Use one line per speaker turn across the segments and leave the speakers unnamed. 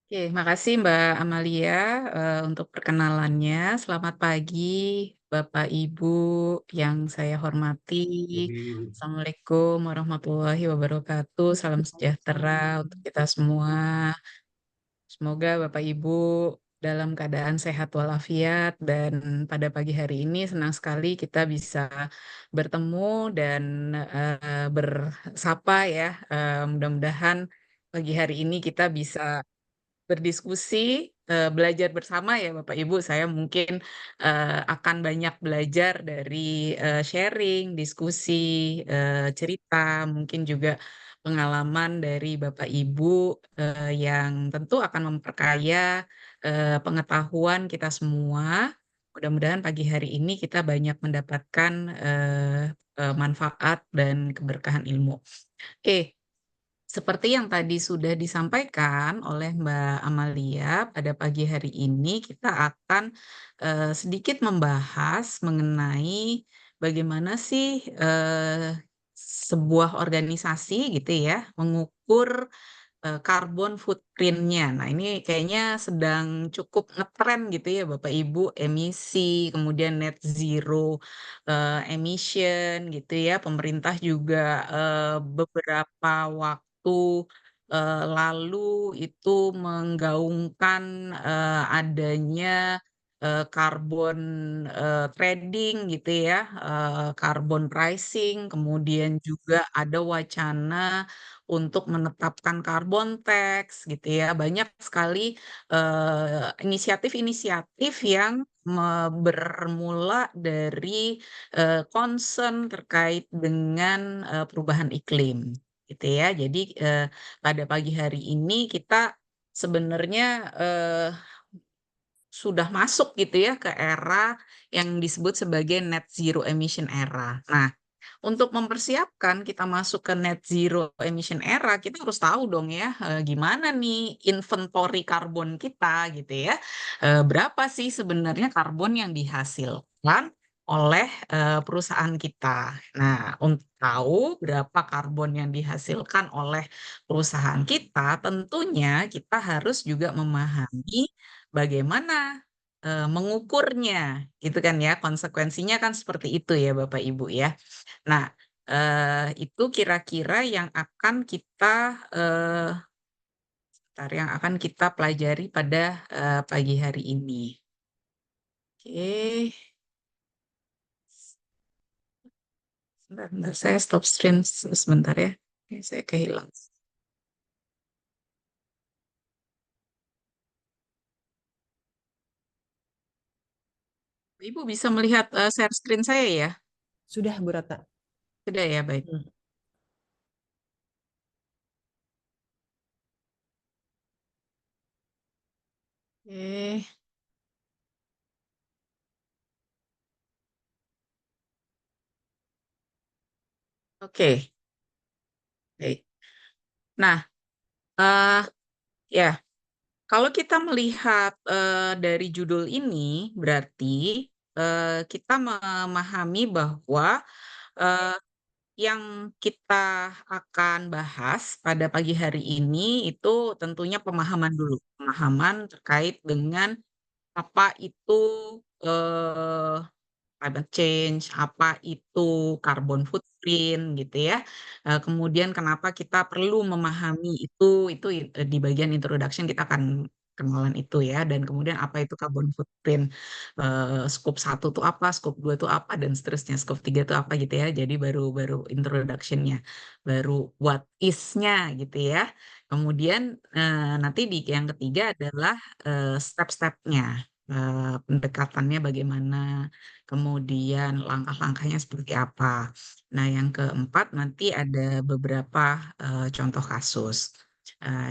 Oke, makasih Mbak Amalia untuk perkenalannya. Selamat pagi, Bapak Ibu yang saya hormati.
Jadi,
Assalamualaikum warahmatullahi wabarakatuh. Salam sejahtera untuk kita semua. Semoga Bapak Ibu dalam keadaan sehat walafiat dan pada pagi hari ini senang sekali kita bisa bertemu dan bersapa ya. Mudah-mudahan pagi hari ini kita bisa berdiskusi, belajar bersama ya Bapak Ibu. Saya mungkin akan banyak belajar dari sharing, diskusi, cerita, mungkin juga pengalaman dari Bapak Ibu yang tentu akan memperkaya pengetahuan kita semua. Mudah-mudahan pagi hari ini kita banyak mendapatkan manfaat dan keberkahan ilmu. Oke, seperti yang tadi sudah disampaikan oleh Mbak Amalia, pada pagi hari ini kita akan sedikit membahas mengenai bagaimana sih sebuah organisasi gitu ya mengukur carbon footprint-nya. Nah, ini kayaknya sedang cukup ngetren gitu ya Bapak Ibu, emisi, kemudian net zero emission gitu ya. Pemerintah juga beberapa waktu lalu itu menggaungkan adanya carbon trading gitu ya, carbon pricing, kemudian juga ada wacana untuk menetapkan carbon tax gitu ya. Banyak sekali inisiatif-inisiatif yang bermula dari concern terkait dengan perubahan iklim gitu ya. Jadi pada pagi hari ini kita sebenarnya sudah masuk gitu ya ke era yang disebut sebagai net zero emission era. Nah, untuk mempersiapkan kita masuk ke net zero emission era, kita harus tahu dong ya, gimana nih inventory karbon kita gitu ya. Berapa sih sebenarnya karbon yang dihasilkan oleh perusahaan kita. Nah, untuk tahu berapa karbon yang dihasilkan oleh perusahaan kita, tentunya kita harus juga memahami bagaimana mengukurnya, gitu kan ya. Konsekuensinya kan seperti itu ya, Bapak Ibu ya. Nah, itu kira-kira yang akan kita yang akan kita pelajari pada pagi hari ini. Oke, sebentar, saya stop stream sebentar ya. Oke, saya kehilangan. Ibu bisa melihat share screen saya ya?
sudah Bu Rata.
Sudah ya, baik.
Hmm.
Oke, oke, baik. Nah, eh ya, kalau kita melihat dari judul ini, berarti kita memahami bahwa eh, yang kita akan bahas pada pagi hari ini itu tentunya pemahaman dulu, pemahaman terkait dengan apa itu eh, climate change, apa itu carbon footprint gitu ya. Kemudian kenapa kita perlu memahami itu di bagian introduction kita akan kenalan itu ya, dan kemudian apa itu carbon footprint, scope 1 itu apa, scope 2 itu apa, dan seterusnya, scope 3 itu apa gitu ya. Jadi baru baru introduction-nya, baru what is-nya gitu ya. Kemudian nanti di yang ketiga adalah step-stepnya, pendekatannya bagaimana, kemudian langkah-langkahnya seperti apa. Nah, yang keempat nanti ada beberapa contoh kasus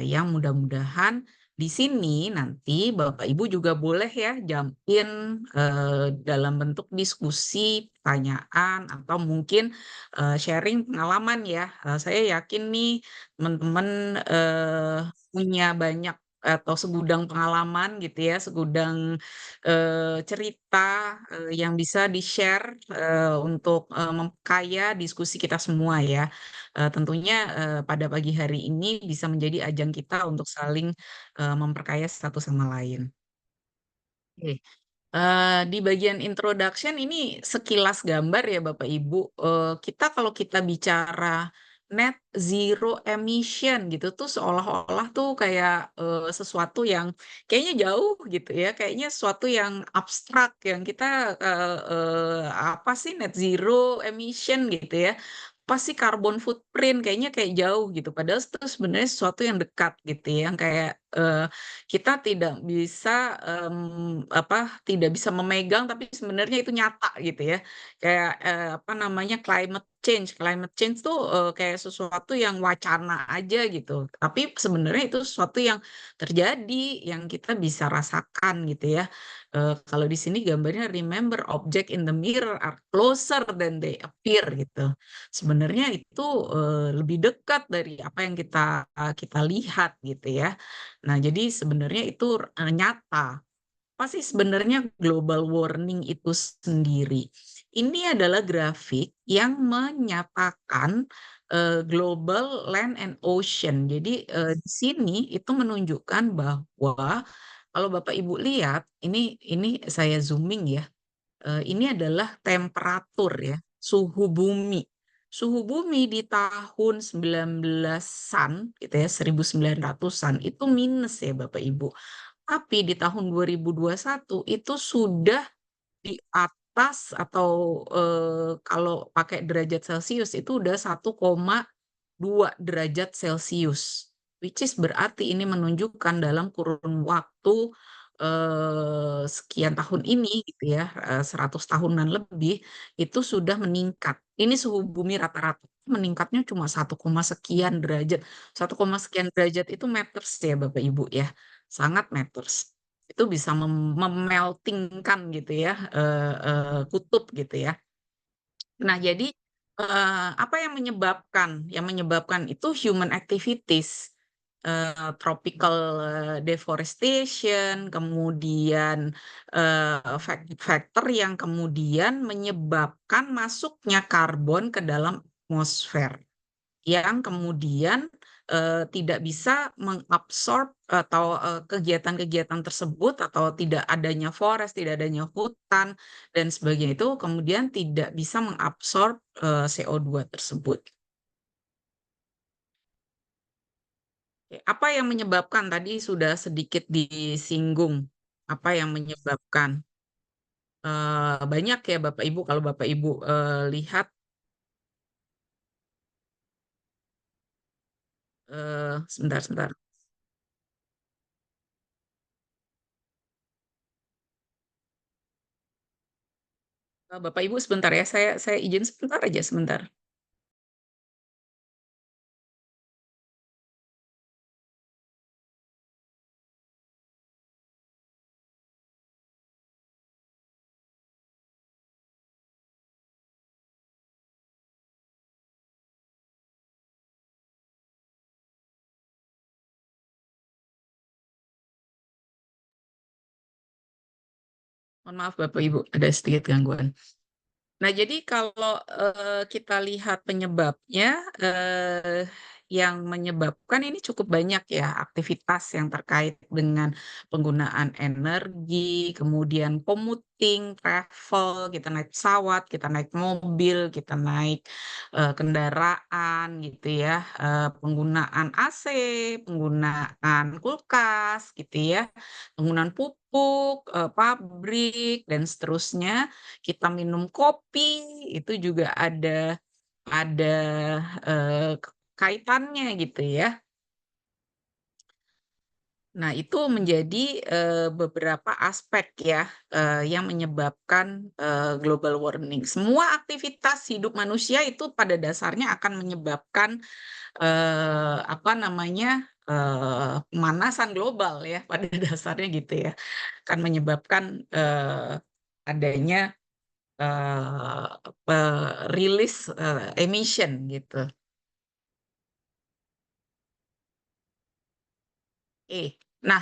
yang mudah-mudahan di sini nanti Bapak Ibu juga boleh ya jump in dalam bentuk diskusi, pertanyaan, atau mungkin sharing pengalaman ya. Saya yakin nih teman-teman punya banyak atau segudang pengalaman gitu ya, segudang cerita yang bisa di-share untuk memperkaya diskusi kita semua ya. Tentunya pada pagi hari ini bisa menjadi ajang kita untuk saling memperkaya satu sama lain. Oke. Di bagian introduction ini sekilas gambar ya Bapak Ibu. Kita kalau kita bicara net zero emission gitu tuh seolah-olah tuh kayak sesuatu yang kayaknya jauh gitu ya, kayaknya sesuatu yang abstrak yang kita apa sih net zero emission gitu ya. Apa sih carbon footprint kayaknya kayak jauh gitu. Padahal itu sebenarnya sesuatu yang dekat gitu ya, yang kayak kita tidak bisa apa tidak bisa memegang tapi sebenarnya itu nyata gitu ya. Kayak apa namanya climate change. Climate change tuh kayak sesuatu yang wacana aja gitu. Tapi sebenarnya itu sesuatu yang terjadi yang kita bisa rasakan gitu ya. Kalau di sini gambarnya remember object in the mirror are closer than they appear gitu. Sebenarnya itu lebih dekat dari apa yang kita lihat gitu ya. Nah, jadi sebenarnya itu nyata. Apa sih sebenarnya global warming itu sendiri? Ini adalah grafik yang menyatakan global land and ocean. Jadi di sini itu menunjukkan bahwa kalau Bapak Ibu lihat, ini saya zooming ya. Ini adalah temperatur ya, suhu bumi. Suhu bumi di tahun 1900-an gitu ya, 1900-an itu minus ya Bapak Ibu. Tapi di tahun 2021 itu sudah di atas atau kalau pakai derajat Celcius itu udah 1,2 derajat Celcius. Which is berarti ini menunjukkan dalam kurun waktu sekian tahun ini gitu ya, 100 tahunan lebih itu sudah meningkat. Ini suhu bumi rata-rata meningkatnya cuma 1, sekian derajat. 1, sekian derajat itu meters ya Bapak Ibu ya. Sangat meters. Itu bisa memeltingkan gitu ya kutub gitu ya. Nah, jadi apa yang menyebabkan? Yang menyebabkan itu human activities, tropical deforestation, kemudian faktor yang kemudian menyebabkan masuknya karbon ke dalam atmosfer yang kemudian tidak bisa mengabsorb atau kegiatan-kegiatan tersebut atau tidak adanya forest, tidak adanya hutan dan sebagainya itu kemudian tidak bisa mengabsorb CO2 tersebut. Oke, apa yang menyebabkan tadi sudah sedikit disinggung? Apa yang menyebabkan? Banyak ya Bapak Ibu kalau Bapak Ibu lihat sebentar. Bapak Ibu sebentar ya, saya izin sebentar aja sebentar. Mohon maaf Bapak Ibu, ada sedikit gangguan. Nah, jadi kalau kita lihat penyebabnya, yang menyebabkan ini cukup banyak ya aktivitas yang terkait dengan penggunaan energi, kemudian commuting, travel, kita naik pesawat, kita naik mobil, kita naik kendaraan gitu ya, penggunaan AC, penggunaan kulkas gitu ya, penggunaan pupuk, pabrik dan seterusnya kita minum kopi itu juga ada kaitannya gitu ya. Nah, itu menjadi beberapa aspek ya yang menyebabkan global warming. Semua aktivitas hidup manusia itu pada dasarnya akan menyebabkan apa namanya pemanasan global ya pada dasarnya gitu ya, akan menyebabkan adanya rilis emission gitu. Nah,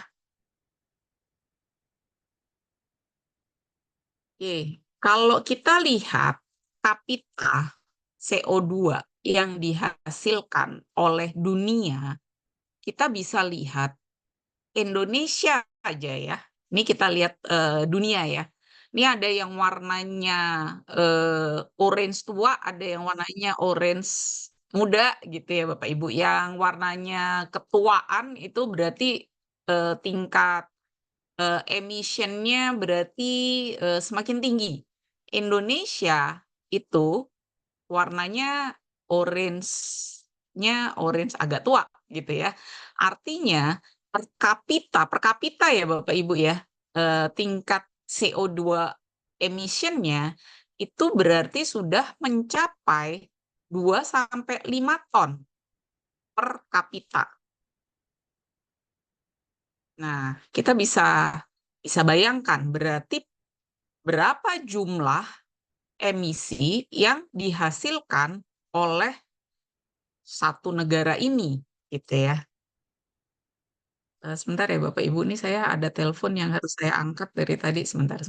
oke, kalau kita lihat kapita CO2 yang dihasilkan oleh dunia, kita bisa lihat Indonesia aja ya. Ini kita lihat dunia ya. Ini ada yang warnanya orange tua, ada yang warnanya orange muda gitu ya Bapak Ibu. Yang warnanya ketuaan itu berarti tingkat emissionnya berarti semakin tinggi. Indonesia itu warnanya orange agak tua gitu ya. Artinya per kapita ya Bapak Ibu ya, tingkat CO2 emissionnya itu berarti sudah mencapai 2 sampai 5 ton per kapita. Nah, kita bisa bisa bayangkan berarti berapa jumlah emisi yang dihasilkan oleh satu negara ini, gitu ya. Sebentar ya Bapak Ibu, ini saya ada telepon yang harus saya angkat dari tadi, sebentar.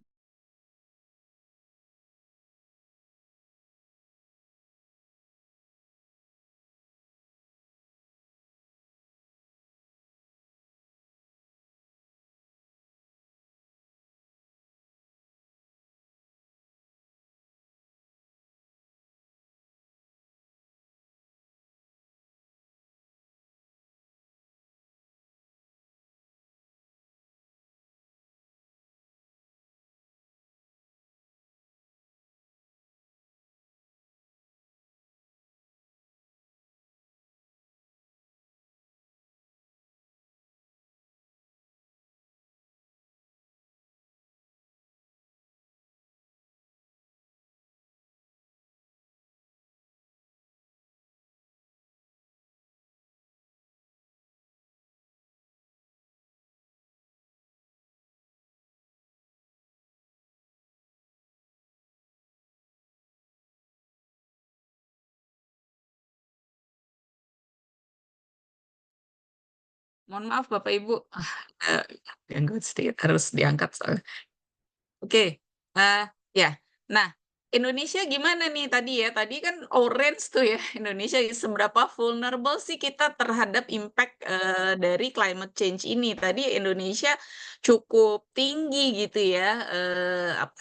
Mohon maaf Bapak Ibu, ganggu sedikit, harus diangkat soalnya. Oke, ya. Nah, Indonesia gimana nih tadi ya? Tadi kan orange tuh ya, Indonesia seberapa vulnerable sih kita terhadap impact dari climate change ini? Tadi Indonesia cukup tinggi gitu ya,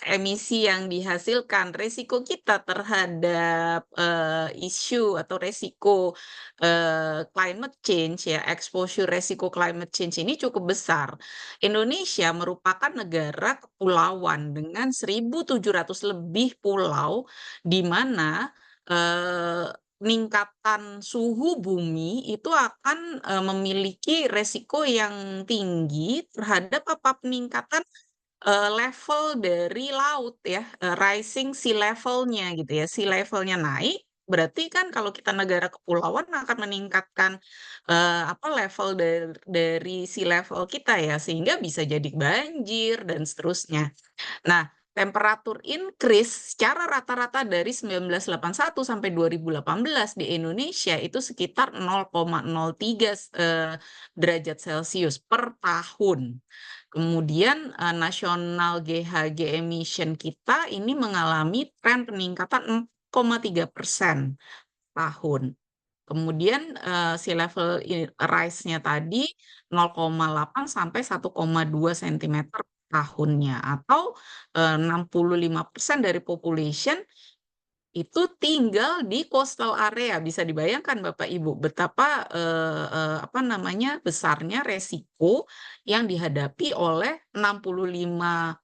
emisi yang dihasilkan. Resiko kita terhadap isu atau resiko climate change ya, exposure resiko climate change ini cukup besar. Indonesia merupakan negara kepulauan dengan 1.700 lebih pulau, di mana peningkatan suhu bumi itu akan memiliki resiko yang tinggi terhadap peningkatan level dari laut ya, rising sea level-nya gitu ya. Sea level-nya naik, berarti kan kalau kita negara kepulauan akan meningkatkan level dari sea level kita ya, sehingga bisa jadi banjir dan seterusnya. Nah, temperatur increase secara rata-rata dari 1981 sampai 2018 di Indonesia itu sekitar 0,03 derajat Celcius per tahun. Kemudian nasional GHG emission kita ini mengalami tren peningkatan 4,3% tahun. Kemudian sea level rise-nya tadi 0,8 sampai 1,2 cm tahunnya, atau 65% dari population itu tinggal di coastal area. Bisa dibayangkan Bapak Ibu betapa besarnya resiko yang dihadapi oleh 65%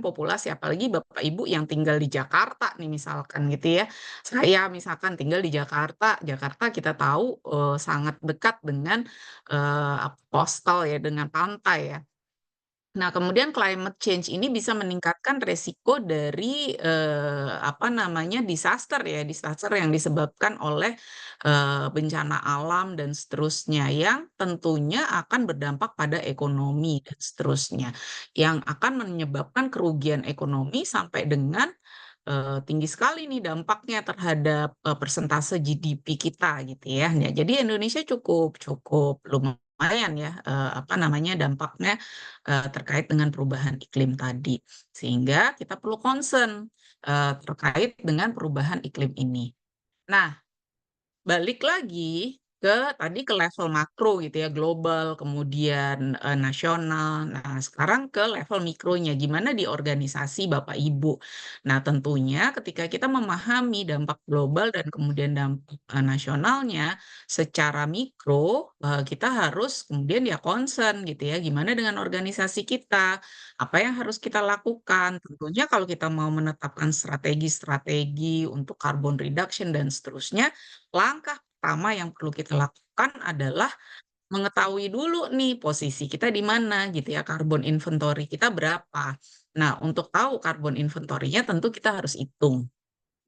populasi, apalagi Bapak Ibu yang tinggal di Jakarta nih misalkan gitu ya. Saya misalkan tinggal di Jakarta. Jakarta kita tahu sangat dekat dengan coastal ya, dengan pantai ya. Nah, kemudian climate change ini bisa meningkatkan resiko dari disaster ya, disaster yang disebabkan oleh bencana alam dan seterusnya, yang tentunya akan berdampak pada ekonomi dan seterusnya, yang akan menyebabkan kerugian ekonomi sampai dengan tinggi sekali nih dampaknya terhadap persentase GDP kita gitu ya. Ya, jadi Indonesia cukup cukup lumayan lumayan ya, apa namanya, dampaknya terkait dengan perubahan iklim tadi. Sehingga kita perlu concern terkait dengan perubahan iklim ini. Nah, balik lagi ke level makro gitu ya, global, kemudian nasional. Nah, sekarang ke level mikronya, gimana di organisasi Bapak Ibu. Nah, tentunya ketika kita memahami dampak global dan kemudian dampak nasionalnya secara mikro, kita harus kemudian ya concern gitu ya, gimana dengan organisasi kita, apa yang harus kita lakukan. Tentunya kalau kita mau menetapkan strategi-strategi untuk carbon reduction dan seterusnya, langkah pertama yang perlu kita lakukan adalah mengetahui dulu nih posisi kita di mana gitu ya, carbon inventory kita berapa. Nah, untuk tahu carbon inventory-nya tentu kita harus hitung,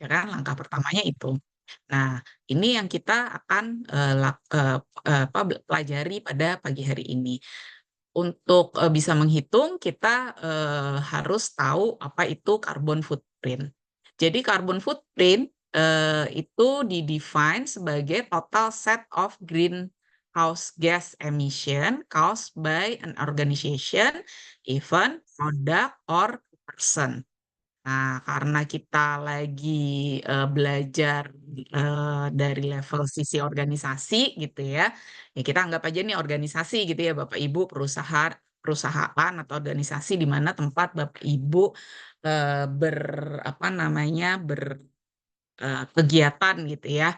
ya kan? Langkah pertamanya itu. Nah, ini yang kita akan pelajari pada pagi hari ini. Untuk bisa menghitung, kita harus tahu apa itu carbon footprint. Jadi carbon footprint itu di-define sebagai total set of greenhouse gas emission caused by an organization, event, product, or person. Nah, karena kita lagi belajar dari level sisi organisasi gitu ya, ya kita anggap aja nih organisasi gitu ya, Bapak Ibu perusahaan perusahaan atau organisasi di mana tempat Bapak Ibu ber apa namanya kegiatan gitu ya.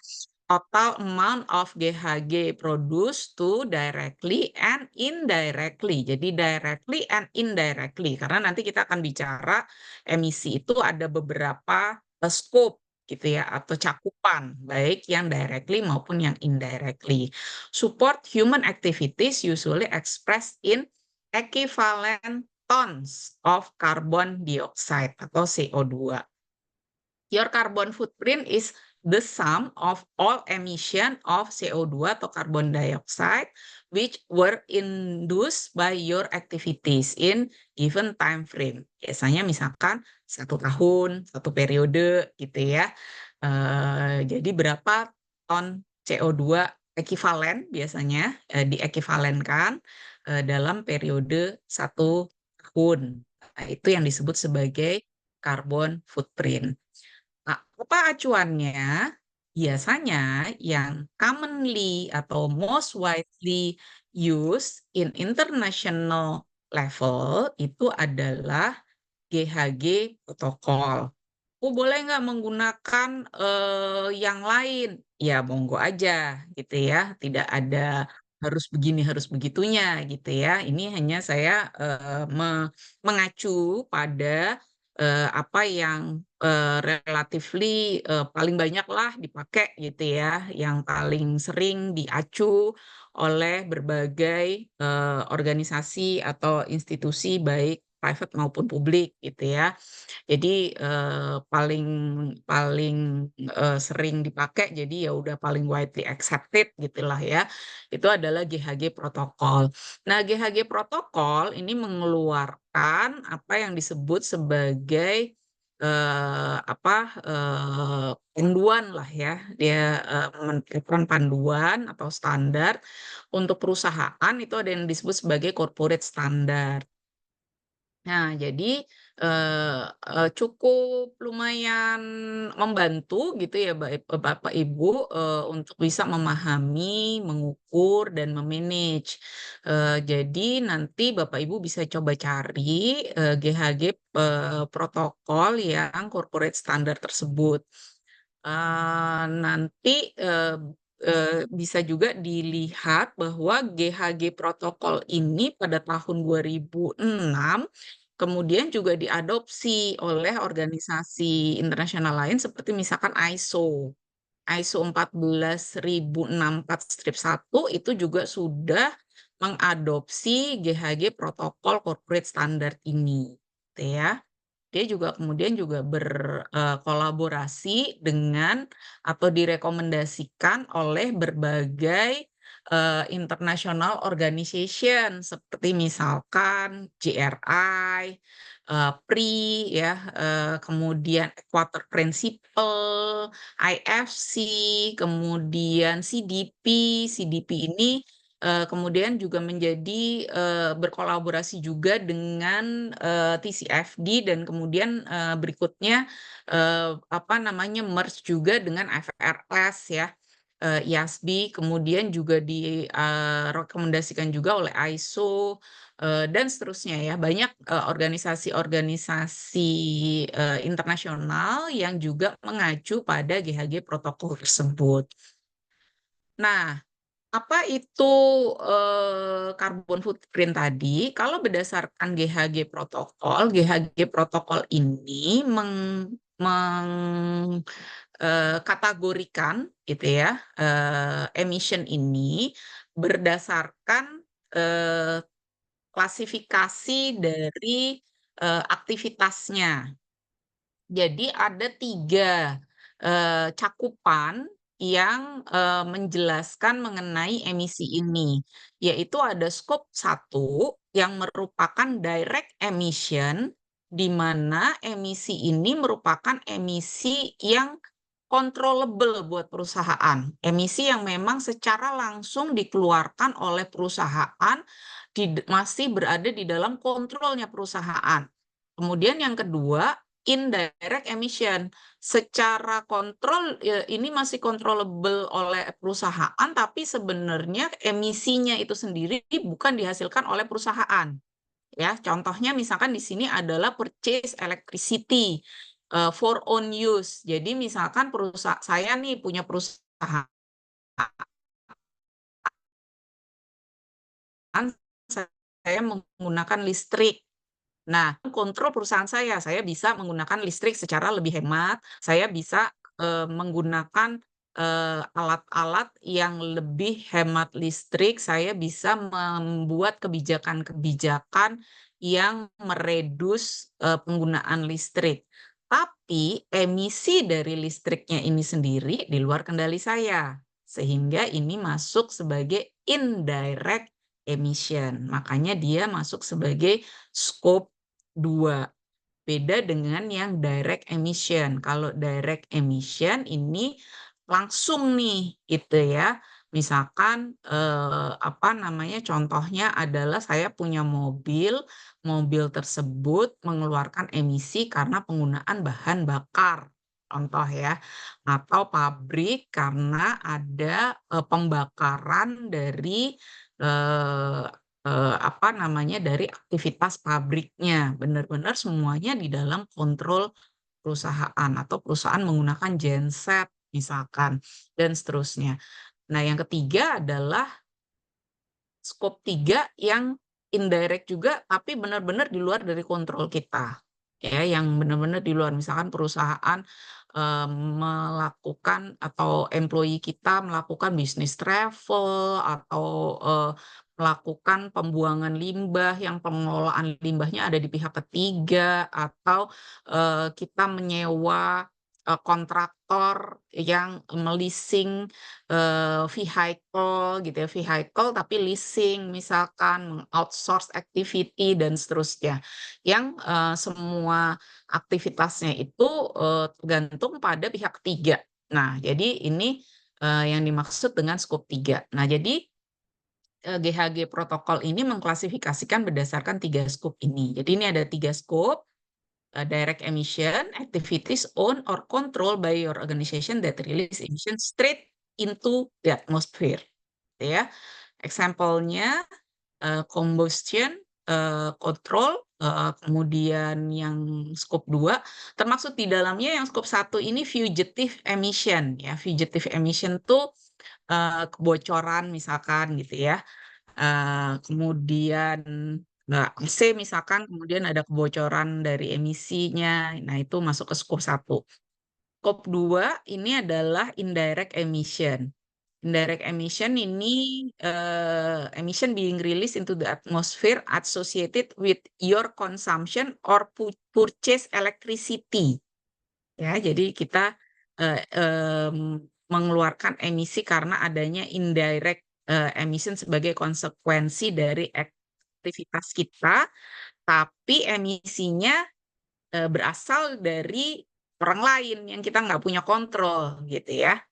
Total amount of GHG produced to directly and indirectly. Jadi directly and indirectly. Karena nanti kita akan bicara emisi itu ada beberapa scope gitu ya atau cakupan baik yang directly maupun yang indirectly. Support human activities usually expressed in equivalent tons of carbon dioxide atau CO2. Your carbon footprint is the sum of all emission of CO2 atau carbon dioxide which were induced by your activities in given time frame. Biasanya misalkan 1 tahun, 1 periode gitu ya. Jadi berapa ton CO2 ekivalen biasanya diekivalenkan dalam periode 1 tahun. Nah, itu yang disebut sebagai carbon footprint. Nah, apa acuannya? Biasanya yang commonly atau most widely used in international level itu adalah GHG protokol. Aku boleh nggak menggunakan yang lain? Ya, monggo aja gitu ya. Tidak ada harus begini, harus begitunya gitu ya. Ini hanya saya mengacu pada apa yang relatively paling banyak lah dipakai gitu ya, yang paling sering diacu oleh berbagai organisasi atau institusi baik private maupun publik gitu ya. Jadi paling paling sering dipakai jadi ya udah paling widely accepted gitulah ya. Itu adalah GHG protokol. Nah, GHG protokol ini mengeluarkan apa yang disebut sebagai panduan lah ya. Dia menetapkan panduan atau standar untuk perusahaan itu ada yang disebut sebagai corporate standard. Nah, jadi cukup lumayan membantu gitu ya Bapak Ibu untuk bisa memahami, mengukur dan memanage. Jadi nanti Bapak Ibu bisa coba cari GHG protokol yang corporate standard tersebut. Nanti bisa juga dilihat bahwa GHG protokol ini pada tahun 2006 kemudian juga diadopsi oleh organisasi internasional lain seperti misalkan ISO. ISO 14064-1 itu juga sudah mengadopsi GHG protokol corporate standard ini, gitu ya. Dia juga kemudian juga berkolaborasi dengan atau direkomendasikan oleh berbagai international organization seperti misalkan GRI, PRI ya, kemudian Equator Principle, IFC, kemudian CDP. CDP ini kemudian juga menjadi berkolaborasi juga dengan TCFD dan kemudian berikutnya merge juga dengan FRS ya, IASB, kemudian juga direkomendasikan juga oleh ISO dan seterusnya ya. Banyak organisasi-organisasi internasional yang juga mengacu pada GHG protokol tersebut. Nah, apa itu carbon footprint tadi? Kalau berdasarkan GHG protokol ini kategorikan gitu ya emission ini berdasarkan klasifikasi dari aktivitasnya. Jadi ada 3 cakupan yang menjelaskan mengenai emisi ini, yaitu ada scope 1 yang merupakan direct emission, di mana emisi ini merupakan emisi yang controllable buat perusahaan. Emisi yang memang secara langsung dikeluarkan oleh perusahaan, masih berada di dalam kontrolnya perusahaan. Kemudian yang kedua, indirect emission. Secara kontrol ini masih controllable oleh perusahaan, tapi sebenarnya emisinya itu sendiri bukan dihasilkan oleh perusahaan. Ya, contohnya misalkan di sini adalah purchase electricity for own use. Jadi misalkan saya nih punya perusahaan, saya menggunakan listrik. Nah, kontrol perusahaan saya bisa menggunakan listrik secara lebih hemat, saya bisa menggunakan alat-alat yang lebih hemat listrik, saya bisa membuat kebijakan-kebijakan yang meredus penggunaan listrik. Tapi emisi dari listriknya ini sendiri di luar kendali saya, sehingga ini masuk sebagai indirect emission. Makanya dia masuk sebagai scope 2. Beda dengan yang direct emission. Kalau direct emission ini langsung nih gitu ya. Misalkan contohnya adalah saya punya mobil, mobil tersebut mengeluarkan emisi karena penggunaan bahan bakar. Contoh ya, atau pabrik karena ada pembakaran dari dari aktivitas pabriknya. Benar-benar semuanya di dalam kontrol perusahaan atau perusahaan menggunakan genset misalkan dan seterusnya. Nah, yang ketiga adalah scope 3 yang indirect juga tapi benar-benar di luar dari kontrol kita. Ya, yang benar-benar di luar, misalkan perusahaan melakukan atau employee kita melakukan bisnis travel atau melakukan pembuangan limbah yang pengelolaan limbahnya ada di pihak ketiga, atau kita menyewa kontraktor yang melising vehicle gitu ya, vehicle tapi leasing misalkan, outsource activity dan seterusnya. Yang semua aktivitasnya itu tergantung pada pihak ketiga. Nah, jadi ini yang dimaksud dengan skop 3. Nah, jadi GHG protokol ini mengklasifikasikan berdasarkan 3 skop ini. Jadi ini ada 3 skop, direct emission, activities owned or controlled by your organization that release emission straight into the atmosphere. Ya, example-nya combustion, control, kemudian yang scope 2, termasuk di dalamnya yang scope 1 ini fugitive emission ya. Fugitive emission tuh kebocoran misalkan gitu ya. Kemudian AC misalkan kemudian ada kebocoran dari emisinya. Nah, itu masuk ke scope 1. Scope 2 ini adalah indirect emission. Indirect emission ini emission being released into the atmosphere associated with your consumption or purchase electricity. Ya, jadi kita mengeluarkan emisi karena adanya indirect emission sebagai konsekuensi dari aktivitas kita, tapi emisinya berasal dari orang lain yang kita nggak punya kontrol gitu ya.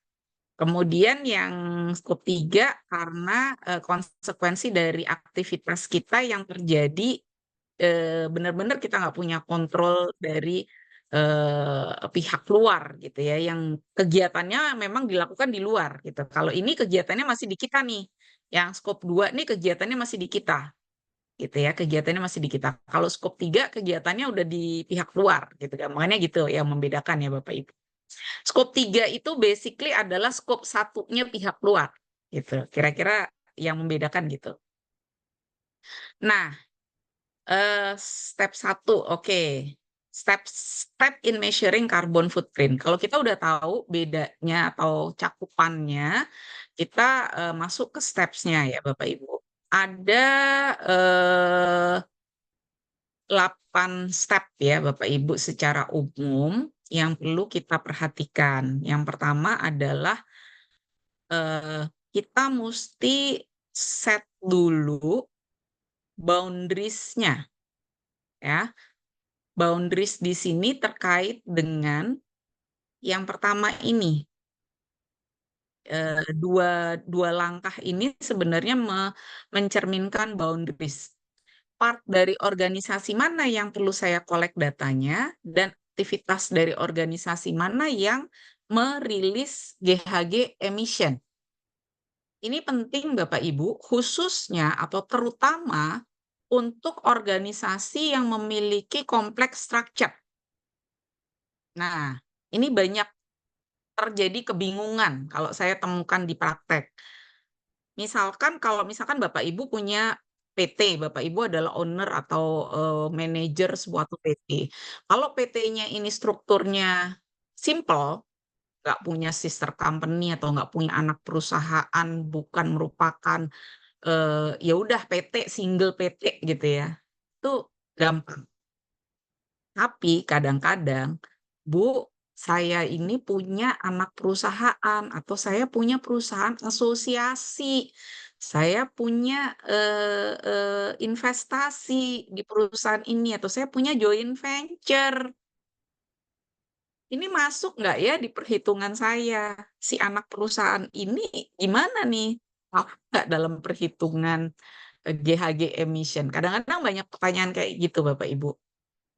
Kemudian yang skop 3 karena konsekuensi dari aktivitas kita yang terjadi benar-benar kita nggak punya kontrol dari pihak luar gitu ya, yang kegiatannya memang dilakukan di luar gitu. Kalau ini kegiatannya masih di kita nih, yang skop 2 nih kegiatannya masih di kita gitu ya, kegiatannya masih di kita. Kalau skop 3 kegiatannya udah di pihak luar gitu kan. Makanya gitu yang membedakan ya Bapak Ibu. Skop 3 itu basically adalah skop satunya pihak luar gitu. Kira-kira yang membedakan gitu. Nah, step 1, oke. Step in measuring carbon footprint. Kalau kita udah tahu bedanya atau cakupannya, kita masuk ke steps-nya ya Bapak Ibu. Ada 8 step ya Bapak Ibu secara umum yang perlu kita perhatikan. Yang pertama adalah kita mesti set dulu boundaries-nya ya. Boundaries di sini terkait dengan yang pertama ini, dua langkah ini sebenarnya mencerminkan boundaries. Part dari organisasi mana yang perlu saya collect datanya, dan aktivitas dari organisasi mana yang merilis GHG emission. Ini penting Bapak Ibu, khususnya atau terutama untuk organisasi yang memiliki kompleks structure. Nah, ini banyak terjadi kebingungan kalau saya temukan di praktek. Kalau misalkan Bapak Ibu punya PT, Bapak Ibu adalah owner atau manajer suatu PT. Kalau PT-nya ini strukturnya simple, nggak punya sister company atau nggak punya anak perusahaan, bukan merupakan ya udah PT, single PT gitu ya, itu gampang. Tapi kadang-kadang, Bu, saya ini punya anak perusahaan atau saya punya perusahaan asosiasi, saya punya investasi di perusahaan ini atau saya punya joint venture. Ini masuk nggak ya di perhitungan saya? Si anak perusahaan ini gimana nih? Masuk nggak dalam perhitungan GHG emission? Kadang-kadang banyak pertanyaan kayak gitu Bapak Ibu.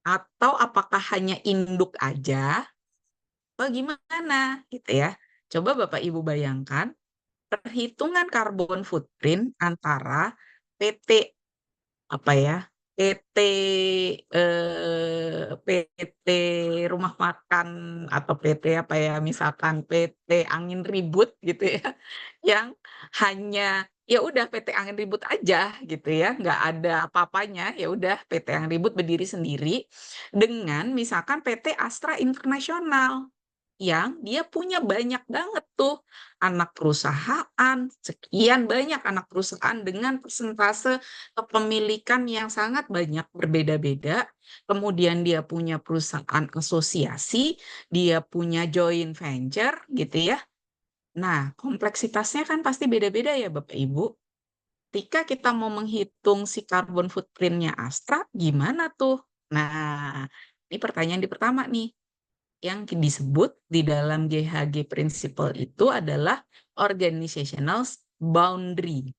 Atau apakah hanya induk aja? Oh gimana? Gitu ya. Coba Bapak Ibu bayangkan perhitungan carbon footprint antara PT apa ya? PT PT rumah makan atau PT apa ya? Misalkan PT Angin Ribut gitu ya. Yang hanya ya udah PT Angin Ribut aja gitu ya, nggak ada apa-apanya, ya udah PT Angin Ribut berdiri sendiri dengan misalkan PT Astra Internasional yang dia punya banyak banget tuh anak perusahaan, sekian banyak anak perusahaan dengan persentase kepemilikan yang sangat banyak berbeda-beda. Kemudian dia punya perusahaan asosiasi, dia punya joint venture gitu ya. Nah, kompleksitasnya kan pasti beda-beda ya Bapak Ibu. Ketika kita mau menghitung si carbon footprint-nya Astra, gimana tuh? Nah, ini pertanyaan di pertama nih. Yang disebut di dalam GHG Principle itu adalah organizational boundary.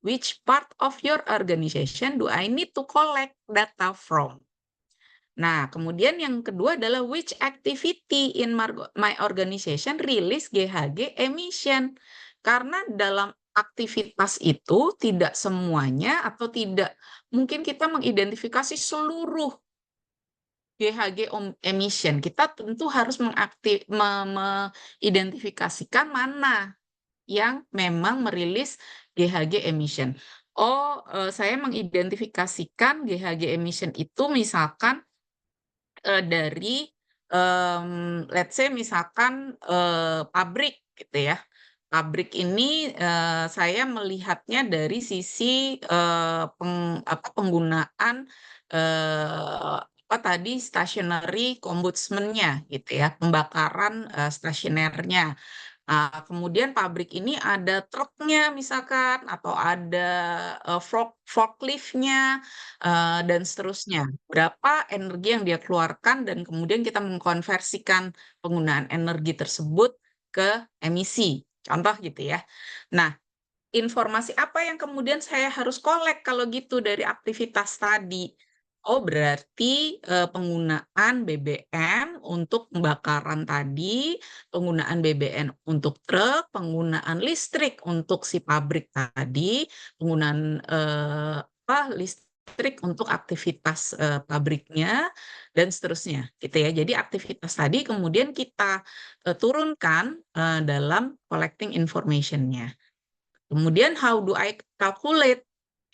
Which part of your organization do I need to collect data from? Nah, kemudian yang kedua adalah which activity in my organization release GHG emission. Karena dalam aktivitas itu tidak semuanya atau tidak mungkin kita mengidentifikasi seluruh GHG emission. Kita tentu harus mengidentifikasikan mana yang memang merilis GHG emission. Oh, saya mengidentifikasikan GHG emission itu misalkan dari let's say misalkan pabrik gitu ya. Pabrik ini saya melihatnya dari sisi penggunaan apa tadi stationary combustion-nya gitu ya, pembakaran stasionernya. Kemudian pabrik ini ada truknya misalkan atau ada forklift-nya dan seterusnya. Berapa energi yang dia keluarkan dan kemudian kita mengkonversikan penggunaan energi tersebut ke emisi. Contoh gitu ya. Nah, informasi apa yang kemudian saya harus collect kalau gitu dari aktivitas tadi? Oh, berarti penggunaan BBM untuk pembakaran tadi, penggunaan BBM untuk truk, penggunaan listrik untuk si pabrik tadi, penggunaan listrik untuk aktivitas pabriknya, dan seterusnya, gitu ya. Jadi aktivitas tadi kemudian kita turunkan dalam collecting information-nya. Kemudian how do I calculate?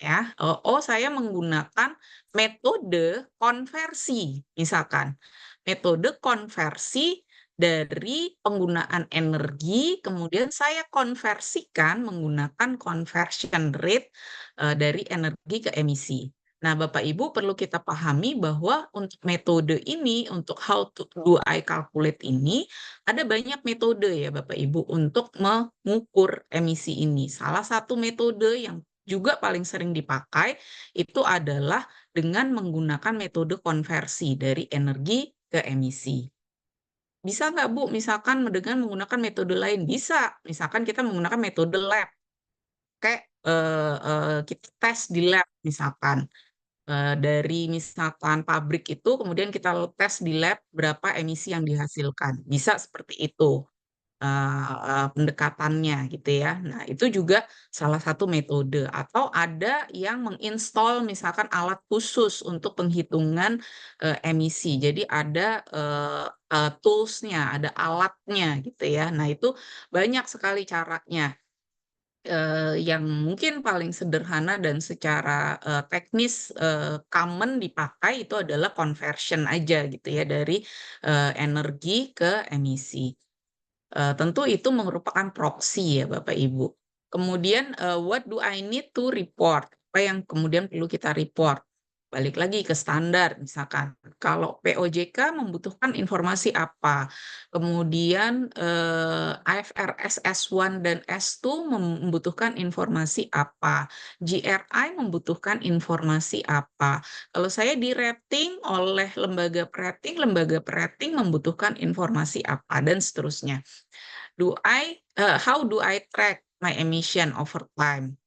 Ya, saya menggunakan metode konversi, misalkan. Metode konversi dari penggunaan energi, kemudian saya konversikan menggunakan conversion rate dari energi ke emisi. Nah, Bapak Ibu perlu kita pahami bahwa untuk metode ini, untuk how to do I calculate ini, ada banyak metode ya Bapak Ibu untuk mengukur emisi ini. Salah satu metode yang juga paling sering dipakai itu adalah dengan menggunakan metode konversi dari energi ke emisi. Bisa nggak Bu, misalkan dengan menggunakan metode lain? Bisa, misalkan kita menggunakan metode lab. Kayak kita tes di lab misalkan. Dari misalkan pabrik itu kemudian kita tes di lab berapa emisi yang dihasilkan. Bisa seperti itu pendekatannya gitu ya. Nah, itu juga salah satu metode. Atau ada yang menginstall misalkan alat khusus untuk penghitungan emisi. Jadi ada tools-nya, ada alatnya gitu ya. Nah, itu banyak sekali caranya. Yang mungkin paling sederhana dan secara teknis common dipakai itu adalah conversion aja gitu ya dari energi ke emisi. Tentu itu merupakan proksi ya Bapak Ibu. Kemudian what do I need to report? Apa yang kemudian perlu kita report? Balik lagi ke standar misalkan. Kalau POJK membutuhkan informasi apa? Kemudian IFRS S1 dan S2 membutuhkan informasi apa? GRI membutuhkan informasi apa? Kalau saya di rating oleh lembaga rating membutuhkan informasi apa dan seterusnya. How do I track my emission over time?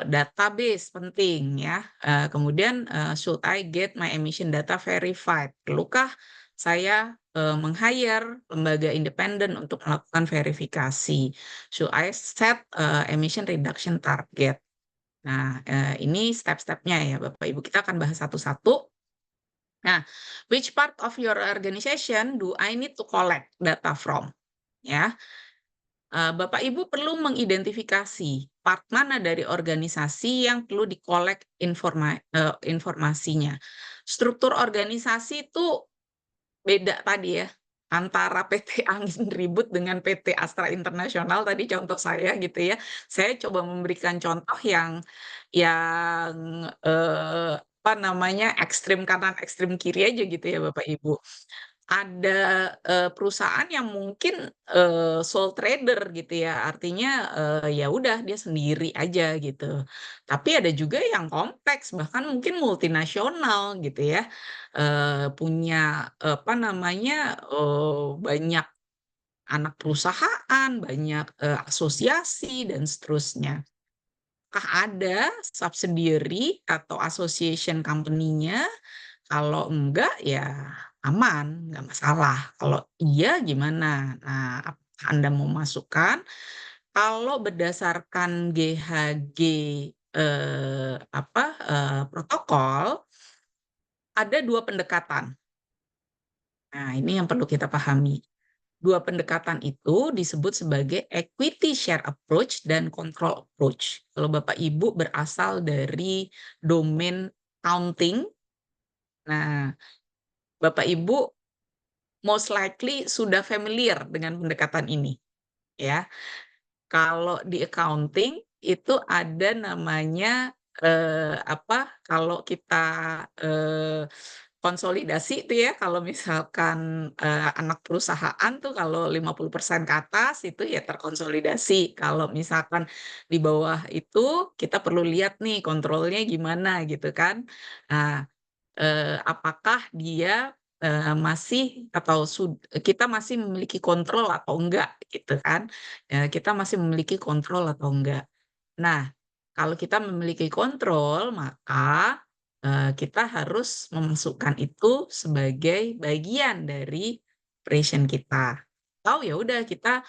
Database penting ya. Kemudian should I get my emission data verified? Perlukah saya meng-hire lembaga independen untuk melakukan verifikasi? Should I set emission reduction target? Nah, ini step-stepnya ya Bapak Ibu. Kita akan bahas satu-satu. Nah, which part of your organization do I need to collect data from? Ya, Bapak Ibu perlu mengidentifikasi part mana dari organisasi yang perlu dikolek informasinya. Struktur organisasi itu beda tadi ya, antara PT Angin Ribut dengan PT Astra Internasional tadi contoh saya gitu ya. Saya coba memberikan contoh yang apa namanya, ekstrim kanan, ekstrim kiri aja gitu ya Bapak Ibu. Ada perusahaan yang mungkin sole trader gitu ya, artinya ya udah dia sendiri aja gitu. Tapi ada juga yang kompleks, bahkan mungkin multinasional gitu ya, punya apa namanya, banyak anak perusahaan, banyak asosiasi dan seterusnya. Apakah ada subsidiary atau association company-nya? Kalau enggak ya aman, nggak masalah. Kalau iya gimana? Nah, apakah Anda mau masukkan? Kalau berdasarkan GHG protokol, ada 2 pendekatan. Nah, ini yang perlu kita pahami. 2 pendekatan itu disebut sebagai equity share approach dan control approach. Kalau Bapak Ibu berasal dari domain accounting, nah Bapak Ibu most likely sudah familiar dengan pendekatan ini, ya. Kalau di accounting itu ada namanya, kalau kita, eee, konsolidasi itu ya, kalau misalkan, anak perusahaan tuh kalau 50% ke atas itu ya terkonsolidasi. Kalau misalkan di bawah itu kita perlu lihat nih kontrolnya gimana gitu kan. Nah, apakah dia masih atau kita masih memiliki kontrol atau enggak gitu kan. Kita masih memiliki kontrol atau enggak. Nah, kalau kita memiliki kontrol, maka kita harus memasukkan itu sebagai bagian dari operation kita. Atau ya udah kita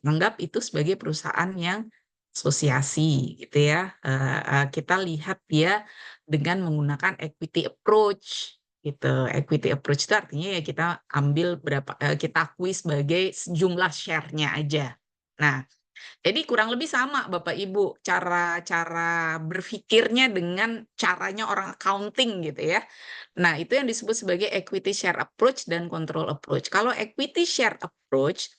anggap itu sebagai perusahaan yang asosiasi gitu ya. Kita lihat dia dengan menggunakan equity approach gitu. Equity approach itu artinya ya kita ambil kita akui sebagai jumlah share-nya aja. Nah, jadi kurang lebih sama Bapak Ibu cara-cara berpikirnya dengan caranya orang accounting gitu ya. Nah, itu yang disebut sebagai equity share approach dan control approach. Kalau equity share approach,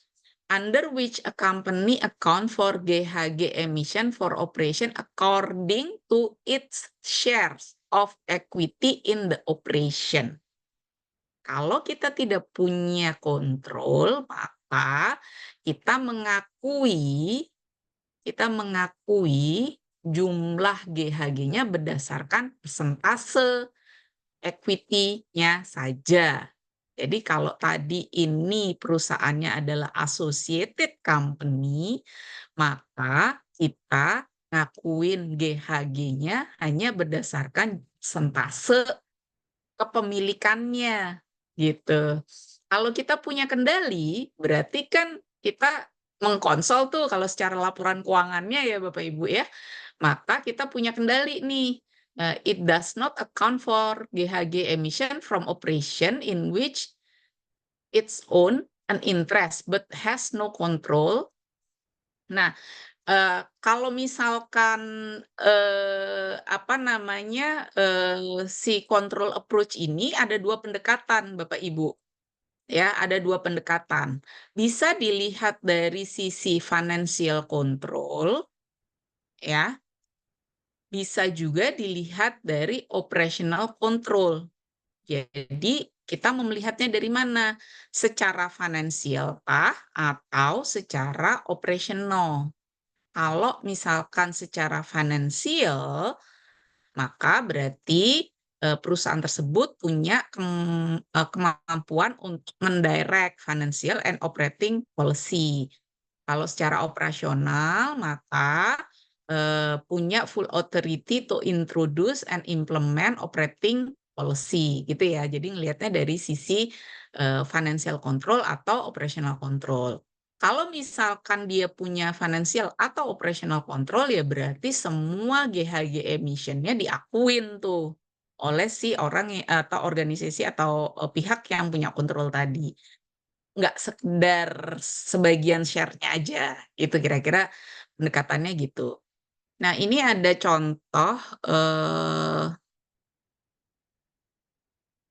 under which a company account for GHG emission for operation according to its shares of equity in the operation. Kalau kita tidak punya kontrol, maka kita mengakui jumlah GHG-nya berdasarkan persentase equity-nya saja. Jadi kalau tadi ini perusahaannya adalah associated company, maka kita ngakuin GHG-nya hanya berdasarkan persentase kepemilikannya gitu. Kalau kita punya kendali, berarti kan kita mengkonsol tuh kalau secara laporan keuangannya ya Bapak Ibu ya, maka kita punya kendali nih. It does not account for GHG emission from operation in which its own an interest but has no control. Nah, kalau misalkan apa namanya si control approach ini ada dua pendekatan, Bapak Ibu. Ya, ada dua pendekatan. Bisa dilihat dari sisi financial control, ya. Bisa juga dilihat dari operational control. Jadi kita melihatnya dari mana? Secara finansial kah atau secara operasional? Kalau misalkan secara finansial, maka berarti perusahaan tersebut punya kemampuan untuk mendirect financial and operating policy. Kalau secara operasional, maka punya full authority to introduce and implement operating policy, gitu ya. Jadi ngelihatnya dari sisi financial control atau operational control. Kalau misalkan dia punya financial atau operational control, ya berarti semua GHG emission-nya diakuin tuh oleh si orang atau organisasi atau pihak yang punya kontrol tadi. Nggak sekedar sebagian share-nya aja, itu kira-kira pendekatannya gitu. Nah, ini ada contoh,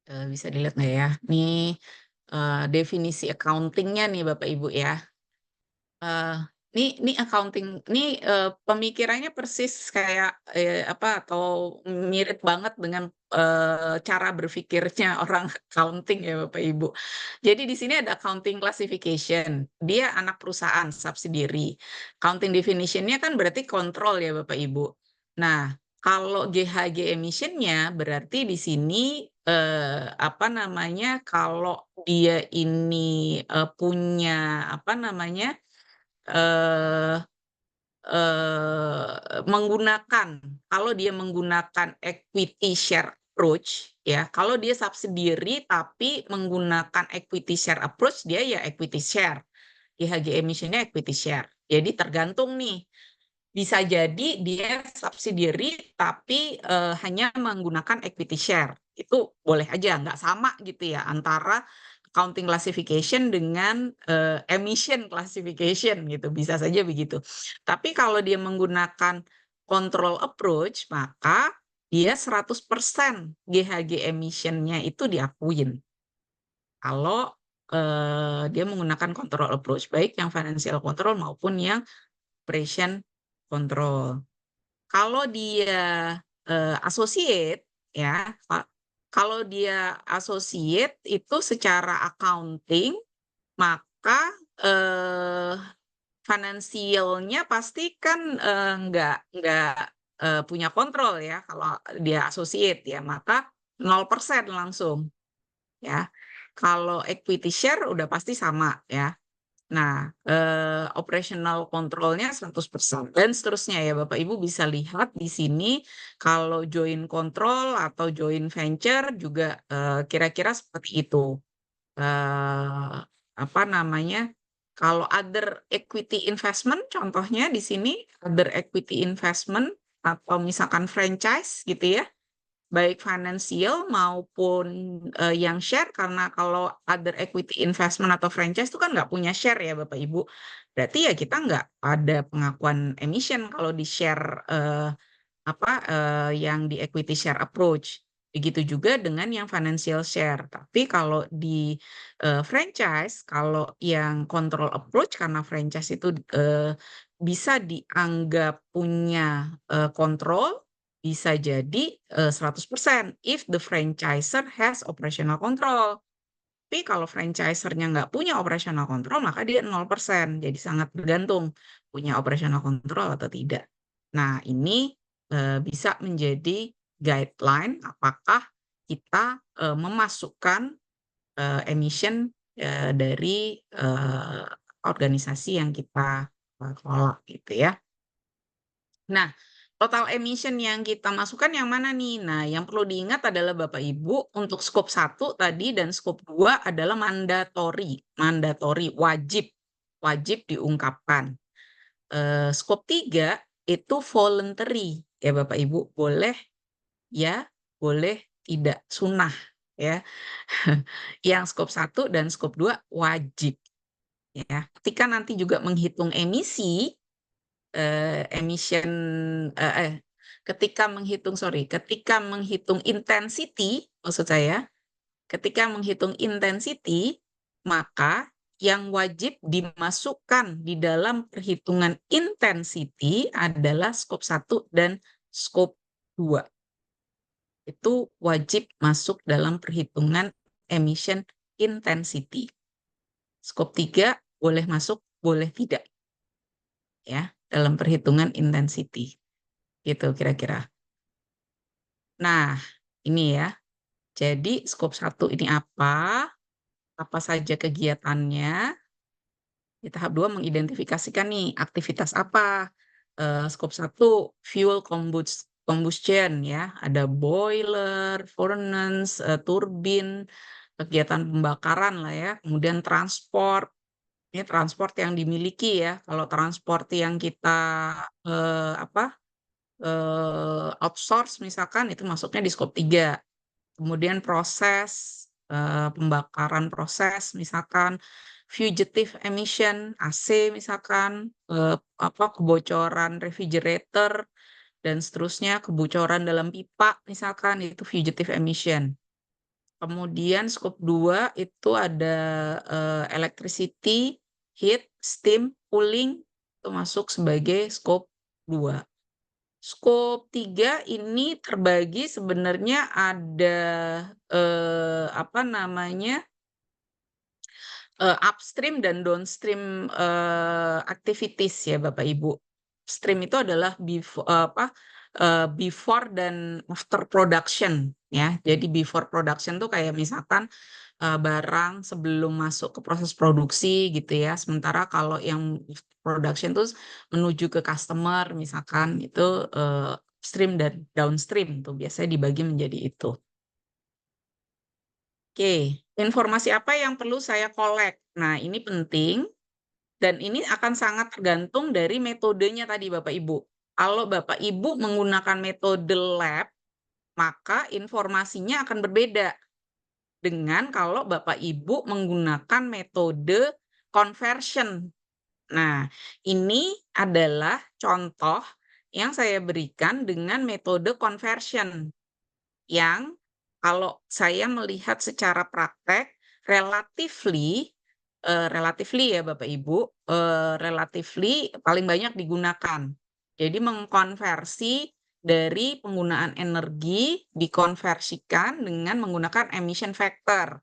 bisa dilihat nggak ya? Nih, definisi accounting-nya nih Bapak Ibu ya. Eh, ini accounting, ini pemikirannya persis kayak apa atau mirip banget dengan cara berpikirnya orang accounting ya Bapak Ibu. Jadi di sini ada accounting classification, dia anak perusahaan subsidiary. Accounting definition-nya kan berarti kontrol ya Bapak Ibu. Nah, kalau GHG emission-nya berarti di sini apa namanya? Kalau dia ini punya apa namanya? eh, menggunakan kalau dia menggunakan equity share approach ya, kalau dia subsidiary tapi menggunakan equity share approach, dia ya equity share, IHG emission-nya equity share. Jadi tergantung nih, bisa jadi dia subsidiary tapi hanya menggunakan equity share. Itu boleh aja, nggak sama gitu ya antara accounting classification dengan emission classification gitu. Bisa saja begitu. Tapi kalau dia menggunakan control approach, maka dia 100% GHG emission-nya itu diakuin. Kalau dia menggunakan control approach, baik yang financial control maupun yang operation control. Kalau dia associate ya, kalau dia associate itu secara accounting, maka finansialnya pasti kan nggak punya kontrol ya kalau dia associate ya, maka 0% langsung ya. Kalau equity share udah pasti sama ya. Nah, operational control-nya 100% dan seterusnya ya Bapak Ibu bisa lihat di sini kalau joint control atau joint venture juga kira-kira seperti itu. Eh, apa namanya? Kalau other equity investment contohnya di sini other equity investment atau misalkan franchise gitu ya, baik finansial maupun yang share, karena kalau other equity investment atau franchise itu kan nggak punya share ya Bapak Ibu. Berarti ya kita nggak ada pengakuan emission kalau di share yang di equity share approach. Begitu juga dengan yang financial share. Tapi kalau di franchise, kalau yang control approach, karena franchise itu bisa dianggap punya kontrol, bisa jadi 100% if the franchisor has operational control. Tapi kalau franchisernya nggak punya operational control, maka dia 0%. Jadi sangat bergantung punya operational control atau tidak. Nah, ini bisa menjadi guideline apakah kita memasukkan emission dari organisasi yang kita kelola gitu ya. Nah, total emission yang kita masukkan yang mana nih? Nah, yang perlu diingat adalah Bapak Ibu, untuk skop 1 tadi dan skop 2 adalah mandatory, wajib diungkapkan. Skop 3 itu voluntary ya Bapak Ibu, boleh ya, boleh tidak, sunnah ya. Yang skop 1 dan skop 2 wajib ya. Ketika nanti juga menghitung emisi, emission ketika menghitung intensity, maksud saya, ketika menghitung intensity, maka yang wajib dimasukkan di dalam perhitungan intensity adalah skop 1 dan skop 2. Itu wajib masuk dalam perhitungan emission intensity. Skop 3 boleh masuk, boleh tidak ya dalam perhitungan intensity. Gitu kira-kira. Nah, ini ya. Jadi skop 1 ini apa saja kegiatannya. Di tahap 2 mengidentifikasikan nih aktivitas apa. Skop 1 fuel combustion ya, ada boiler, furnace, turbin, kegiatan pembakaran lah ya. Kemudian transport, ini transport yang dimiliki ya. Kalau transport yang kita outsource misalkan itu masuknya di skop 3. Kemudian proses, pembakaran proses misalkan, fugitive emission, AC misalkan, kebocoran refrigerator, dan seterusnya, kebocoran dalam pipa misalkan, itu fugitive emission. Kemudian skop 2 itu ada electricity, heat, steam, cooling, itu masuk sebagai skop 2. Skop 3 ini terbagi sebenarnya ada upstream dan downstream activities ya Bapak Ibu. Upstream itu adalah before dan after production ya. Jadi before production tuh kayak misalkan barang sebelum masuk ke proses produksi gitu ya. Sementara kalau yang production tuh menuju ke customer misalkan itu upstream dan downstream tuh biasanya dibagi menjadi itu. Oke, informasi apa yang perlu saya collect? Nah, ini penting dan ini akan sangat tergantung dari metodenya tadi Bapak Ibu. Kalau Bapak Ibu menggunakan metode lab, maka informasinya akan berbeda dengan kalau Bapak Ibu menggunakan metode conversion. Nah, ini adalah contoh yang saya berikan dengan metode conversion yang kalau saya melihat secara praktek relatively ya Bapak Ibu, relatively paling banyak digunakan. Jadi mengkonversi dari penggunaan energi dikonversikan dengan menggunakan emission factor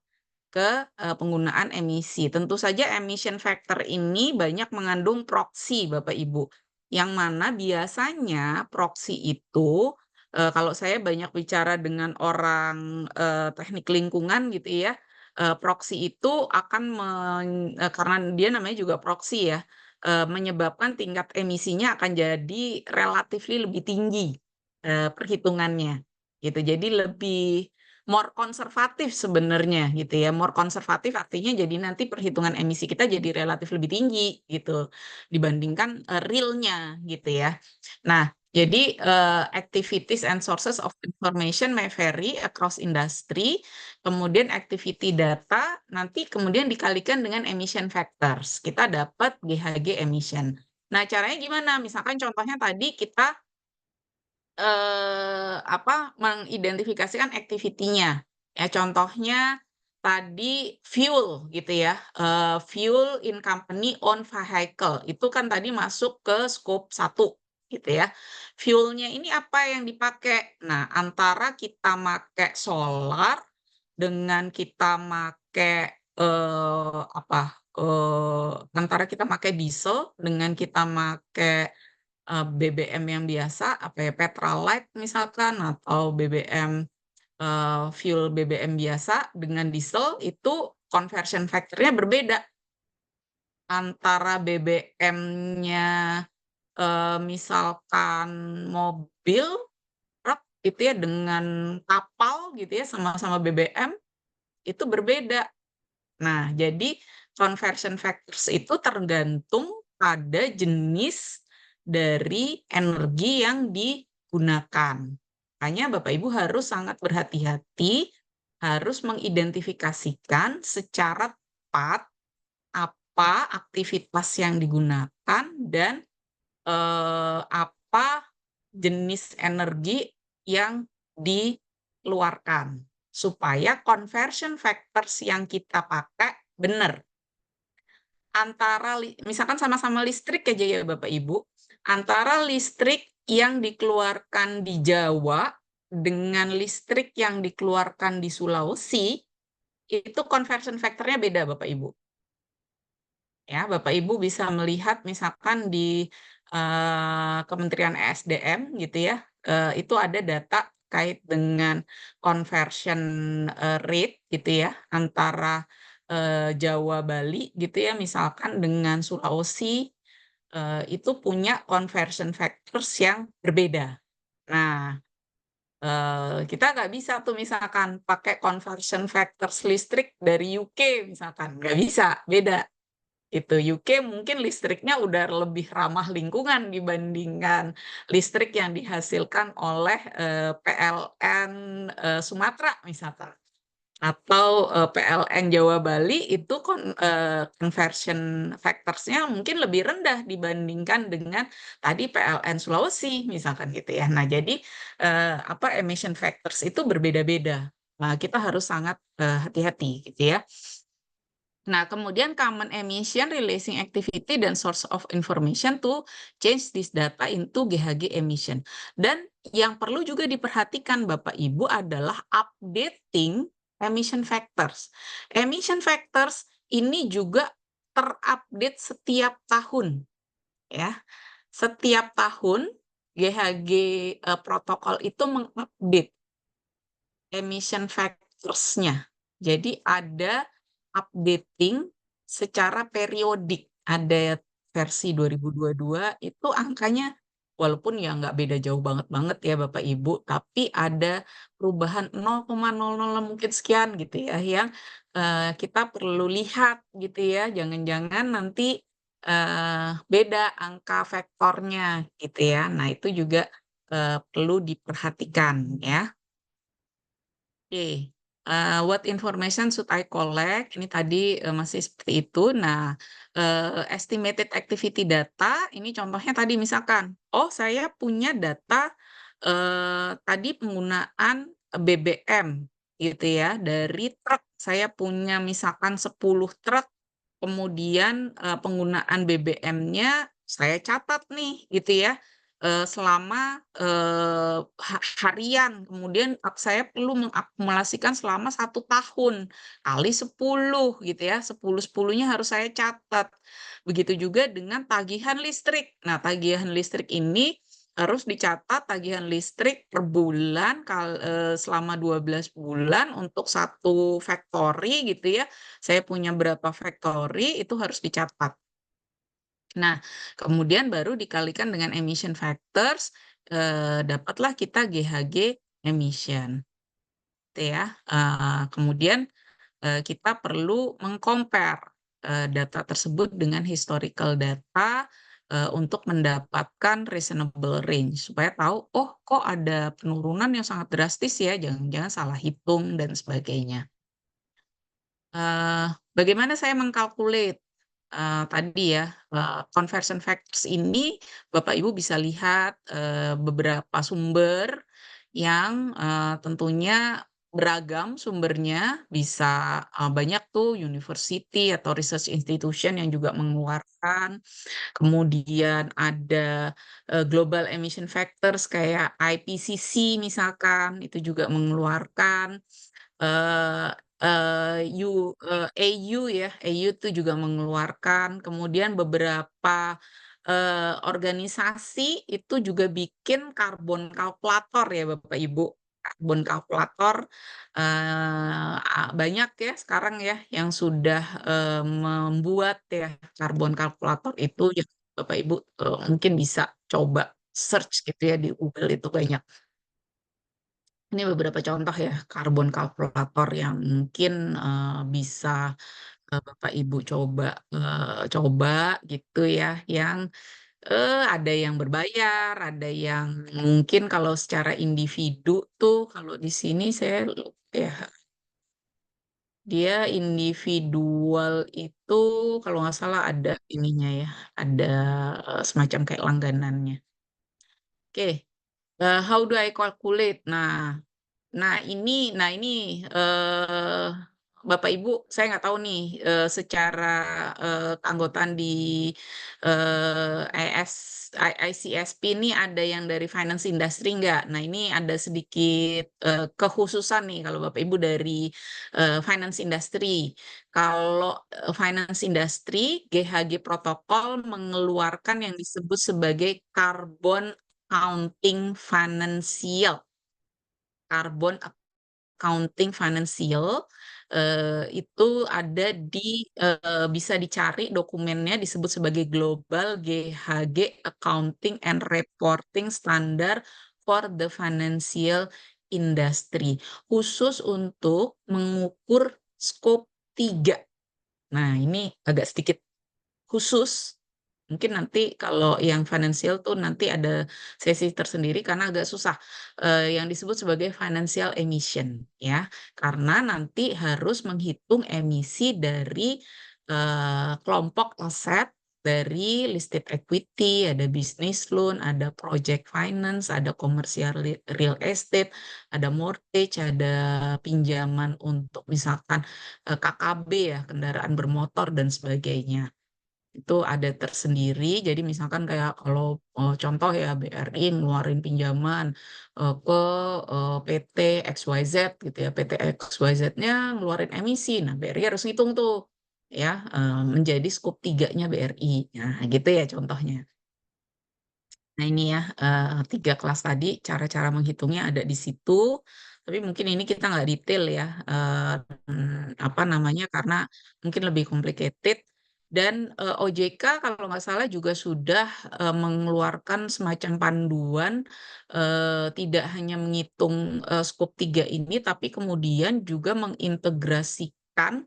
ke penggunaan emisi. Tentu saja emission factor ini banyak mengandung proksi Bapak Ibu, yang mana biasanya proksi itu kalau saya banyak bicara dengan orang teknik lingkungan gitu ya, proksi itu akan karena dia namanya juga proksi ya, menyebabkan tingkat emisinya akan jadi relatively lebih tinggi, perhitungannya, gitu. Jadi lebih more konservatif sebenarnya gitu ya. More konservatif artinya jadi nanti perhitungan emisi kita jadi relatif lebih tinggi gitu dibandingkan realnya gitu ya. Nah, jadi activities and sources of information may vary across industry. Kemudian activity data nanti kemudian dikalikan dengan emission factors. Kita dapat GHG emission. Nah, caranya gimana? Misalkan contohnya tadi kita mengidentifikasikan activity-nya. Ya, contohnya tadi fuel gitu ya, fuel in company own vehicle. Itu kan tadi masuk ke scope 1 gitu ya. Fuel-nya ini apa yang dipakai? Nah, antara kita pakai solar dengan kita pakai antara kita pakai diesel dengan kita pakai BBM yang biasa, Petralite misalkan, atau BBM, fuel BBM biasa dengan diesel, itu conversion factor-nya berbeda. Antara BBM-nya, misalkan mobil, truk gitu ya, dengan kapal gitu ya, sama-sama BBM, itu berbeda. Nah, jadi conversion factors itu tergantung pada jenis dari energi yang digunakan. Makanya Bapak Ibu harus sangat berhati-hati, harus mengidentifikasikan secara tepat apa aktivitas yang digunakan dan apa jenis energi yang dikeluarkan supaya conversion factors yang kita pakai benar. Misalkan sama-sama listrik aja ya Bapak Ibu, antara listrik yang dikeluarkan di Jawa dengan listrik yang dikeluarkan di Sulawesi, itu conversion factor-nya beda Bapak Ibu. Ya, Bapak Ibu bisa melihat misalkan di Kementerian ESDM gitu ya, itu ada data terkait dengan conversion rate gitu ya antara Jawa Bali gitu ya, misalkan dengan Sulawesi itu punya conversion factors yang berbeda. Nah, kita nggak bisa tuh misalkan pakai conversion factors listrik dari UK misalkan, nggak bisa, beda. Itu UK mungkin listriknya udah lebih ramah lingkungan dibandingkan listrik yang dihasilkan oleh PLN Sumatera misalkan atau PLN Jawa Bali itu conversion factors-nya mungkin lebih rendah dibandingkan dengan tadi PLN Sulawesi misalkan gitu ya. Nah, jadi emission factors itu berbeda-beda. Nah, kita harus sangat hati-hati gitu ya. Nah, kemudian common emission, releasing activity, dan source of information to change this data into GHG emission. Dan yang perlu juga diperhatikan Bapak Ibu adalah updating emission factors. Emission factors ini juga terupdate setiap tahun. Ya, setiap tahun GHG protokol itu mengupdate emission factors-nya. Jadi ada updating secara periodik. Ada versi 2022 itu angkanya walaupun ya nggak beda jauh banget ya Bapak Ibu, tapi ada perubahan 0,00 mungkin sekian gitu ya yang kita perlu lihat gitu ya. Jangan-jangan nanti beda angka vektornya gitu ya. Nah, itu juga perlu diperhatikan ya. Oke, what information should I collect? Ini tadi masih seperti itu. Nah, estimated activity data, ini contohnya tadi misalkan, oh saya punya data tadi penggunaan BBM gitu ya, dari truk. Saya punya misalkan 10 truk, kemudian penggunaan BBM-nya saya catat nih gitu ya selama harian, kemudian saya perlu mengakumulasikan selama 1 tahun kali 10 gitu ya, 10-10-nya harus saya catat. Begitu juga dengan tagihan listrik. Nah, tagihan listrik ini harus dicatat tagihan listrik per bulan selama 12 bulan untuk satu factory gitu ya. Saya punya berapa factory itu harus dicatat. Nah, kemudian baru dikalikan dengan emission factors, dapatlah kita GHG emission. Gitu ya. Kemudian kita perlu mengcompare data tersebut dengan historical data untuk mendapatkan reasonable range supaya tahu, oh kok ada penurunan yang sangat drastis ya, jangan-jangan salah hitung dan sebagainya. Bagaimana saya mengkalkulate tadi ya conversion factors ini, Bapak Ibu bisa lihat beberapa sumber yang tentunya beragam sumbernya, bisa banyak tuh university atau research institution yang juga mengeluarkan. Kemudian ada global emission factors kayak IPCC misalkan, itu juga mengeluarkan. eh AU ya, AU itu juga mengeluarkan, kemudian beberapa organisasi itu juga bikin karbon kalkulator ya Bapak Ibu. Karbon kalkulator banyak ya sekarang ya yang sudah membuat ya karbon kalkulator itu ya Bapak Ibu mungkin bisa coba search gitu ya di Google itu banyak. Ini beberapa contoh ya, karbon kalkulator yang mungkin bisa Bapak Ibu coba gitu ya, yang ada yang berbayar, ada yang mungkin kalau secara individu tuh, kalau di sini saya lupa ya, dia individual itu kalau nggak salah ada ininya ya, ada semacam kayak langganannya. Oke, how do I calculate? Nah ini Bapak Ibu, saya nggak tahu nih secara keanggotaan di IS, ICSP ini ada yang dari finance industry nggak? Nah ini ada sedikit kekhususan nih kalau Bapak Ibu dari finance industry. Kalau finance industry, GHG protokol mengeluarkan yang disebut sebagai carbon accounting financial. Carbon accounting financial itu ada bisa dicari dokumennya disebut sebagai Global GHG Accounting and Reporting Standard for the Financial Industry, khusus untuk mengukur skop 3. Nah, ini agak sedikit khusus. Mungkin nanti kalau yang financial tuh nanti ada sesi tersendiri karena agak susah. Yang disebut sebagai financial emission ya. Karena nanti harus menghitung emisi dari kelompok aset dari listed equity, ada business loan, ada project finance, ada commercial real estate, ada mortgage, ada pinjaman untuk misalkan KKB ya, kendaraan bermotor dan sebagainya. Itu ada tersendiri. Jadi misalkan kayak kalau contoh ya BRI ngeluarin pinjaman ke PT XYZ gitu ya. PT XYZ-nya ngeluarin emisi. Nah, BRI harus ngitung tuh ya menjadi skop 3-nya BRI. Nah, gitu ya contohnya. Nah ini ya, 3 kelas tadi, cara-cara menghitungnya ada di situ, tapi mungkin ini kita nggak detail ya, apa namanya, karena mungkin lebih complicated. Dan OJK kalau nggak salah juga sudah mengeluarkan semacam panduan, tidak hanya menghitung skop 3 ini, tapi kemudian juga mengintegrasikan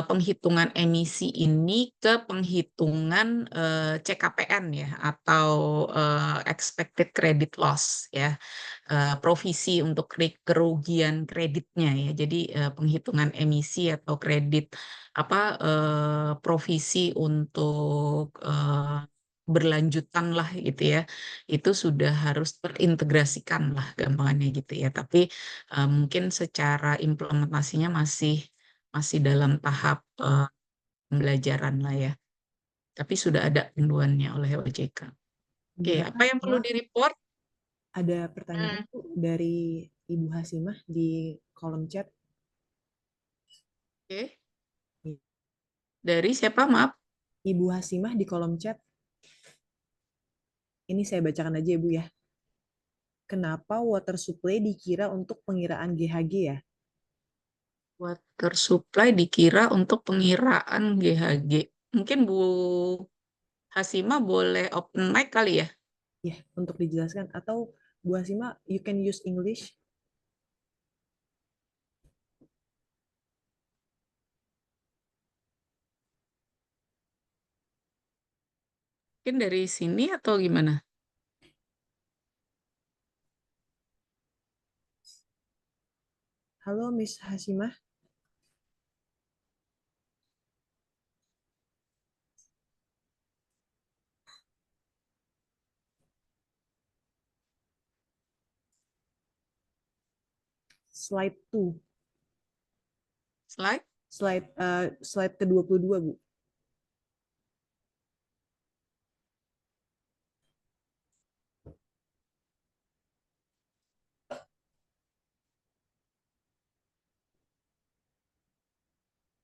penghitungan emisi ini ke penghitungan CKPN ya atau expected credit loss ya, provisi untuk kerugian kreditnya ya. Jadi penghitungan emisi atau kredit apa provisi untuk berlanjutan lah gitu ya, itu sudah harus terintegrasikan lah gampangannya gitu ya. Tapi mungkin secara implementasinya masih dalam tahap pembelajaran lah ya. Tapi sudah ada panduannya oleh OJK. Oke,
Bu
apa
Rata,
yang perlu
maaf
direport?
ada
Hmm,
pertanyaan Bu, dari Ibu Hasimah di kolom chat.
oke, dari siapa? Maaf.
Ibu Hasimah di kolom chat Ini saya bacakan aja ya Bu ya. Kenapa water supply dikira untuk pengiraan GHG ya?
Water supply dikira untuk pengiraan GHG. Mungkin Bu Hasima boleh open mic kali ya?
Ya, untuk dijelaskan. Atau Bu Hasima, you can use English.
Mungkin dari sini atau gimana?
Halo Miss Hasimah, slide 2.
Slide?
Slide ke-22, Bu.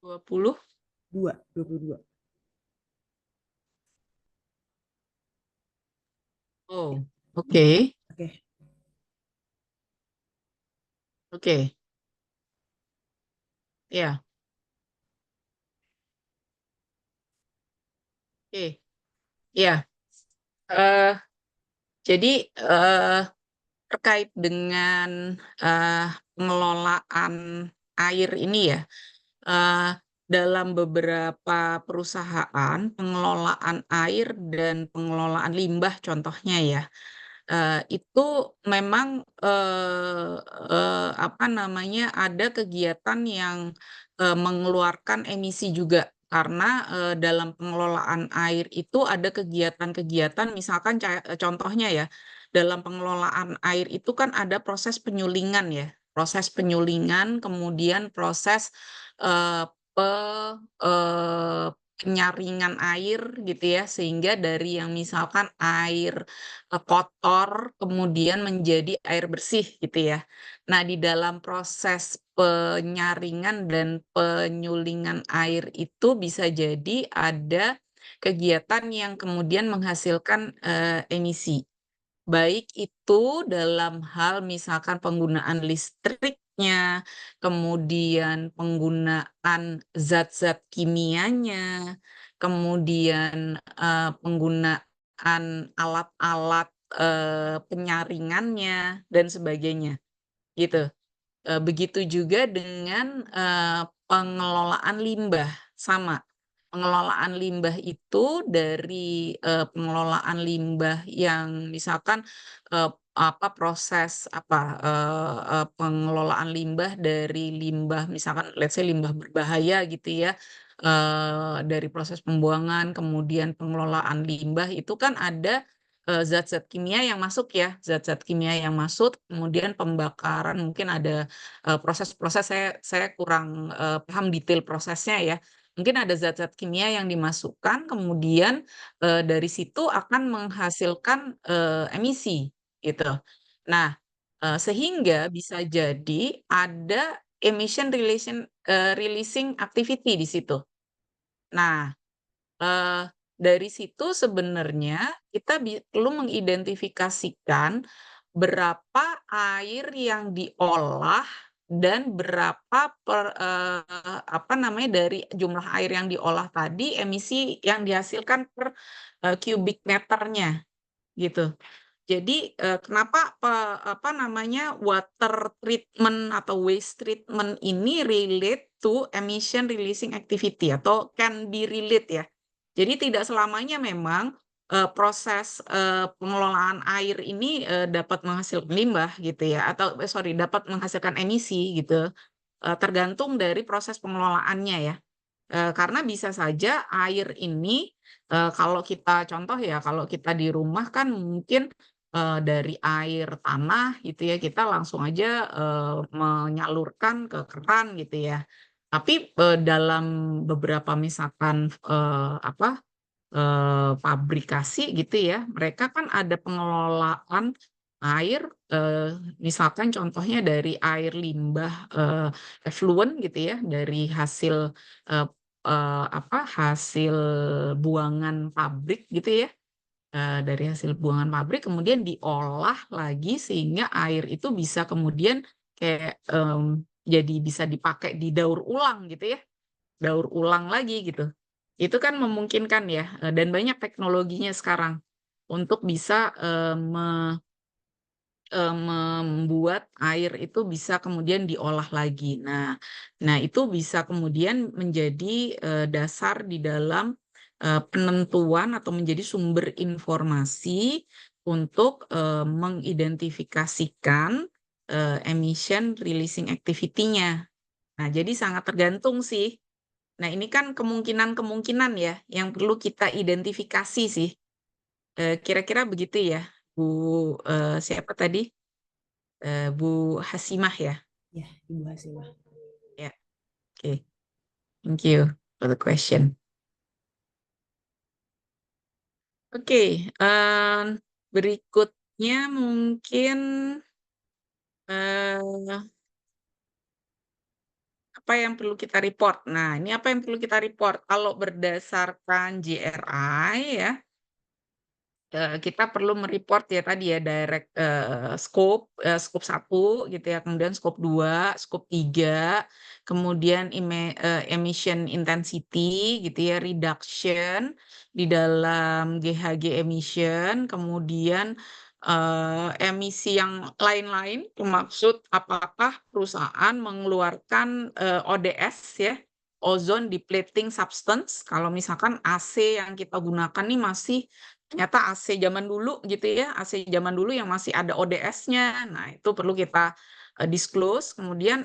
Dua puluh.
22. Ya,
Oh, oke.
oke.
Oke. Ya, oke. Ya. Eh, jadi terkait dengan eh, pengelolaan air ini ya, eh, dalam beberapa perusahaan pengelolaan air dan pengelolaan limbah contohnya ya, itu memang apa namanya ada kegiatan yang mengeluarkan emisi juga karena dalam pengelolaan air itu ada kegiatan-kegiatan misalkan contohnya ya dalam pengelolaan air itu kan ada proses penyulingan ya, proses penyulingan kemudian proses eh, eh, penyaringan air gitu ya sehingga dari yang misalkan air kotor kemudian menjadi air bersih gitu ya. Nah, di dalam proses penyaringan dan penyulingan air itu bisa jadi ada kegiatan yang kemudian menghasilkan emisi. Baik itu dalam hal misalkan penggunaan listriknya, kemudian penggunaan zat-zat kimianya, kemudian penggunaan alat-alat penyaringannya dan sebagainya gitu. Begitu juga dengan pengelolaan limbah, sama. Pengelolaan limbah itu dari pengelolaan limbah yang misalkan apa proses apa pengelolaan limbah dari limbah misalkan let's say limbah berbahaya gitu ya dari proses pembuangan kemudian pengelolaan limbah itu kan ada zat-zat kimia yang masuk ya, zat-zat kimia yang masuk, kemudian pembakaran mungkin ada proses-proses saya kurang paham detail prosesnya ya. Mungkin ada zat-zat kimia yang dimasukkan, kemudian dari situ akan menghasilkan emisi gitu. Nah, sehingga bisa jadi ada emission releasing activity di situ. Nah, dari situ sebenarnya kita perlu mengidentifikasikan berapa air yang diolah dan berapa apa namanya dari jumlah air yang diolah tadi emisi yang dihasilkan per kubik meternya gitu. Jadi kenapa apa namanya water treatment atau waste treatment ini relate to emission releasing activity atau can be relate ya. Jadi tidak selamanya memang proses pengelolaan air ini dapat menghasilkan limbah gitu ya atau sorry dapat menghasilkan emisi gitu. Tergantung dari proses pengelolaannya ya. Karena bisa saja air ini kalau kita contoh ya kalau kita di rumah kan mungkin dari air tanah gitu ya kita langsung aja menyalurkan ke keran gitu ya. Tapi dalam beberapa misalkan apa pabrikasi gitu ya, mereka kan ada pengelolaan air, misalkan contohnya dari air limbah effluent gitu ya, dari hasil eh, apa hasil buangan pabrik gitu ya. dari hasil buangan pabrik kemudian diolah lagi sehingga air itu bisa kemudian kayak jadi bisa dipakai di daur ulang gitu ya, daur ulang lagi gitu. Itu kan memungkinkan ya, dan banyak teknologinya sekarang untuk bisa membuat air itu bisa kemudian diolah lagi. Nah itu bisa kemudian menjadi dasar di dalam penentuan atau menjadi sumber informasi untuk mengidentifikasikan emission releasing activity-nya. Nah, jadi sangat tergantung sih. Nah, ini kan kemungkinan-kemungkinan ya yang perlu kita identifikasi sih. Kira-kira begitu ya, Bu, siapa tadi? Bu Hasimah ya?
Ya, Ibu Hasimah.
Ya, oke. Thank you for the question. Oke, berikutnya mungkin eh, apa yang perlu kita report? Nah, ini apa yang perlu kita report? Kalau berdasarkan GRI ya, kita perlu mereport ya tadi ya direct scope 1 gitu ya, kemudian scope 2, scope 3, kemudian emission intensity gitu ya, reduction di dalam GHG emission, kemudian emisi yang lain-lain, maksud apakah perusahaan mengeluarkan ODS ya, ozone depleting substance. Kalau misalkan AC yang kita gunakan nih masih ternyata AC zaman dulu gitu ya, AC zaman dulu yang masih ada ODS-nya. Nah, itu perlu kita disclose. Kemudian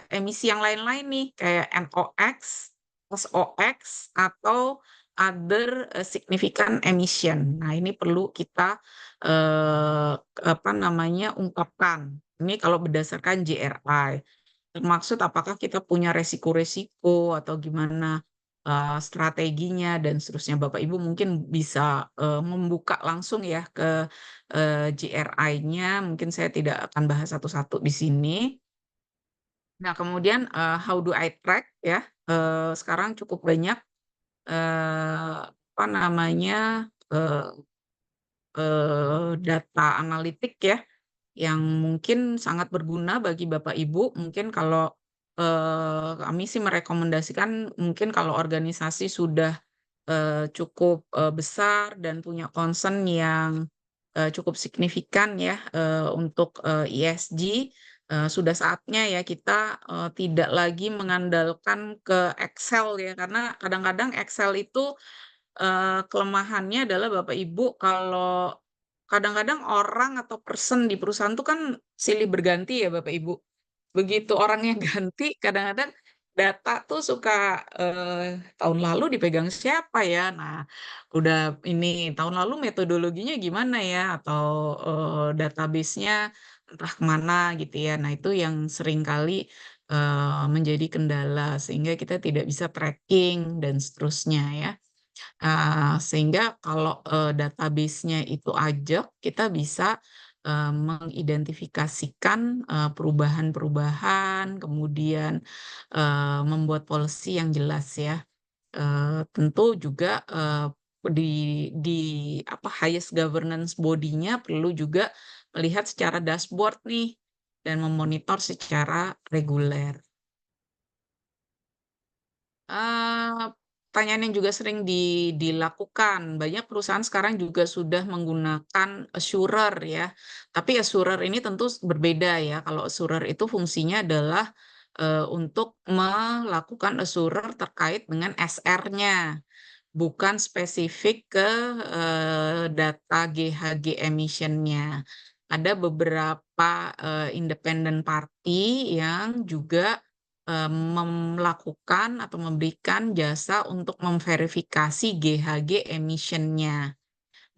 emisi yang lain-lain nih kayak NOx, SOx atau other significant emission. Nah, ini perlu kita apa namanya ungkapkan. Ini kalau berdasarkan GRI. Termaksud apakah kita punya resiko-resiko atau gimana strateginya dan seterusnya. Bapak Ibu mungkin bisa membuka langsung ya ke GRI-nya. Mungkin saya tidak akan bahas satu-satu di sini. Nah, kemudian how do I track ya? Sekarang cukup banyak apa namanya data analitik ya yang mungkin sangat berguna bagi Bapak Ibu. Mungkin kalau kami sih merekomendasikan mungkin kalau organisasi sudah cukup besar dan punya concern yang cukup signifikan ya untuk ESG, sudah saatnya ya kita tidak lagi mengandalkan ke Excel ya, karena kadang-kadang Excel itu kelemahannya adalah Bapak Ibu kalau kadang-kadang orang atau person di perusahaan itu kan silih berganti ya Bapak Ibu. Begitu orangnya ganti, kadang-kadang data tuh suka tahun lalu dipegang siapa ya? Nah, udah ini tahun lalu metodologinya gimana ya? Atau database-nya entah kemana gitu ya. Nah, itu yang seringkali menjadi kendala sehingga kita tidak bisa tracking dan seterusnya ya. Sehingga kalau database-nya itu ajak, kita bisa mengidentifikasikan perubahan-perubahan, kemudian membuat policy yang jelas ya. Tentu juga di apa highest governance body-nya perlu juga melihat secara dashboard nih dan memonitor secara reguler. Eee, Pertanyaan yang juga sering dilakukan, banyak perusahaan sekarang juga sudah menggunakan assurer ya, tapi assurer ini tentu berbeda ya. Kalau assurer itu fungsinya adalah untuk melakukan assurer terkait dengan SR-nya, bukan spesifik ke data GHG emission-nya. Ada beberapa independent party yang juga melakukan atau memberikan jasa untuk memverifikasi GHG emission-nya.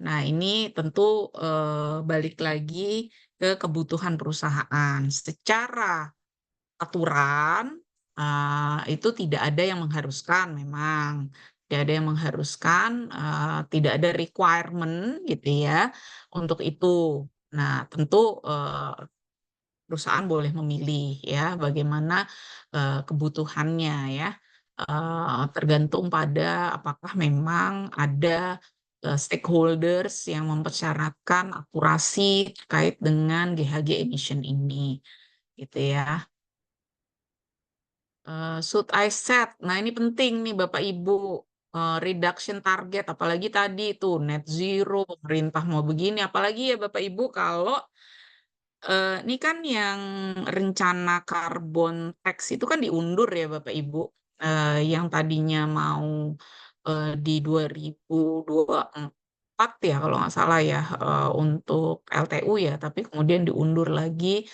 Nah, ini tentu balik lagi ke kebutuhan perusahaan. Secara aturan itu tidak ada yang mengharuskan memang, tidak ada yang mengharuskan, tidak ada requirement gitu ya untuk itu. Nah, tentu perusahaan boleh memilih ya bagaimana kebutuhannya ya, tergantung pada apakah memang ada stakeholders yang mempersyaratkan akurasi terkait dengan GHG emission ini, gitu ya. Should I set? Nah, ini penting nih Bapak Ibu. Reduction target, apalagi tadi itu net zero, pemerintah mau begini, apalagi ya Bapak Ibu kalau ini kan yang rencana karbon tax itu kan diundur ya Bapak Ibu. Yang tadinya mau di 2024 ya kalau nggak salah ya untuk LTU ya, tapi kemudian diundur lagi.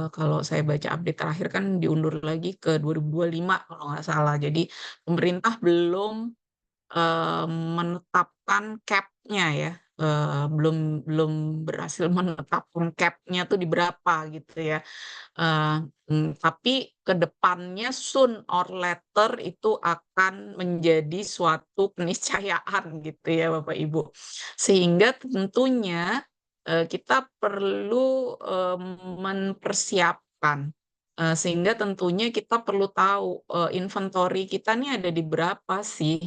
Kalau saya baca update terakhir kan diundur lagi ke 2025 kalau nggak salah. Jadi pemerintah belum menetapkan cap-nya ya, belum belum berhasil menetapkan cap-nya tuh di berapa gitu ya. Tapi ke depannya soon or later itu akan menjadi suatu keniscayaan gitu ya Bapak Ibu. Sehingga tentunya kita perlu mempersiapkan. Sehingga tentunya kita perlu tahu inventory kita nih ada di berapa sih.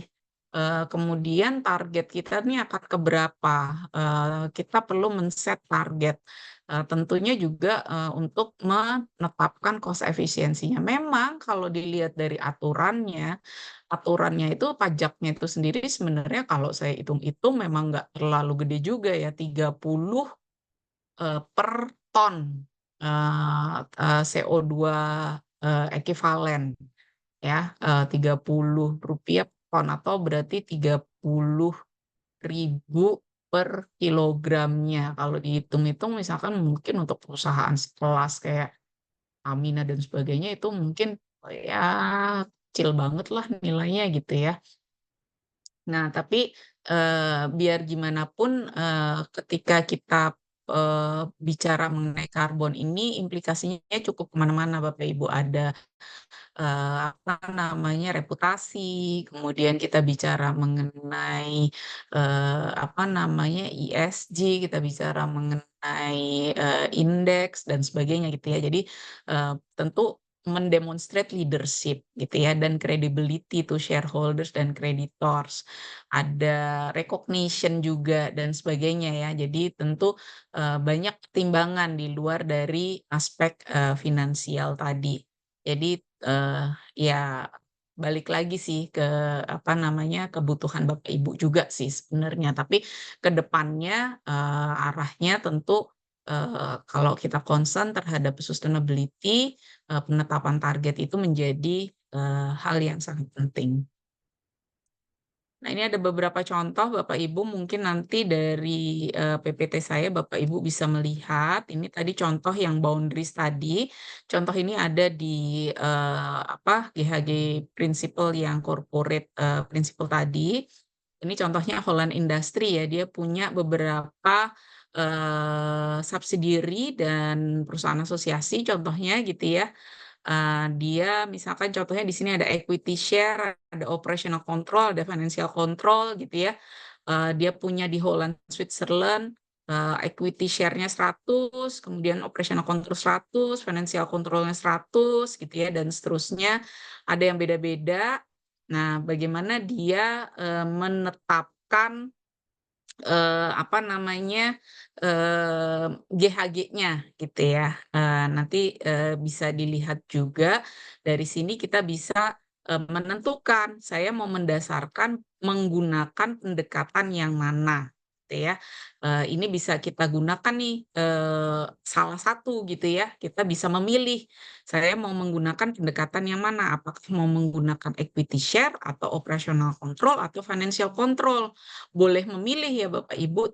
Kemudian target kita nih akan ke berapa. Kita perlu men-set target. Tentunya juga untuk menetapkan cost efisiensinya. Memang kalau dilihat dari aturannya itu pajaknya itu sendiri sebenarnya kalau saya hitung-hitung memang nggak terlalu gede juga ya, 30 per ton CO2 ekivalen ya, Rp30 per ton atau berarti 30.000 per kilogramnya. Kalau dihitung-hitung misalkan mungkin untuk perusahaan sekelas kayak Amina dan sebagainya itu mungkin ya kecil banget lah nilainya gitu ya. Nah, tapi biar gimana pun ketika kita bicara mengenai karbon ini implikasinya cukup kemana-mana Bapak Ibu. Ada apa namanya reputasi, kemudian kita bicara mengenai apa namanya ESG, kita bicara mengenai indeks dan sebagainya gitu ya. Jadi tentu mendemonstrate leadership gitu ya dan credibility to shareholders dan creditors. Ada recognition juga dan sebagainya ya. Jadi tentu banyak pertimbangan di luar dari aspek finansial tadi. Jadi ya balik lagi sih ke apa namanya kebutuhan Bapak Ibu juga sih sebenarnya. Tapi ke depannya arahnya tentu kalau kita concern terhadap sustainability, penetapan target itu menjadi hal yang sangat penting. Nah, ini ada beberapa contoh Bapak Ibu mungkin nanti dari PPT saya Bapak Ibu bisa melihat. Ini tadi contoh yang boundaries tadi. Contoh ini ada di apa GHG Principle yang corporate principle tadi. Ini contohnya Holland Industry ya. Dia punya beberapa subsidiary dan perusahaan asosiasi contohnya gitu ya. Dia misalkan contohnya di sini ada equity share, ada operational control, ada financial control gitu ya. Dia punya di Holland, Switzerland, equity share-nya 100, kemudian operational control 100, financial control-nya 100 gitu ya dan seterusnya. Ada yang beda-beda. Nah, bagaimana dia menetapkan apa namanya GHG-nya gitu ya. Nanti bisa dilihat juga dari sini kita bisa menentukan saya mau mendasarkan menggunakan pendekatan yang mana gitu ya. Ini bisa kita gunakan nih salah satu gitu ya. Kita bisa memilih saya mau menggunakan pendekatan yang mana. Apakah mau menggunakan equity share atau operational control atau financial control. Boleh memilih ya Bapak Ibu,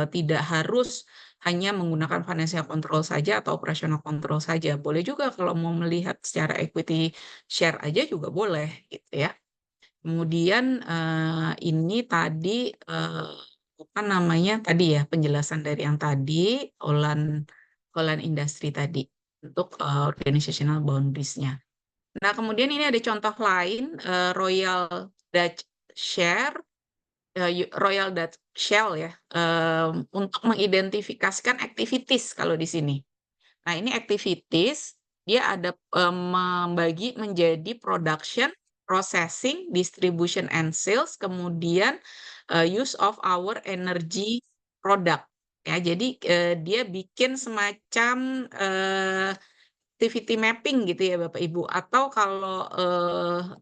tidak harus hanya menggunakan financial control saja atau operational control saja. Boleh juga kalau mau melihat secara equity share aja juga boleh gitu ya. Kemudian ini tadi apa namanya tadi ya penjelasan dari yang tadi Holland Industry tadi untuk organizational boundaries-nya. Nah, kemudian ini ada contoh lain Royal Dutch Share Royal Dutch Shell ya, untuk mengidentifikasikan activities kalau di sini. Nah, ini activities dia ada membagi menjadi production processing, distribution and sales, kemudian use of our energy product. Ya, jadi dia bikin semacam activity mapping gitu ya Bapak Ibu, atau kalau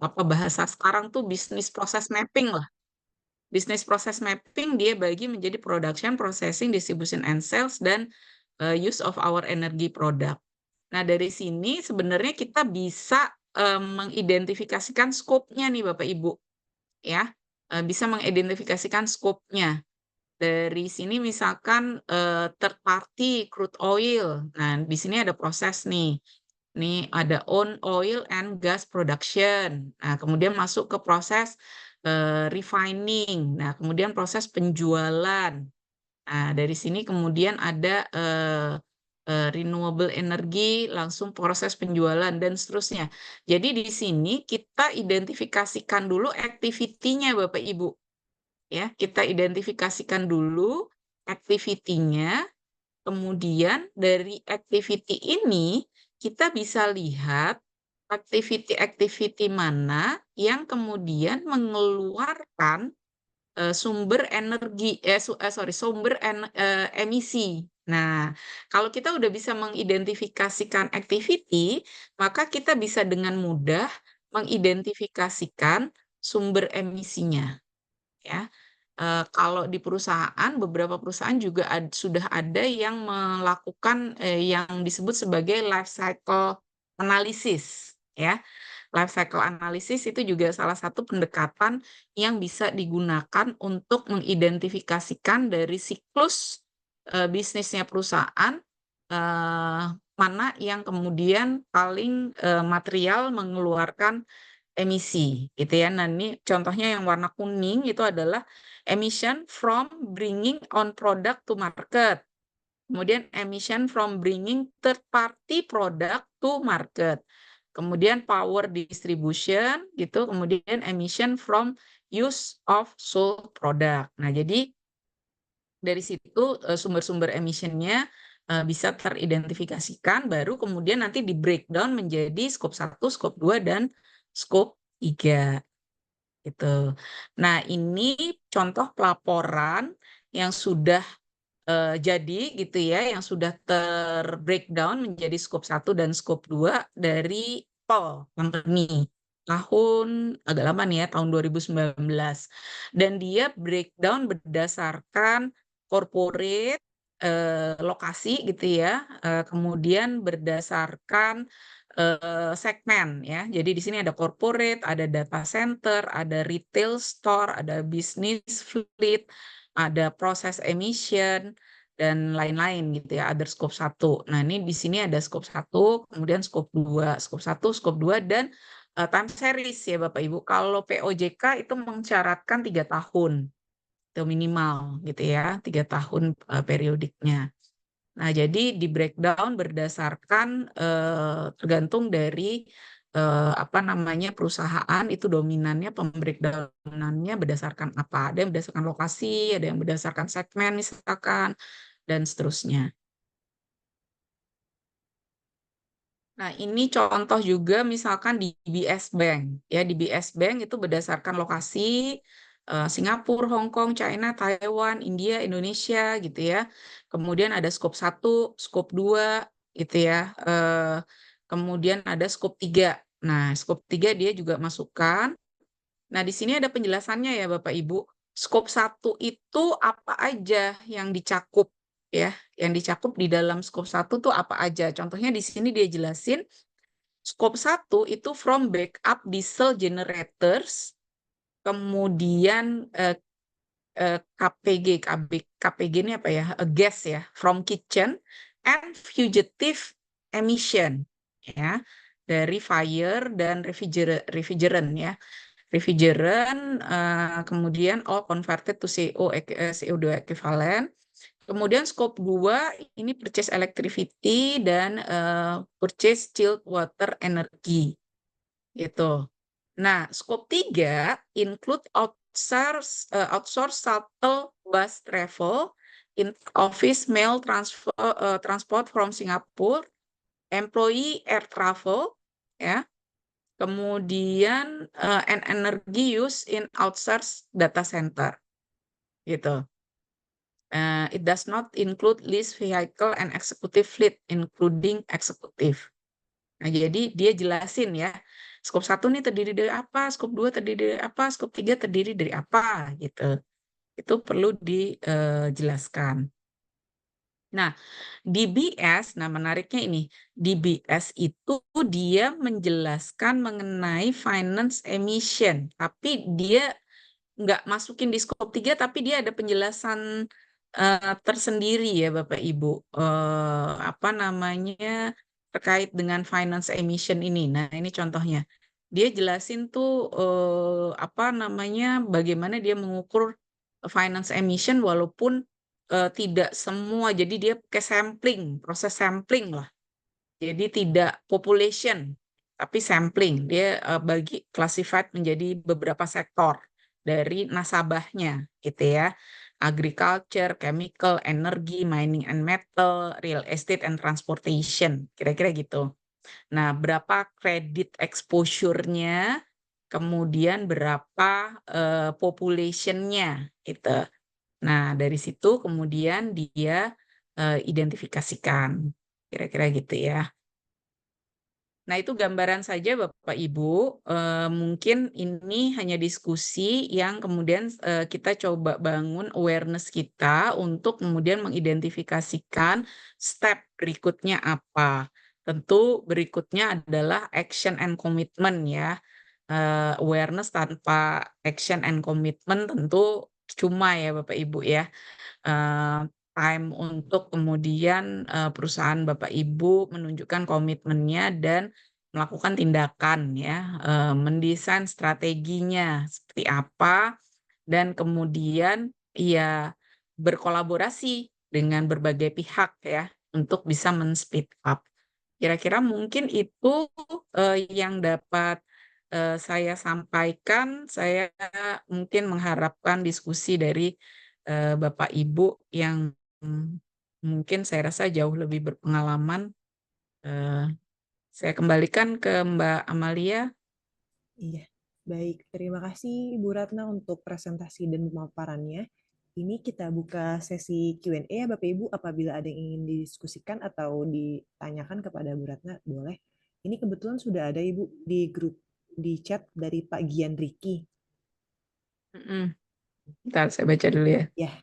apa bahasa sekarang tuh business process mapping lah. Business process mapping dia bagi menjadi production, processing, distribution and sales, dan use of our energy product. Nah, dari sini sebenarnya kita bisa mengidentifikasikan skopnya nih Bapak Ibu, ya. Bisa mengidentifikasikan skopnya. Dari sini misalkan third party crude oil. Nah, di sini ada proses nih. Nih ada own oil and gas production. Nah, kemudian masuk ke proses refining. Nah, kemudian proses penjualan. Nah, dari sini kemudian ada renewable energy, langsung proses penjualan dan seterusnya. Jadi di sini kita identifikasikan dulu activity-nya Bapak Ibu. Ya, kita identifikasikan dulu activity-nya, kemudian dari activity ini kita bisa lihat activity-activity mana yang kemudian mengeluarkan sumber energi sumber emisi. Nah, kalau kita udah bisa mengidentifikasikan activity, maka kita bisa dengan mudah mengidentifikasikan sumber emisinya, ya. Kalau di perusahaan, beberapa perusahaan juga sudah ada yang melakukan yang disebut sebagai life cycle analysis, ya. Life cycle analysis itu juga salah satu pendekatan yang bisa digunakan untuk mengidentifikasikan dari siklus bisnisnya perusahaan mana yang kemudian paling material mengeluarkan emisi, gitu ya. Nah, ini contohnya yang warna kuning itu adalah emission from bringing on product to market. Kemudian emission from bringing third party product to market. Kemudian power distribution gitu, kemudian emission from use of sold product. Nah, jadi dari situ sumber-sumber emissionnya bisa teridentifikasikan, baru kemudian nanti di breakdown menjadi scope 1, scope 2, dan scope 3 gitu. Nah, ini contoh pelaporan yang sudah jadi gitu ya, yang sudah ter-breakdown menjadi scope 1 dan scope 2 dari Pol Company. Agak lama nih ya, tahun 2019. Dan dia breakdown berdasarkan corporate, lokasi gitu ya, kemudian berdasarkan segmen ya. Jadi di sini ada corporate, ada data center, ada retail store, ada business fleet, ada proses emission, dan lain-lain gitu ya, other scope 1. Nah, ini di sini ada scope 1, kemudian scope 2. Scope 1, scope 2, dan time series ya Bapak Ibu. Kalau POJK itu mensyaratkan 3 tahun, itu minimal gitu ya, 3 tahun periodiknya. Nah, jadi di breakdown berdasarkan tergantung dari apa namanya perusahaan itu dominannya, pembreakdown-annya berdasarkan apa? Ada yang berdasarkan lokasi, ada yang berdasarkan segmen misalkan, dan seterusnya. Nah, ini contoh juga misalkan di BS Bank. Ya, di BS Bank itu berdasarkan lokasi Singapura, Hong Kong, China, Taiwan, India, Indonesia gitu ya. Kemudian ada scope 1, scope 2 gitu ya. Kemudian ada scope 3. Nah, scope 3 dia juga masukkan. Nah, di sini ada penjelasannya ya Bapak Ibu. Scope 1 itu apa aja yang dicakup ya, yang dicakup di dalam scope 1 tuh apa aja. Contohnya di sini dia jelasin scope 1 itu from backup diesel generators, kemudian KPG ini apa ya? Gas ya, from kitchen and fugitive emission ya, dari fire dan refrigerant ya. Refrigerant, kemudian all converted to CO2 equivalent. Kemudian scope 2 ini purchase electricity dan purchase chilled water energy gitu. Nah, scope 3 include outsource shuttle bus travel, in office mail transport from Singapore, employee air travel ya, kemudian and energy use in outsourced data center gitu. It does not include lease vehicle and executive fleet, including executive. Nah, jadi dia jelasin ya, skop 1 nih terdiri dari apa, skop 2 terdiri dari apa, skop 3 terdiri dari apa, gitu. Itu perlu dijelaskan. Nah, DBS, nah menariknya ini, DBS itu dia menjelaskan mengenai finance emission, tapi dia nggak masukin di skop 3, tapi dia ada penjelasan tersendiri ya Bapak Ibu. Apa namanya, terkait dengan finance emission ini. Nah, ini contohnya. Dia jelasin tuh apa namanya, bagaimana dia mengukur finance emission walaupun tidak semua. Jadi dia pakai sampling, proses sampling lah. Jadi tidak population, tapi sampling. Dia bagi classified menjadi beberapa sektor dari nasabahnya, gitu ya. Agriculture, chemical, energy, mining and metal, real estate and transportation, kira-kira gitu. Nah, berapa kredit exposure-nya, kemudian berapa population-nya, gitu. Nah, dari situ kemudian dia identifikasikan, kira-kira gitu ya. Nah, itu gambaran saja Bapak Ibu. Mungkin ini hanya diskusi yang kemudian kita coba bangun awareness kita untuk kemudian mengidentifikasikan step berikutnya apa. Tentu berikutnya adalah action and commitment ya. Awareness tanpa action and commitment tentu cuma ya Bapak Ibu ya. Time untuk kemudian perusahaan Bapak Ibu menunjukkan komitmennya dan melakukan tindakan ya, mendesain strateginya seperti apa, dan kemudian ya berkolaborasi dengan berbagai pihak ya untuk bisa men-speed up. Kira-kira mungkin itu yang dapat saya sampaikan. Saya mungkin mengharapkan diskusi dari Bapak Ibu yang mungkin saya rasa jauh lebih berpengalaman. Eh, saya kembalikan ke Mbak Amalia.
Iya, baik. Terima kasih Ibu Ratna untuk presentasi dan pemaparannya. Ini kita buka sesi Q&A ya Bapak Ibu. Apabila ada yang ingin didiskusikan atau ditanyakan kepada Bu Ratna, boleh. Ini kebetulan sudah ada Ibu di grup di chat dari Pak Gian Riki.
Mm-mm. Bentar, saya baca dulu ya.
Ya,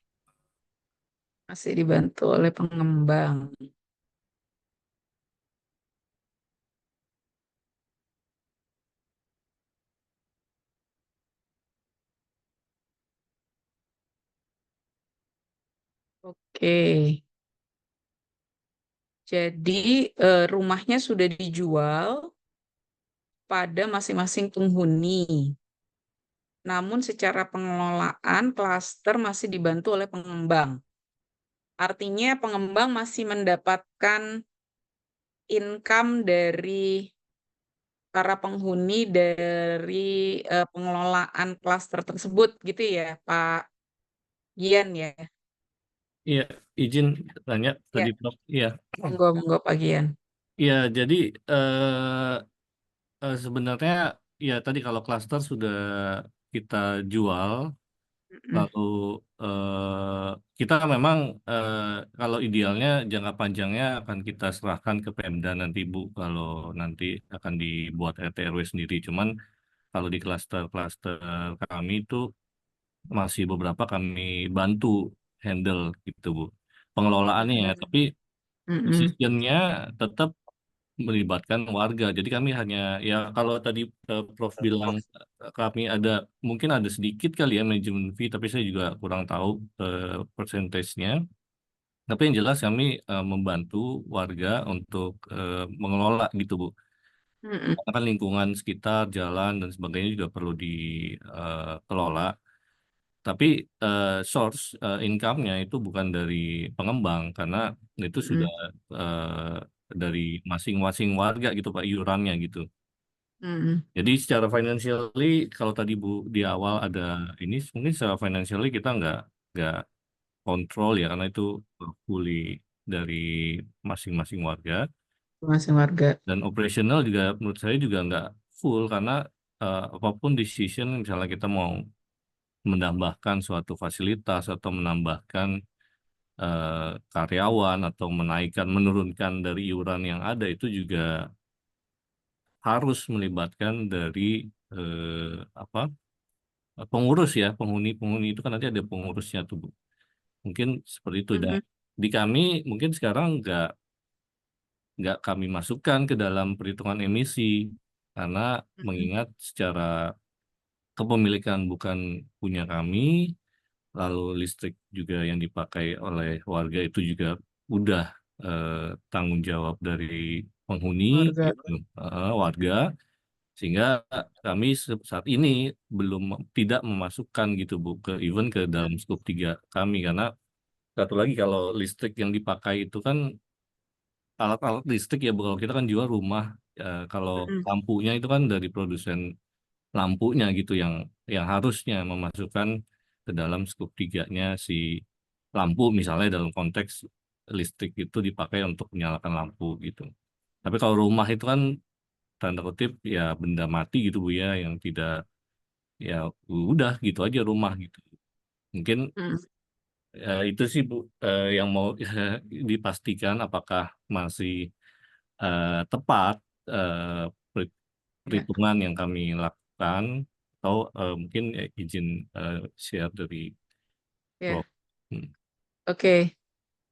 Masih dibantu oleh pengembang. Oke, jadi rumahnya sudah dijual pada masing-masing penghuni. Namun secara pengelolaan klaster masih dibantu oleh pengembang. Artinya pengembang masih mendapatkan income dari para penghuni dari pengelolaan klaster tersebut gitu ya, Pak Gian ya.
Iya, izin tanya tadi
Ya,
Prof. Iya,
monggo monggo Pak Gian.
iya. Jadi sebenarnya ya tadi kalau klaster sudah kita jual,
Mm-mm,
lalu kita memang eh, kalau idealnya jangka panjangnya akan kita serahkan ke Pemda nanti Bu, kalau nanti akan dibuat RT RW sendiri. Cuman kalau di klaster-klaster kami itu masih beberapa kami bantu handle gitu Bu pengelolaannya ya. Tapi
mm-mm,
decision-nya tetap melibatkan warga. Jadi kami hanya ya kalau tadi Prof bilang kami ada mungkin ada sedikit kali ya manajemen fee, tapi saya juga kurang tahu persentasenya. Tapi yang jelas kami membantu warga untuk mengelola gitu Bu.
mm-mm,
Karena kan lingkungan sekitar, jalan dan sebagainya juga perlu dikelola. Tapi source income-nya itu bukan dari pengembang karena itu sudah
mm-mm,
dari masing-masing warga gitu Pak iurannya gitu.
mm-mm.
Jadi secara financially kalau tadi Bu di awal ada ini mungkin secara financially kita nggak kontrol ya karena itu fully dari masing-masing warga
Masing warga.
dan operational juga menurut saya juga nggak full karena apapun decision misalnya kita mau menambahkan suatu fasilitas atau menambahkan karyawan atau menaikkan menurunkan dari iuran yang ada itu juga harus melibatkan dari apa pengurus ya, penghuni itu kan nanti ada pengurusnya tuh Bu. Mungkin seperti itu. Dan
Mhm,
di kami mungkin sekarang nggak kami masukkan ke dalam perhitungan emisi karena
mhm.
mengingat secara kepemilikan bukan punya kami, lalu listrik juga yang dipakai oleh warga itu juga udah eh, tanggung jawab dari penghuni
Warga.
gitu, warga, sehingga kami saat ini belum tidak memasukkan gitu Bu ke even ke dalam skop 3 kami karena satu lagi kalau listrik yang dipakai itu kan alat-alat listrik ya Bu, kalau kita kan jual rumah, kalau
Mhm,
lampunya itu kan dari produsen lampunya gitu yang harusnya memasukkan ke dalam skop 3-nya si lampu misalnya dalam konteks listrik itu dipakai untuk menyalakan lampu gitu. Tapi kalau rumah itu kan tanda kutip ya benda mati gitu Bu ya yang tidak ya udah gitu aja rumah gitu. Mungkin
mhm.
itu sih Bu yang mau dipastikan apakah masih tepat per-
Ya,
perhitungan yang kami lakukan atau mungkin izin share dari
ya.
Prof. Hmm.
Oke.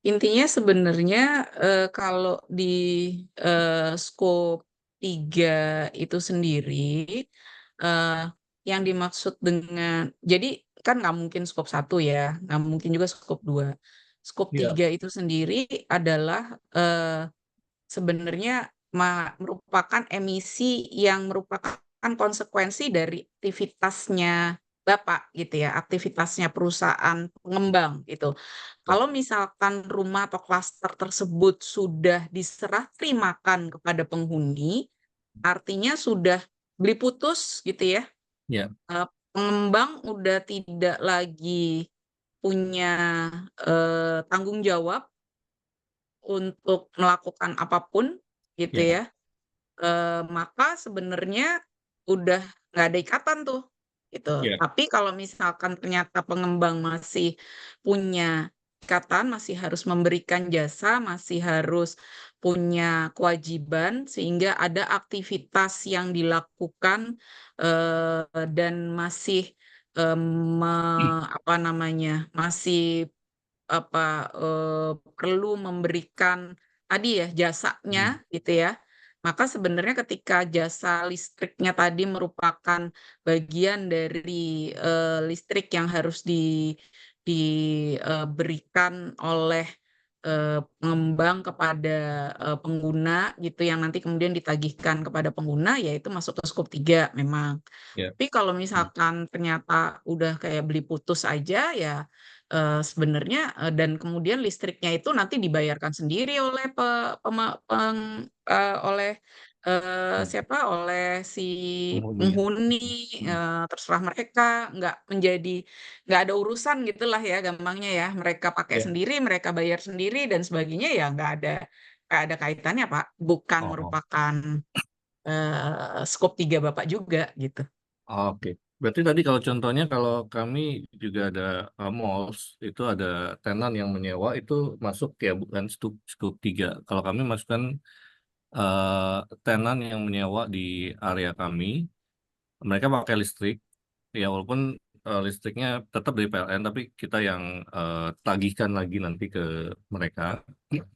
Intinya sebenarnya kalau di skop 3 itu sendiri, eh, yang dimaksud dengan, jadi kan nggak mungkin skop 1 ya, nggak mungkin juga skop 2. Skop
Iya.
3 itu sendiri adalah sebenarnya merupakan emisi yang merupakan konsekuensi dari aktivitasnya Bapak gitu ya, aktivitasnya perusahaan pengembang gitu. Kalau misalkan rumah atau klaster tersebut sudah diserah terimakan kepada penghuni, artinya sudah beli putus gitu ya.
Ya,
Pengembang udah tidak lagi punya tanggung jawab untuk melakukan apapun gitu
ya,
ya. Maka sebenarnya udah nggak ada ikatan tuh, gitu.
ya,
Tapi kalau misalkan ternyata pengembang masih punya ikatan, masih harus memberikan jasa, masih harus punya kewajiban, sehingga ada aktivitas yang dilakukan dan masih apa namanya, masih apa, perlu memberikan tadi ya, jasanya gitu ya. Maka sebenarnya ketika jasa listriknya tadi merupakan bagian dari, listrik yang harus diberikan oleh, pengembang kepada, pengguna gitu, yang nanti kemudian ditagihkan kepada pengguna, ya itu masuk ke skop 3 memang.
ya.
Tapi kalau
Hmm.
misalkan ternyata udah kayak beli putus aja ya, sebenarnya, dan kemudian listriknya itu nanti dibayarkan sendiri oleh oleh,
Hmm.
siapa, oleh si
Penghuni ya.
penghuni,
Hmm.
terserah mereka, nggak ada urusan gitulah ya gampangnya ya. Mereka pakai
Ya.
sendiri, mereka bayar sendiri dan sebagainya ya nggak ada kaitannya Pak, bukan
Oh, oh.
merupakan, skop 3 Bapak juga gitu.
Oke. Berarti tadi kalau contohnya kalau kami juga ada malls itu ada tenan yang menyewa itu masuk ya bukan skop 3. Kalau kami masukkan tenan yang menyewa di area kami, mereka pakai listrik, ya walaupun listriknya tetap dari PLN, tapi kita yang tagihkan lagi nanti ke mereka.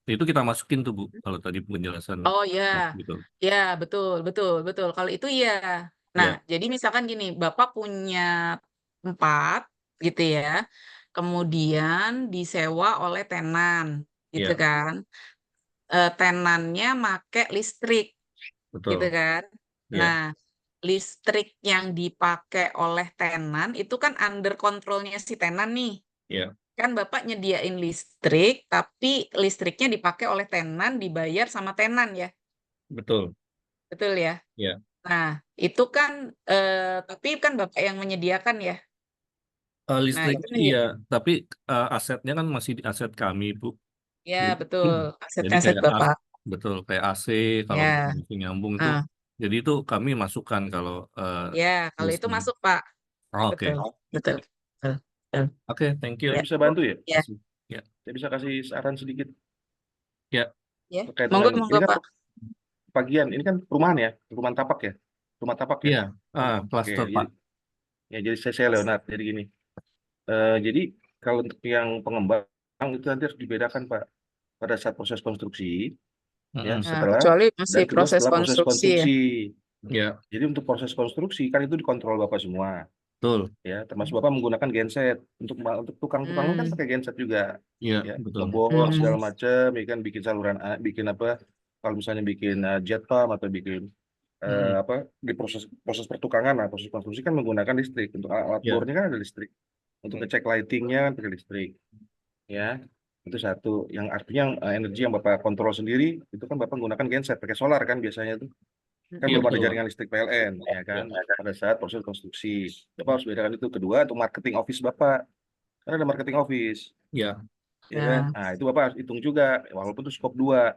Itu kita masukin tuh Bu, kalau tadi penjelasan
Oh ya,
gitu.
ya betul betul betul. Kalau itu iya. Nah,
Ya,
jadi misalkan gini, Bapak punya tempat gitu ya, kemudian disewa oleh tenan gitu
ya,
kan. Tenannya make listrik gitu
betul.
kan.
Ya,
Nah, listrik yang dipakai oleh tenan itu kan under kontrolnya si tenan nih.
ya,
Kan Bapak nyediain listrik, tapi listriknya dipakai oleh tenan, dibayar sama tenan ya.
betul.
Betul ya?
Ya.
Nah, itu kan, tapi kan Bapak yang menyediakan ya? Nah,
Listrik
itu
iya, tapi asetnya kan masih di aset kami, Bu.
ya
Jadi,
betul,
jadi
aset-aset
kayak
Bapak.
betul kayak AC kalau
Ya,
misalnya nyambung itu
heeh.
Jadi itu kami masukkan kalau
Ya, kalau itu
listrik.
masuk, Pak.
Oke,
Betul, betul, betul, betul.
oke, thank you.
Saya
Ya,
bisa bantu ya?
ya,
Ya,
Saya bisa kasih saran sedikit
ya,
ya.
terkait
Monggo,
dengan
monggo,
ini kan
Pak.
bagian ini kan perumahan ya, perumahan tapak ya, rumah tapak ya.
iya,
Oke,
cluster Pak.
jadi saya Leonard. Jadi gini, jadi kalau untuk yang pengembang itu nanti harus dibedakan Pak pada saat proses konstruksi, ya
Mm-mm.
Nah,
setelah
kecuali masih
dan kedua
proses
setelah proses
konstruksi ya.
konstruksi.
Ya,
Jadi untuk proses konstruksi kan itu dikontrol Bapak semua,
betul.
ya termasuk Bapak menggunakan genset untuk tukang-tukang kan
Hmm,
pakai genset juga,
Iya,
ya
betul.
ngebor segala
hmm,
macam, ya kan bikin saluran bikin apa kalau misalnya bikin jet pump atau bikin
Mm-mm.
apa di proses proses pertukangan lah, proses konstruksi kan menggunakan listrik. Untuk alat
Ya,
bornya kan ada listrik, untuk ngecek lightingnya kan pakai listrik, ya itu satu yang artinya energi yang Bapak kontrol sendiri itu kan Bapak menggunakan genset pakai solar kan biasanya tuh kan
iya
belum ada
betul Pak.
jaringan listrik PLN, ya kan, pada saat proses konstruksi. Bapak harus bedakan itu. Kedua untuk marketing office Bapak, karena ada marketing office,
Ya,
ya kan.
ya,
Nah itu Bapak harus hitung juga, walaupun itu skop 2.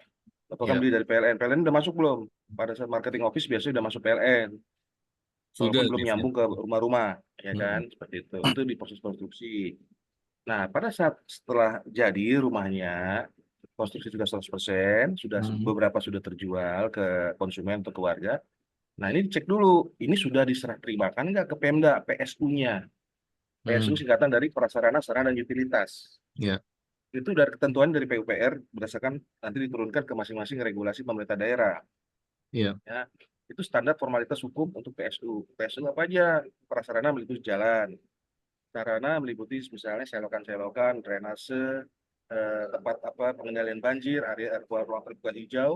Bapak kan
ya,
beli dari PLN. PLN udah masuk belum? Pada saat marketing office biasanya udah masuk PLN,
sudah
walaupun belum
Jeff ya.
nyambung ke rumah-rumah, ya kan,
Mm-mm.
seperti itu. Itu di proses konstruksi. Nah, pada saat setelah jadi rumahnya, konstruksi sudah 100%, sudah
Mm.
beberapa sudah terjual ke konsumen atau ke warga. Nah, ini dicek dulu, ini sudah diserah terimakan nggak ke Pemda, PSU-nya. PSU
Mm.
singkatan dari Prasarana, Sarana, dan Utilitas.
Ya,
Itu dari ketentuan dari PUPR, berdasarkan nanti diturunkan ke masing-masing regulasi pemerintah daerah.
ya,
Ya, itu standar formalitas hukum untuk PSU. PSU apa aja? Prasarana meliputi jalan, sarana meliputi misalnya selokan-selokan, drainase, tempat apa pengendalian banjir, area ruang terbuka hijau.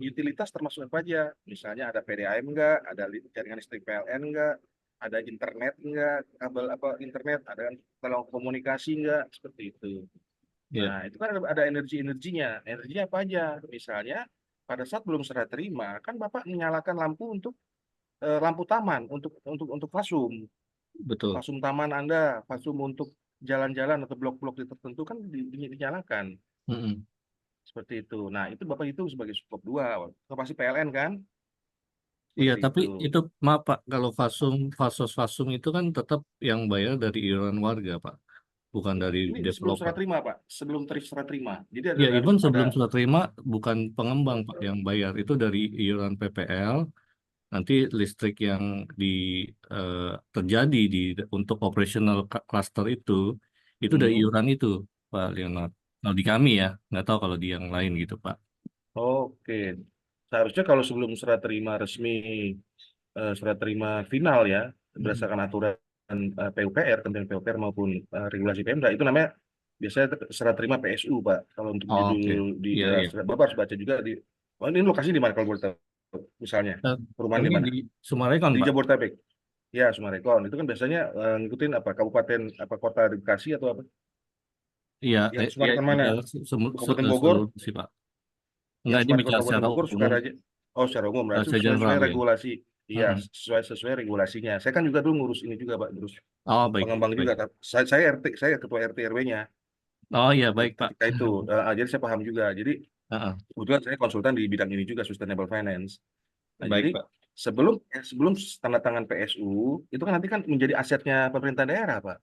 Utilitas termasuk apa aja? Misalnya ada PDAM enggak, ada jaringan listrik PLN enggak, ada internet enggak, kabel apa internet, ada telekomunikasi enggak, seperti itu.
ya,
Nah, itu kan ada energi-energinya. Energinya apa aja? Misalnya pada saat belum serah terima, kan Bapak menyalakan lampu untuk lampu taman untuk fasum.
betul.
Fasum taman Anda, fasum untuk jalan-jalan atau blok-blok tertentu kan dinyalakan
Mm-mm.
seperti itu. Nah, itu Bapak itu sebagai skop 2, itu pasti PLN kan?
Iya,
Seperti
tapi
itu.
itu maaf Pak, kalau fasum itu kan tetap yang bayar dari iuran warga Pak, bukan dari
Ini sebelum
developer.
serah terima, Pak. Sebelum serah terima. Jadi
Ya, even
ada
sebelum serah terima bukan pengembang Pak yang bayar, itu dari iuran PPL. Nanti listrik yang di eh, terjadi untuk operational cluster itu dari
hmm,
iuran itu Pak Leonard. Kalau di kami ya, nggak tahu kalau di yang lain gitu Pak.
oke. Seharusnya kalau sebelum serah terima resmi, serah terima final ya,
Mm.
berdasarkan aturan PUPR, tentang PUPR maupun regulasi Pemda, itu namanya biasanya serah terima PSU, Pak. Kalau untuk
Oh,
judul
oke.
di
Iya, iya.
Bapak harus baca juga oh, ini lokasi di mana kalau boleh tahu? Misalnya,
Eh,
perumahan di
ini
mana?
di Sumarekon
Di
Pak.
Jabodetabek. Ya, Sumarekon. Itu kan biasanya ngikutin apa kabupaten apa kota di Bekasi atau apa?
Iya,
Yang
iya,
Sumarekon mana?
iya,
Kabupaten Bogor?
seluruh sih Pak. Enggak,
Yang
ini
Sumarekon
bicara
Kabupaten
secara
Bogor,
umum,
Sukaraja. Oh, secara umum berarti
secara general
sesuai
ya.
regulasi. Iya,
Mm-mm.
sesuai regulasinya. Saya kan juga dulu ngurus ini juga, Pak, ngurus
Oh, baik,
pengembang juga.
baik.
Saya RT, saya ketua RT RW-nya
Oh, iya, baik Pak.
ketika itu. Jadi saya paham juga. Jadi
Heeh.
kebetulan saya konsultan di bidang ini juga, sustainable finance. Nah,
Baik
jadi
Pak.
sebelum tanda tangan PSU itu kan nanti kan menjadi asetnya pemerintah daerah, Pak.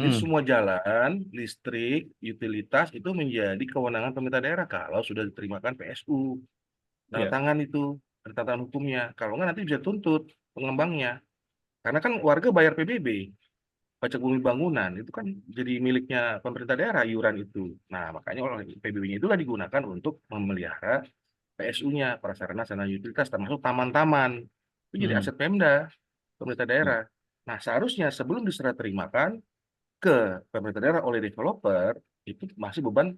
Jadi
Mm-mm.
semua jalan, listrik, utilitas itu menjadi kewenangan pemerintah daerah kalau sudah diterimakan PSU. Tanda
Ya.
tangan itu, tanda tangan hukumnya. Kalau nggak nanti bisa tuntut pengembangnya. Karena kan warga bayar PBB, pajak bumi bangunan, itu kan jadi miliknya pemerintah daerah iuran itu. Nah, makanya oleh PBB-nya itulah digunakan untuk memelihara PSU-nya, prasarana sarana utilitas, termasuk taman-taman. Itu jadi
Mm.
aset Pemda, pemerintah
Ya.
daerah. Nah, seharusnya sebelum diserah terimakan ke pemerintah daerah oleh developer, itu masih beban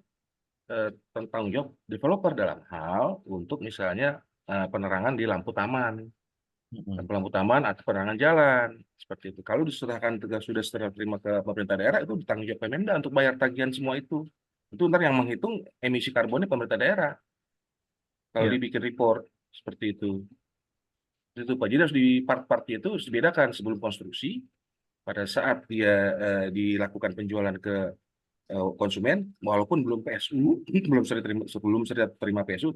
tanggung jawab developer dalam hal untuk misalnya penerangan di lampu taman,
Mm-mm.
lampu taman atau penerangan jalan seperti itu. Kalau diserahkan sudah serah terima ke pemerintah daerah itu ditanggung jawab Pemda untuk bayar tagihan semua itu. Itu ntar yang menghitung emisi karbonnya pemerintah daerah kalau
Ya.
dibikin report seperti itu. Itu Pak. Jadi harus di part-partnya itu harus dibedakan sebelum konstruksi, pada saat dia dilakukan penjualan ke konsumen, walaupun belum PSU, belum serah terima PSU,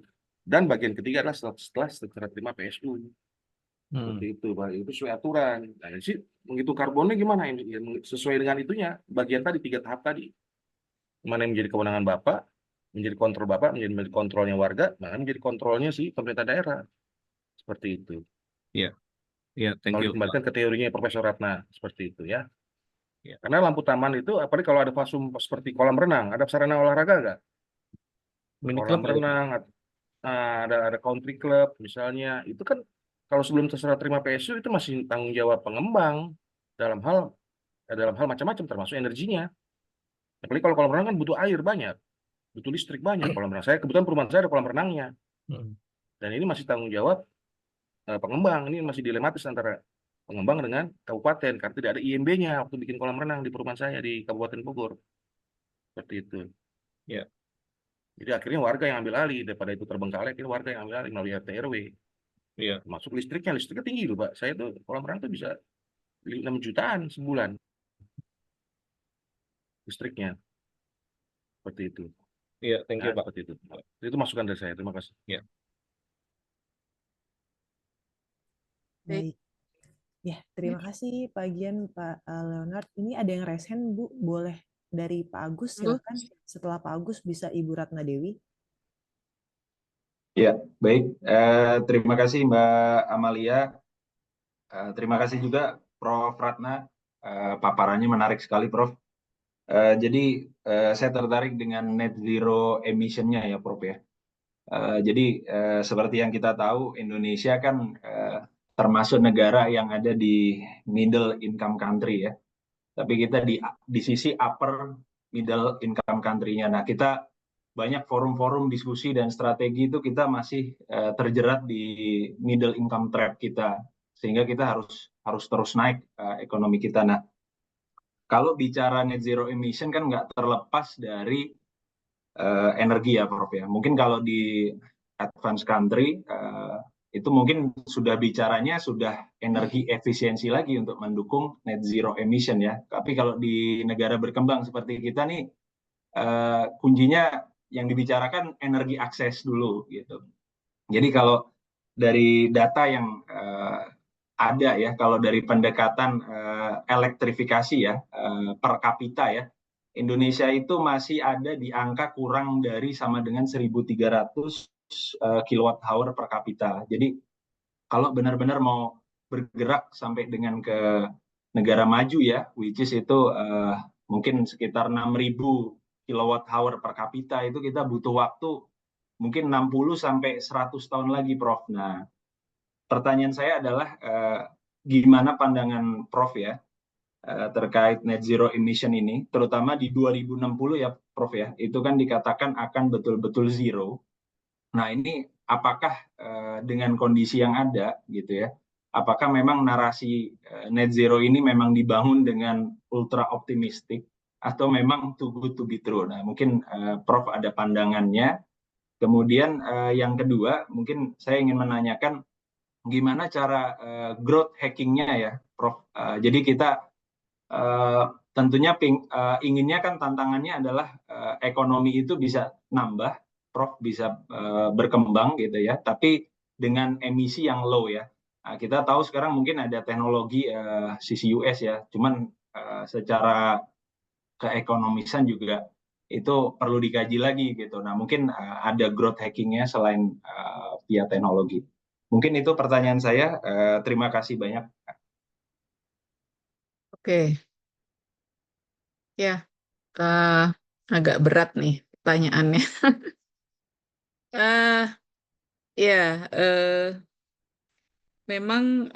Dan bagian ketiga adalah setelah serah terima PSU.
Hmm.
Seperti itu, Pak. Itu sesuai aturan. Nah, sih menghitung karbonnya gimana? Sesuai dengan itunya, bagian tadi 3 tahap tadi. Mana yang menjadi kewenangan Bapak, menjadi kontrol Bapak, menjadi kontrolnya warga, mana menjadi kontrolnya si pemerintah daerah. Seperti itu.
Iya, iya, thank
Kalau
you, Pak.
dikembalikan ke teorinya Profesor Ratna, seperti itu ya.
Iya.
Karena lampu taman itu, apalagi kalau ada fasum seperti kolam renang, ada sarana olahraga nggak?
Mini
Kolam
club ya, Pak?
renang, ada country club misalnya, itu kan kalau sebelum terserah terima PSU itu masih tanggung jawab pengembang dalam hal macam-macam termasuk energinya. Apalagi kalau kolam renang kan butuh air banyak, butuh listrik banyak kolam renang. Saya kebetulan perumahan saya ada kolam renangnya,
Hmm.
dan ini masih tanggung jawab pengembang. Ini masih dilematis antara pengembang dengan kabupaten karena tidak ada IMB-nya waktu bikin kolam renang di perumahan saya di Kabupaten Bogor. Seperti itu.
Iya.
Jadi akhirnya warga yang ambil alih daripada itu terbengkalai, akhirnya warga yang ambil alih melalui RT RW.
Iya.
Masuk listriknya tinggi loh, Pak. Saya tuh kolam renang tuh bisa 6 jutaan sebulan listriknya. Seperti itu.
Iya, thank you,
Nah,
Pak.
seperti itu. Itu masukan dari saya. Terima kasih.
Iya.
Baik. Ya, terima kasih Pak Gian, Pak Leonard. Ini ada yang raise hand, Bu. Boleh dari Pak Agus,
Bu.
silakan. Setelah Pak Agus bisa Ibu Ratna Dewi.
Ya, baik. Terima kasih Mbak Amalia. Terima kasih juga Prof. Ratna. Paparannya menarik sekali, Prof. Jadi saya tertarik dengan net zero emission-nya ya, Prof ya. Jadi seperti yang kita tahu, Indonesia kan termasuk negara yang ada di middle income country ya. Tapi kita di sisi upper middle income country-nya. Nah, kita banyak forum-forum diskusi dan strategi itu kita masih terjerat di middle income trap kita, sehingga kita harus terus naik ekonomi kita. Nah, kalau bicara net zero emission kan nggak terlepas dari energi ya, Prof ya. Mungkin kalau di advanced country itu mungkin sudah bicaranya sudah energi efisiensi lagi untuk mendukung net zero emission ya. Tapi kalau di negara berkembang seperti kita nih, kuncinya yang dibicarakan energi akses dulu gitu. Jadi kalau dari data yang ada ya, kalau dari pendekatan elektrifikasi ya per kapita ya, Indonesia itu masih ada di angka kurang dari sama dengan 1.300 kilowatt hour per kapita. Jadi kalau benar-benar mau bergerak sampai dengan ke negara maju ya, which is itu mungkin sekitar 6.000 kilowatt hour per kapita, itu kita butuh waktu mungkin 60 sampai 100 tahun lagi, Prof. Nah, pertanyaan saya adalah gimana pandangan Prof ya terkait net zero emission ini, terutama di 2060 ya, Prof ya. Itu kan dikatakan akan betul-betul zero. Nah, ini apakah dengan kondisi yang ada gitu ya, apakah memang narasi net zero ini memang dibangun dengan ultra optimistik atau memang too good to be true? Nah, mungkin Prof ada pandangannya. Kemudian yang kedua, mungkin saya ingin menanyakan gimana cara growth hacking-nya ya, Prof. Jadi kita tentunya inginnya kan tantangannya adalah ekonomi itu bisa nambah, Prof, bisa berkembang gitu ya, tapi dengan emisi yang low ya. Nah, kita tahu sekarang mungkin ada teknologi CCUS ya, cuman secara keekonomisan juga itu perlu dikaji lagi gitu. Nah, mungkin ada growth hackingnya selain via teknologi. Mungkin itu pertanyaan saya. Terima kasih banyak.
Oke, ya, agak berat nih pertanyaannya. eh ya, memang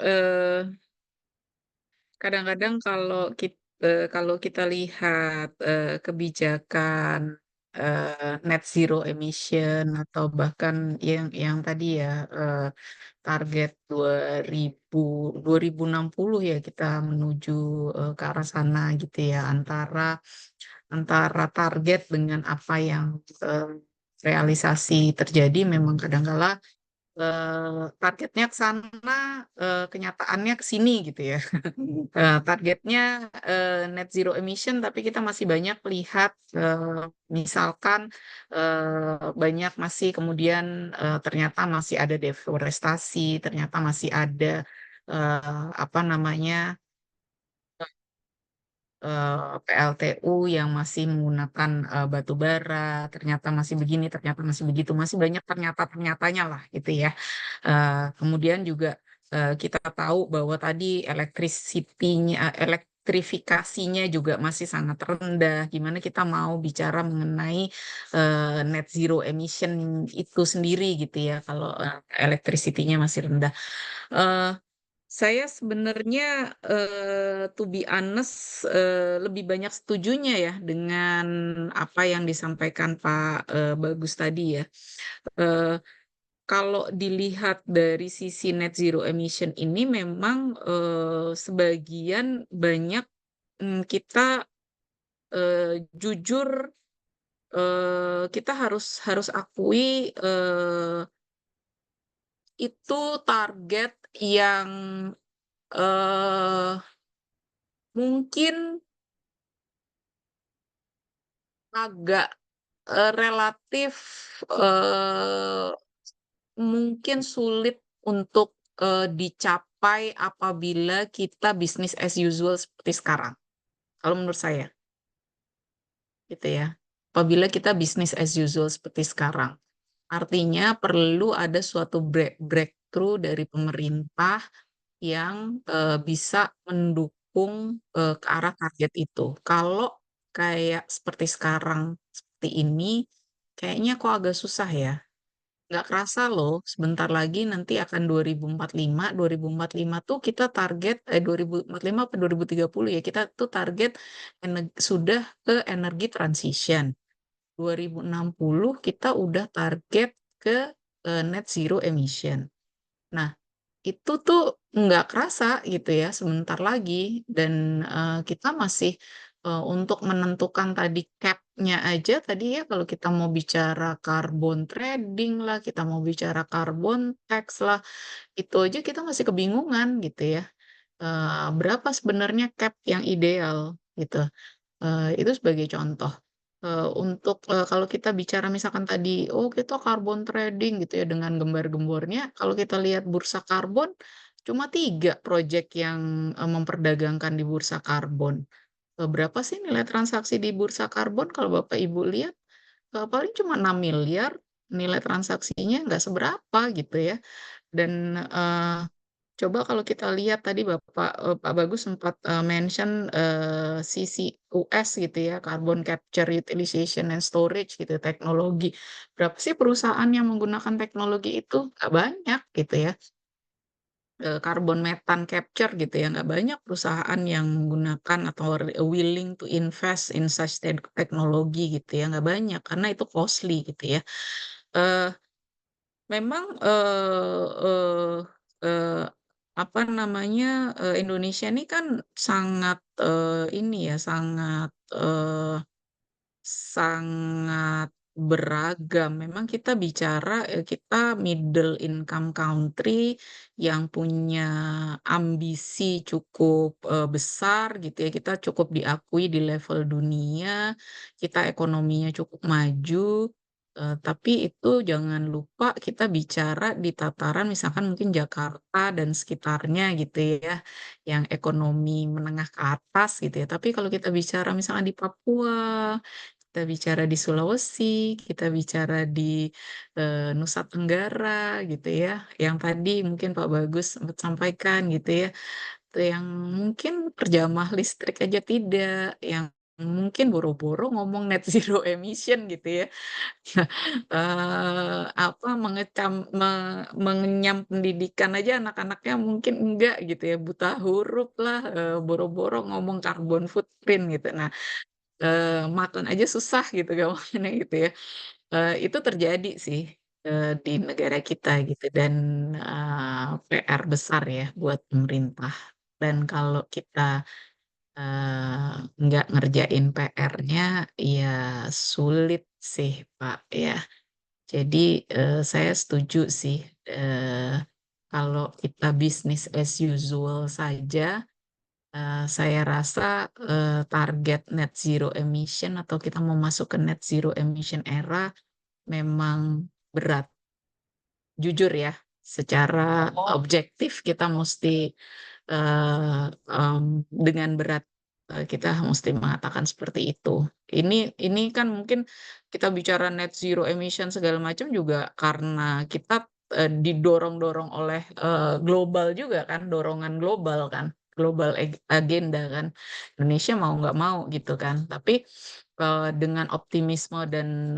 kadang-kadang kalau kita lihat kebijakan net zero emission atau bahkan yang tadi ya target 2060 ya kita menuju ke arah sana gitu ya, antara target dengan apa yang realisasi terjadi memang kadang-kala targetnya ke sana, kenyataannya ke sini gitu ya. Targetnya net zero emission, tapi kita masih banyak lihat misalkan banyak masih kemudian ternyata masih ada deforestasi, ternyata masih ada apa namanya PLTU yang masih menggunakan batu bara, ternyata masih begini, ternyata masih begitu, masih banyak ternyata-ternyatanya lah gitu ya. Kemudian juga kita tahu bahwa tadi elektrifikasinya juga masih sangat rendah. Gimana kita mau bicara mengenai net zero emission itu sendiri gitu ya, kalau electricity-nya masih rendah. Eh, saya sebenarnya to be honest lebih banyak setujunya ya dengan apa yang disampaikan Pak Bagus tadi ya. Eh, Kalau dilihat dari sisi net zero emission ini memang sebagian banyak kita jujur kita harus harus akui itu target yang eh mungkin agak relatif eh, mungkin sulit untuk dicapai apabila kita bisnis as usual seperti sekarang. Kalau menurut saya, gitu ya. Apabila kita bisnis as usual seperti sekarang, artinya perlu ada suatu breakthrough dari pemerintah yang bisa mendukung ke arah target itu. Kalau kayak seperti sekarang, seperti ini, kayaknya kok agak susah ya. Nggak kerasa loh, sebentar lagi nanti akan 2045. 2045 tuh kita target, 2045 atau 2030 ya, kita tuh target sudah ke energi transition. 2060 kita udah target ke net zero emission. Nah, itu tuh nggak kerasa gitu ya sebentar lagi dan kita masih untuk menentukan tadi cap-nya aja tadi ya kalau kita mau bicara carbon trading lah, kita mau bicara carbon tax lah, itu aja kita masih kebingungan gitu ya. Berapa sebenarnya cap yang ideal gitu. Itu sebagai contoh. Untuk kalau kita bicara misalkan tadi, oh kita carbon trading gitu ya dengan gembar-gembornya, kalau kita lihat bursa karbon, cuma 3 proyek yang memperdagangkan di bursa karbon. Berapa sih nilai transaksi di bursa karbon? Kalau Bapak Ibu lihat, paling cuma 6 miliar, nilai transaksinya nggak seberapa gitu ya. Dan coba kalau kita lihat tadi Pak Bagus sempat mention sisi US gitu ya, carbon capture, utilization and storage gitu, teknologi. Berapa sih perusahaan yang menggunakan teknologi itu? Nggak banyak gitu ya. Carbon methane capture gitu ya, nggak banyak perusahaan yang menggunakan atau willing to invest in such teknologi gitu ya, nggak banyak karena itu costly gitu ya. Eh, Memang eh, apa namanya Indonesia ini kan sangat ini ya sangat beragam. Memang kita bicara kita middle income country yang punya ambisi cukup besar gitu ya. Kita cukup diakui di level dunia, kita ekonominya cukup maju. Tapi itu jangan lupa kita bicara di tataran misalkan mungkin Jakarta dan sekitarnya gitu ya, yang ekonomi menengah ke atas gitu ya. Tapi kalau kita bicara misalnya di Papua, kita bicara di Sulawesi, kita bicara di Nusa Tenggara gitu ya, yang tadi mungkin Pak Bagus sempat sampaikan gitu ya, itu yang mungkin perjamah listrik aja tidak, yang mungkin boro-boro ngomong net zero emission gitu ya, apa mengenyam pendidikan aja anak-anaknya mungkin enggak gitu ya, buta huruf lah, boro-boro ngomong carbon footprint gitu. Nah, makan aja susah gitu gampangnya gitu ya. Itu terjadi sih di negara kita gitu dan PR besar ya buat pemerintah. Dan kalau kita nggak ngerjain PR-nya, ya sulit sih Pak ya. Jadi saya setuju sih kalau kita bisnis as usual saja, saya rasa target net zero emission atau kita mau masuk ke net zero emission era memang berat. Jujur ya, secara objektif kita mesti dengan berat kita mesti mengatakan seperti itu. Ini kan mungkin kita bicara net zero emission segala macam juga karena kita didorong-dorong oleh global juga kan, dorongan global kan, global agenda kan. Indonesia mau nggak mau gitu kan. Tapi dengan optimisme dan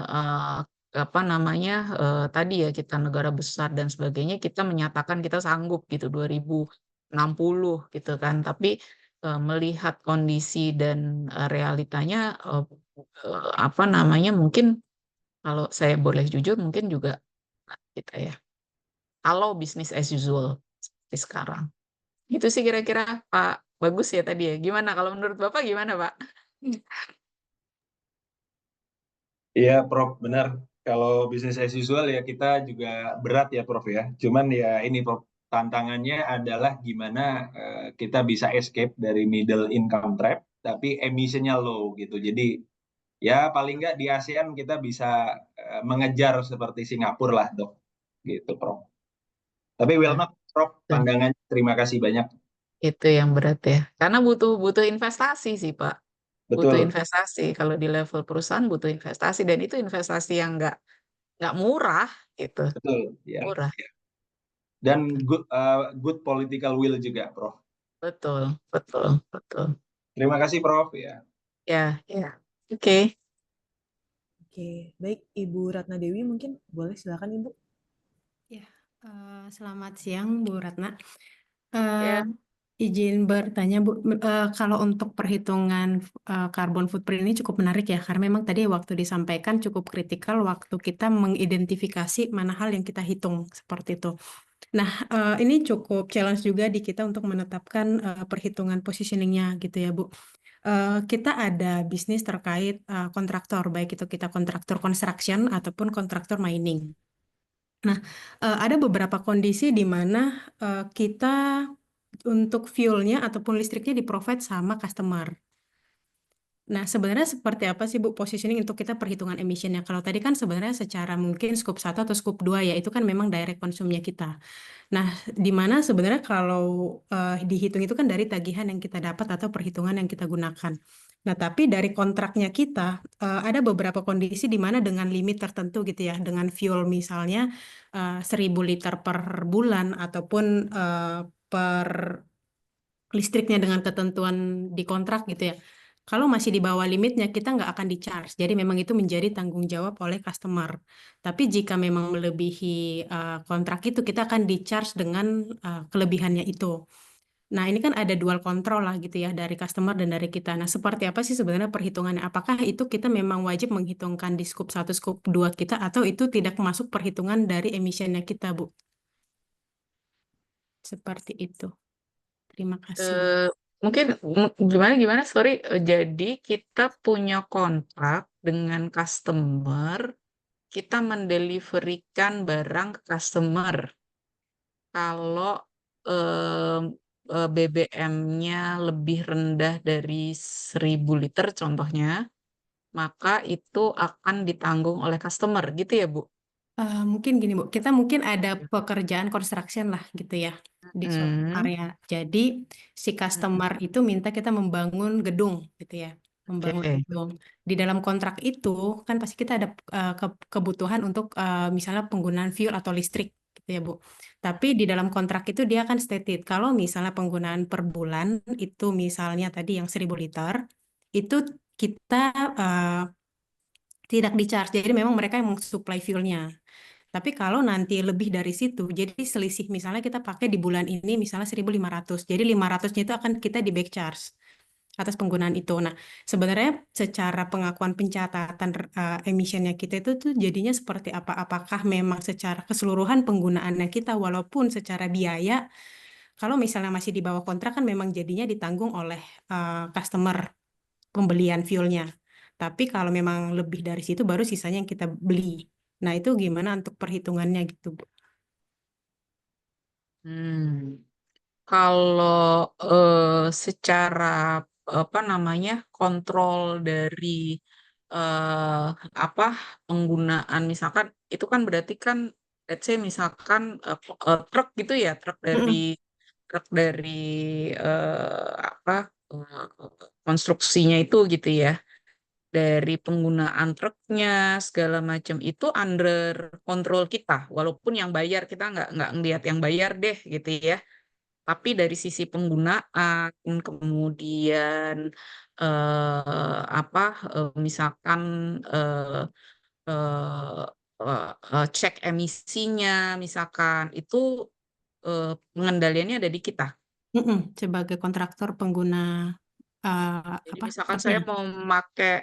apa namanya tadi ya kita negara besar dan sebagainya kita menyatakan kita sanggup gitu 2060 gitu kan. Tapi melihat kondisi dan realitanya apa namanya mungkin kalau saya boleh jujur mungkin juga kita ya kalau bisnis as usual seperti sekarang. Itu sih kira-kira Pak Bagus ya tadi ya. Gimana kalau menurut Bapak gimana Pak?
Iya, Prof, benar. Kalau bisnis as usual ya kita juga berat ya, Prof ya. Cuman ya ini, Prof, tantangannya adalah gimana kita bisa escape dari middle income trap, tapi emissionnya low gitu. Jadi ya paling nggak di ASEAN kita bisa mengejar seperti Singapura lah, Dok. Gitu, Prof. Tapi will
Ya,
not, Prof, pandangannya. Terima kasih banyak.
itu yang berat ya. Karena butuh butuh investasi sih Pak. Butuh
Betul,
investasi. Kalau di level perusahaan butuh investasi dan itu investasi yang nggak murah gitu.
betul, ya.
Murah.
Dan
Gitu.
good political will juga, Prof.
Betul, betul, betul.
Terima kasih, Prof. Ya.
Ya, ya. Oke.
Oke, baik Ibu Ratna Dewi mungkin boleh silakan Ibu.
Ya, selamat siang Bu Ratna. Eh,
Ya.
izin bertanya Bu, kalau untuk perhitungan carbon footprint ini cukup menarik ya, karena memang tadi waktu disampaikan cukup kritikal waktu kita mengidentifikasi mana hal yang kita hitung seperti itu. Nah, ini cukup challenge juga di kita untuk menetapkan perhitungan positioningnya gitu ya Bu. Kita ada bisnis terkait kontraktor, baik itu kita kontraktor construction ataupun kontraktor mining. Nah, ada beberapa kondisi di mana kita untuk fuelnya ataupun listriknya di-provide sama customer. Nah, sebenarnya seperti apa sih Bu positioning untuk kita perhitungan emissionnya? Kalau tadi kan sebenarnya secara mungkin scope 1 atau scope 2 ya, itu kan memang direct konsumnya kita. Nah, di mana sebenarnya kalau dihitung itu kan dari tagihan yang kita dapat atau perhitungan yang kita gunakan. Nah, tapi dari kontraknya kita ada beberapa kondisi di mana dengan limit tertentu gitu ya, dengan fuel misalnya 1.000 liter per bulan ataupun per listriknya dengan ketentuan di kontrak gitu ya. Kalau masih di bawah limitnya, kita nggak akan di-charge. Jadi memang itu menjadi tanggung jawab oleh customer. Tapi jika memang melebihi kontrak itu, kita akan di-charge dengan kelebihannya itu. Nah, ini kan ada dual control lah gitu ya dari customer dan dari kita. Nah, seperti apa sih sebenarnya perhitungannya? Apakah itu kita memang wajib menghitungkan di scope 1, scope 2 kita atau itu tidak masuk perhitungan dari emissionnya kita, Bu? Seperti itu. Terima kasih.
Mungkin gimana gimana sorry. Jadi kita punya kontrak dengan customer, kita mendeliverikan barang ke customer. Kalau BBM-nya lebih rendah dari 1.000 liter contohnya, maka itu akan ditanggung oleh customer gitu ya Bu?
Mungkin gini Bu, kita mungkin ada pekerjaan construction lah gitu ya di suatu area. Jadi si customer itu minta kita membangun gedung gitu ya, membangun
Oke.
gedung. Di dalam kontrak itu kan pasti kita ada kebutuhan untuk misalnya penggunaan fuel atau listrik gitu ya Bu. Tapi di dalam kontrak itu dia akan stated kalau misalnya penggunaan per bulan itu misalnya tadi yang 1.000 liter itu kita tidak di-charge. Jadi memang mereka yang mensuplai fuelnya. Tapi kalau nanti lebih dari situ, jadi selisih misalnya kita pakai di bulan ini misalnya 1.500. Jadi 500-nya itu akan kita di back charge atas penggunaan itu. Nah, sebenarnya secara pengakuan pencatatan emissionnya kita itu tuh jadinya seperti apa? Apakah memang secara keseluruhan penggunaannya kita walaupun secara biaya kalau misalnya masih di bawah kontrak kan memang jadinya ditanggung oleh customer pembelian fuelnya. Tapi kalau memang lebih dari situ baru sisanya yang kita beli Nah, itu gimana untuk perhitungannya gitu, Bu?
Hmm. Kalau secara apa namanya kontrol dari eh, apa penggunaan misalkan itu kan berarti kan let's say misalkan truk gitu ya
Mm-mm.
truk dari apa eh, konstruksinya itu gitu ya dari penggunaan truknya segala macam itu under kontrol kita walaupun yang bayar kita nggak ngelihat yang bayar deh gitu ya tapi dari sisi penggunaan, kemudian apa misalkan eh, eh, cek emisinya, misalkan itu pengendaliannya ada di kita.
Mm-mm. Sebagai kontraktor pengguna
Jadi
apa
misalkan
truknya.
saya mau memakai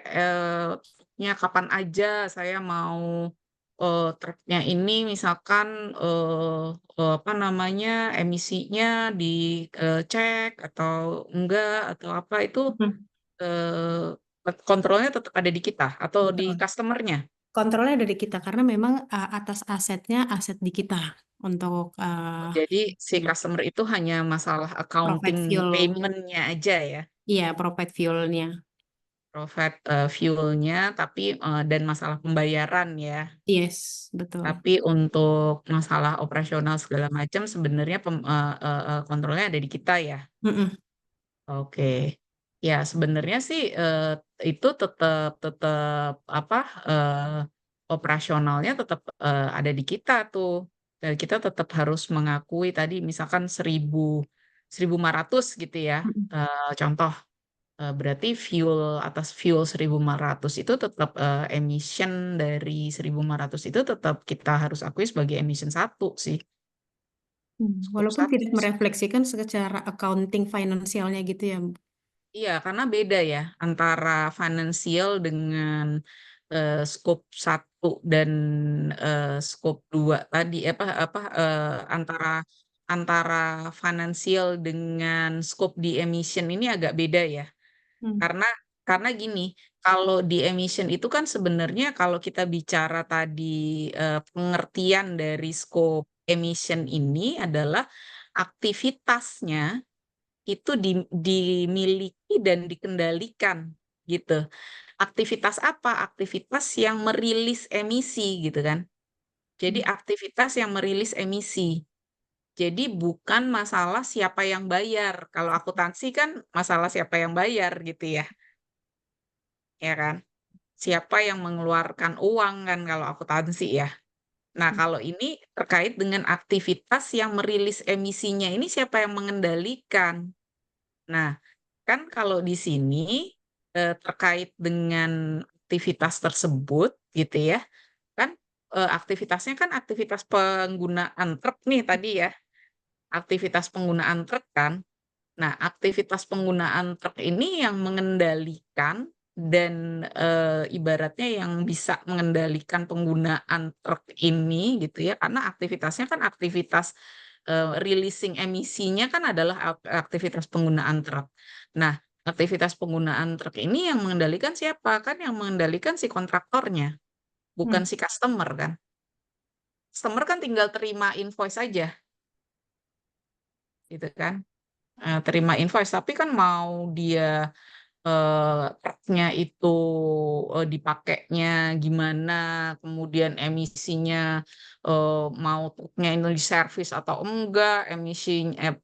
truknya kapan aja, saya mau truknya ini misalkan apa namanya emisinya dicek atau enggak atau apa itu
Mm-mm.
kontrolnya tetap ada di kita atau di
Betul.
customernya.
Kontrolnya dari kita karena memang atas asetnya aset di kita untuk
Jadi si customer itu hanya masalah accounting
provide fuel,
paymentnya aja ya.
iya provide fuelnya.
Provide fuelnya tapi dan masalah pembayaran ya.
Yes, betul.
Tapi untuk masalah operasional segala macam sebenarnya kontrolnya ada di kita ya.
Mm-mm.
Oke. Ya, sebenarnya sih itu tetap tetap apa operasionalnya tetap ada di kita tuh. Dan kita tetap harus mengakui tadi misalkan 1.500 gitu ya.
Mm-mm.
Contoh berarti atas fuel 1.500 itu tetap emission dari 1.500 itu tetap kita harus akui sebagai emission satu sih. Skop
Walaupun
satu
tidak
sih.
merefleksikan secara accounting finansialnya gitu ya, Bu.
Iya, karena beda ya antara finansial dengan skop satu dan skop 2 tadi apa antara antara finansial dengan skop di emission ini agak beda ya.
Hmm.
Karena karena gini, kalau di emission itu kan sebenarnya kalau kita bicara tadi pengertian dari skop emission ini adalah aktivitasnya itu dimiliki dan dikendalikan gitu. Aktivitas apa? Aktivitas yang merilis emisi gitu kan. Jadi aktivitas yang merilis emisi. Jadi bukan masalah siapa yang bayar. Kalau akuntansi kan masalah siapa yang bayar gitu ya kan? Siapa yang mengeluarkan uang kan kalau akuntansi ya. Nah, kalau ini terkait dengan aktivitas yang merilis emisinya ini siapa yang mengendalikan? Nah, kan kalau di sini terkait dengan aktivitas tersebut gitu ya, kan aktivitasnya kan aktivitas penggunaan truk nih tadi ya, aktivitas penggunaan truk kan. Nah, aktivitas penggunaan truk ini yang mengendalikan dan ibaratnya yang bisa mengendalikan penggunaan truk ini gitu ya, karena aktivitasnya kan aktivitas releasing emisinya kan adalah aktivitas penggunaan truk. Nah, aktivitas penggunaan truk ini yang mengendalikan siapa? Kan yang mengendalikan si kontraktornya, bukan
Hmm.
si customer kan. Customer kan tinggal terima invoice aja, gitu kan. Terima invoice, tapi kan mau dia truknya itu dipakainya gimana, kemudian emisinya mau truknya ini diservis atau enggak,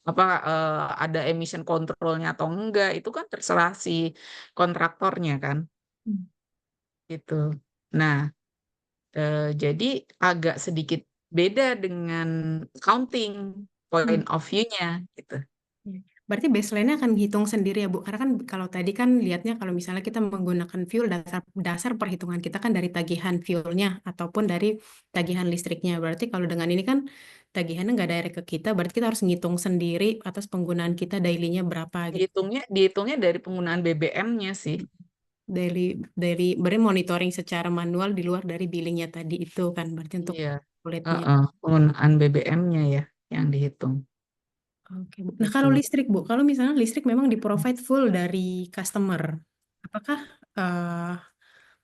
apa ada emission controlnya atau enggak, itu kan terserah si kontraktornya kan,
Hmm.
gitu. Nah, jadi agak sedikit beda dengan accounting point
Hmm.
of view-nya, gitu.
Ya. Berarti baseline-nya akan hitung sendiri ya, Bu. Karena kan kalau tadi kan lihatnya kalau misalnya kita menggunakan fuel dasar dasar perhitungan kita kan dari tagihan fuelnya ataupun dari tagihan listriknya. Berarti kalau dengan ini kan tagihannya nggak direct ke kita, berarti kita harus ngitung sendiri atas penggunaan kita daily-nya berapa gitu.
Dihitungnya dari penggunaan BBM-nya sih.
Dari berarti monitoring secara manual di luar dari billingnya tadi itu kan berarti untuk
Iya,
kuletnya.
penggunaan BBM-nya ya yang dihitung.
Oke, Bu. Nah, kalau
Itu.
listrik, Bu, kalau misalnya listrik memang di-provide full dari customer, apakah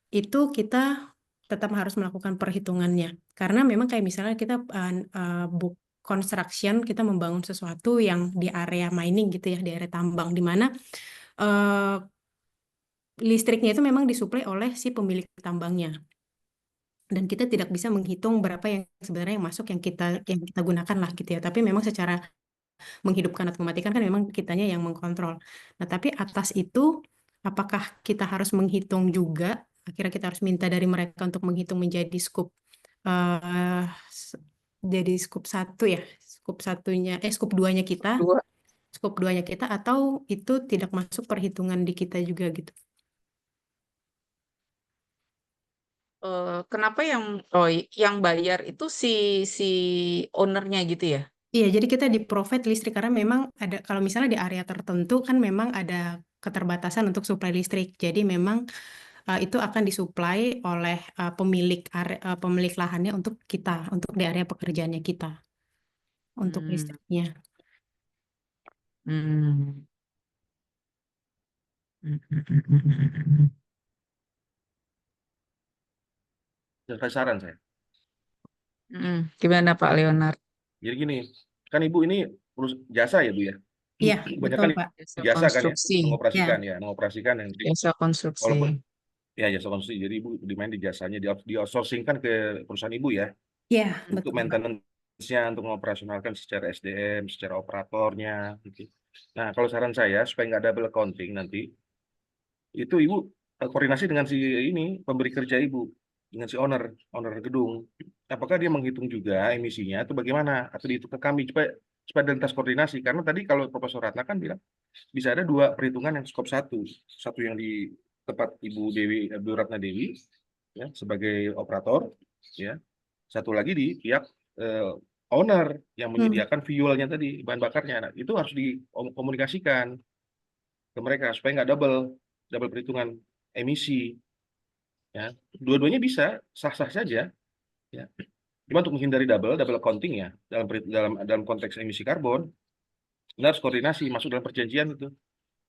itu kita tetap harus melakukan perhitungannya. Karena memang kayak misalnya kita book construction, kita membangun sesuatu yang di area mining gitu ya, di area tambang, di mana eh, listriknya itu memang disuplai oleh si pemilik tambangnya. Dan kita tidak bisa menghitung berapa yang sebenarnya yang masuk yang kita gunakan lah gitu ya. Tapi memang secara menghidupkan atau mematikan kan memang kitanya yang mengkontrol. Nah, tapi atas itu apakah kita harus menghitung juga? Akhirnya kita harus minta dari mereka untuk menghitung menjadi scope eh jadi scope 1 ya. Scope 2-nya kita,
Dua.
scope 2-nya kita atau itu tidak masuk perhitungan di kita juga gitu.
Kenapa yang bayar itu si ownernya gitu ya?
Iya, jadi kita di provide listrik karena memang ada kalau misalnya di area tertentu kan memang ada keterbatasan untuk suplai listrik. Jadi memang itu akan disuplai oleh pemilik lahannya untuk kita, untuk di area pekerjaannya kita, untuk
Hmm.
listriknya.
Hmm.
Kasih saran saya.
Gimana Pak Leonard?
Jadi gini, kan Ibu ini urus jasa ya Bu ya?
Iya,
Banyak
betul
kan
Pak.
Jasa
jasa kan ya,
konstruksi.
mengoperasikan yang
Jasa konstruksi.
walaupun ya jasa konstruksi. Jadi Ibu dimain di jasanya, di outsourcing kan ke perusahaan Ibu ya,
Iya,
untuk
betul Pak.
maintenance-nya, untuk mengoperasionalkan secara SDM, secara operatornya. Gitu. Nah, kalau saran saya supaya nggak double accounting nanti, itu Ibu koordinasi dengan si ini pemberi kerja Ibu, dengan si owner gedung. Apakah dia menghitung juga emisinya atau bagaimana? Atau itu ke kami supaya lintas koordinasi. Karena tadi kalau Profesor Ratna kan bilang bisa ada dua perhitungan yang skop satu yang di tempat Ibu Ratna Dewi ya sebagai operator ya, satu lagi di pihak owner yang menyediakan fuelnya tadi, bahan bakarnya. Nah, itu harus dikomunikasikan ke mereka supaya nggak double perhitungan emisi ya. Dua-duanya bisa sah-sah saja ya. Cuma untuk menghindari double accounting ya dalam konteks emisi karbon, kita harus koordinasi masuk dalam perjanjian itu.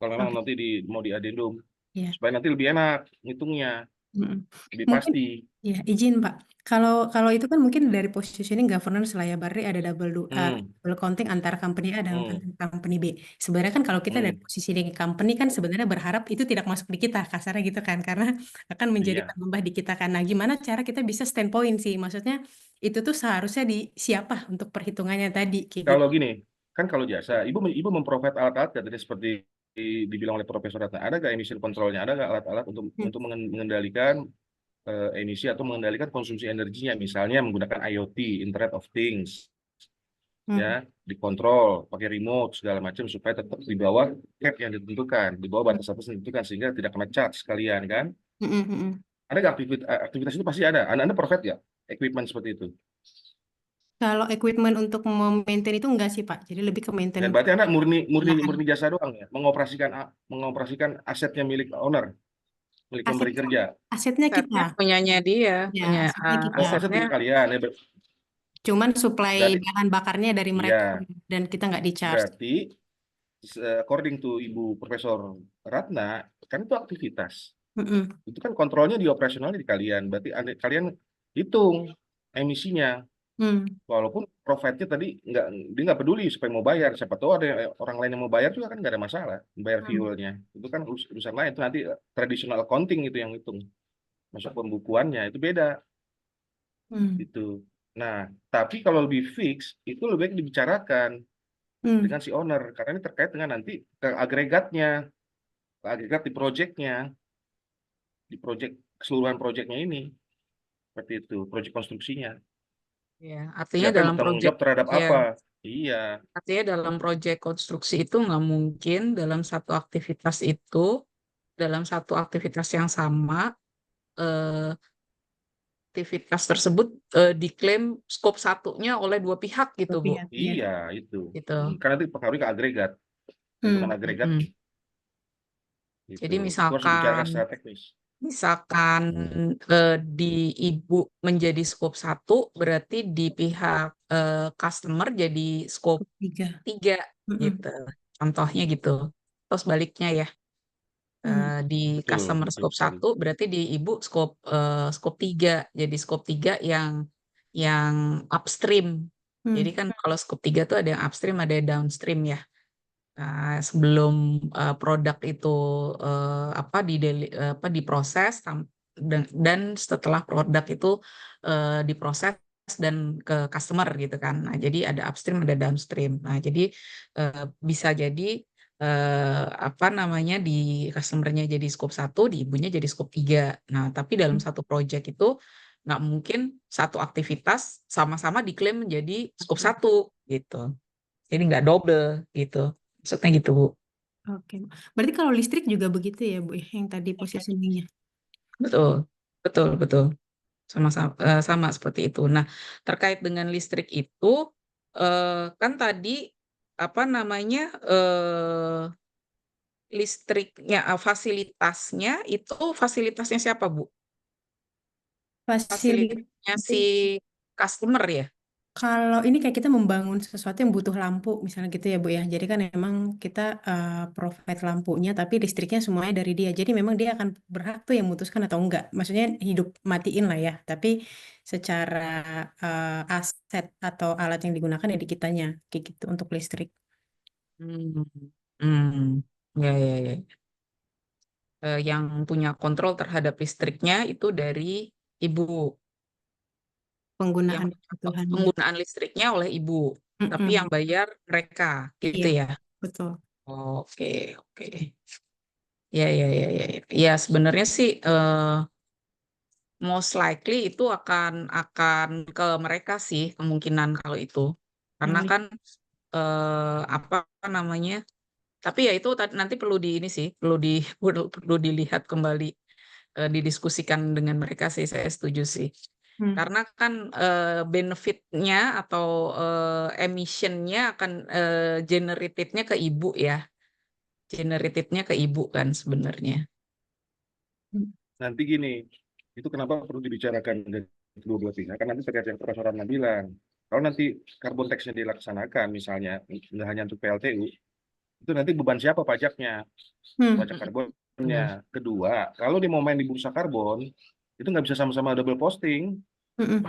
Kalau memang
Oke.
nanti mau di adendum,
Iya.
supaya nanti lebih enak ngitungnya, lebih
Mungkin
pasti.
ya izin Pak. Kalau itu kan mungkin dari positioning governance lah ya, berarti ada double counting antara company A dan company B. Sebenarnya kan kalau kita dari positioning company kan sebenarnya berharap itu tidak masuk di kita, kasarnya gitu kan, karena akan menjadi
Iya.
penambah di kita kan. Nah, gimana cara kita bisa standpoint sih? Maksudnya itu tuh seharusnya di siapa untuk perhitungannya tadi kayak gitu.
Kalau gini, kan kalau jasa, Ibu memprovide alat-alat tadi seperti dibilang oleh Profesor Ratna, ada nggak emission controlnya, ada nggak alat-alat untuk mengendalikan emisi atau mengendalikan konsumsi energinya, misalnya menggunakan IoT, Internet of Things, ya, dikontrol pakai remote segala macam supaya tetap di bawah cap yang ditentukan, di bawah batas-batas yang ditentukan sehingga tidak kena charge sekalian kan. Ada nggak aktivitas itu pasti ada. Anda provide ya equipment seperti itu?
Kalau equipment untuk memaintain itu enggak sih Pak, jadi lebih ke
Dan
maintenance.
berarti Anda murni jasa doang ya, mengoperasikan asetnya milik owner, milik pemberi kerja.
Asetnya kita.
Asetnya punyanya dia,
Ya,
punya
asetnya kita.
Oh, aset punya kalian ya.
Cuman suplai
Berarti-
bahan bakarnya dari mereka
Iya.
dan kita nggak di-charge.
Berarti according to Ibu Profesor Ratna, kan itu aktivitas. Itu kan kontrolnya di operasionalnya di kalian. Berarti kalian hitung emisinya. Walaupun profitnya tadi dia nggak peduli supaya mau bayar. Siapa tahu ada orang lain yang mau bayar juga kan nggak ada masalah. Bayar fuelnya. Itu kan urusan lain. Itu nanti traditional accounting itu yang hitung. Masuk pembukuannya itu beda. Gitu. Nah, tapi kalau lebih fix, itu lebih baik dibicarakan dengan si owner. Karena ini terkait dengan nanti ke agregatnya. Ke agregat di projectnya. Di keseluruhan projectnya ini. Seperti itu, project konstruksinya.
Ya, artinya
Siapa yang
dalam
bertanggung
proyek
jawab terhadap
ya,
apa? Iya.
artinya dalam proyek konstruksi itu nggak mungkin dalam satu aktivitas yang sama aktivitas tersebut diklaim skop satunya oleh dua pihak gitu Bu.
Iya, itu.
Gitu.
Karena itu pengaruh ke agregat. Hitungan agregat. Gitu.
Jadi
Itu harus dibicarakan
misalkan
secara teknis.
di Ibu menjadi skop 1, berarti di pihak customer jadi skop 3 gitu. Contohnya gitu. Terus baliknya ya. Di
Betul,
customer
betul
scope
sekali.
1 berarti di ibu scope 3. Jadi scope 3 yang upstream. Jadi kan kalau scope 3 tuh ada yang upstream, ada yang downstream ya. Sebelum produk itu diproses dan setelah produk itu diproses dan ke customer gitu kan. Nah, jadi ada upstream, ada downstream. Nah, jadi bisa jadi di customernya jadi scope 1, di ibunya jadi scope 3. Nah, tapi dalam satu project itu nggak mungkin satu aktivitas sama-sama diklaim menjadi scope 1 gitu. Jadi nggak double gitu. Maksudnya gitu, Bu.
Oke. Berarti kalau listrik juga begitu ya, Bu, ya, yang tadi positioningnya.
Betul, betul, betul. Sama seperti itu. Nah, terkait dengan listrik itu, kan tadi listriknya, fasilitasnya siapa, Bu?
Fasilitas
Fasilitasnya si customer ya?
kalau ini kayak kita membangun sesuatu yang butuh lampu, misalnya gitu ya Bu ya. Jadi kan memang kita provide lampunya, tapi listriknya semuanya dari dia. Jadi memang dia akan berhak tuh yang memutuskan atau enggak. Maksudnya hidup matiin lah ya. Tapi secara aset atau alat yang digunakan ya di kitanya, kayak gitu untuk listrik.
Hmm, hmm, ya, ya, ya. Yang punya kontrol terhadap listriknya itu dari ibu. Yang
Penggunaan kebutuhannya.
penggunaan listriknya oleh ibu, tapi yang
Mm-mm.
bayar mereka, gitu
Iya,
ya.
betul.
Oke, oke. Ya, ya, ya, ya, ya. Ya, sebenarnya sih most likely itu akan ke mereka sih kemungkinan kalau itu. Karena
Hmm.
kan apa namanya? Tapi ya itu nanti perlu di ini sih, perlu dilihat kembali, didiskusikan dengan mereka sih. Saya setuju sih.
Hmm.
Karena kan benefitnya atau emissionnya akan generatednya ke ibu ya, generatednya ke ibu kan sebenarnya.
Nanti gini, itu kenapa perlu dibicarakan dari kedua belah pihak? Kan nanti terkait yang Profesor Ratna bilang, kalau nanti carbon tax-nya dilaksanakan misalnya, nggak hanya untuk PLTU, itu nanti beban siapa pajaknya?
Hmm.
Pajak karbonnya. Kedua, kalau dia mau main di bursa karbon, itu nggak bisa sama-sama double posting.
Mm-mm.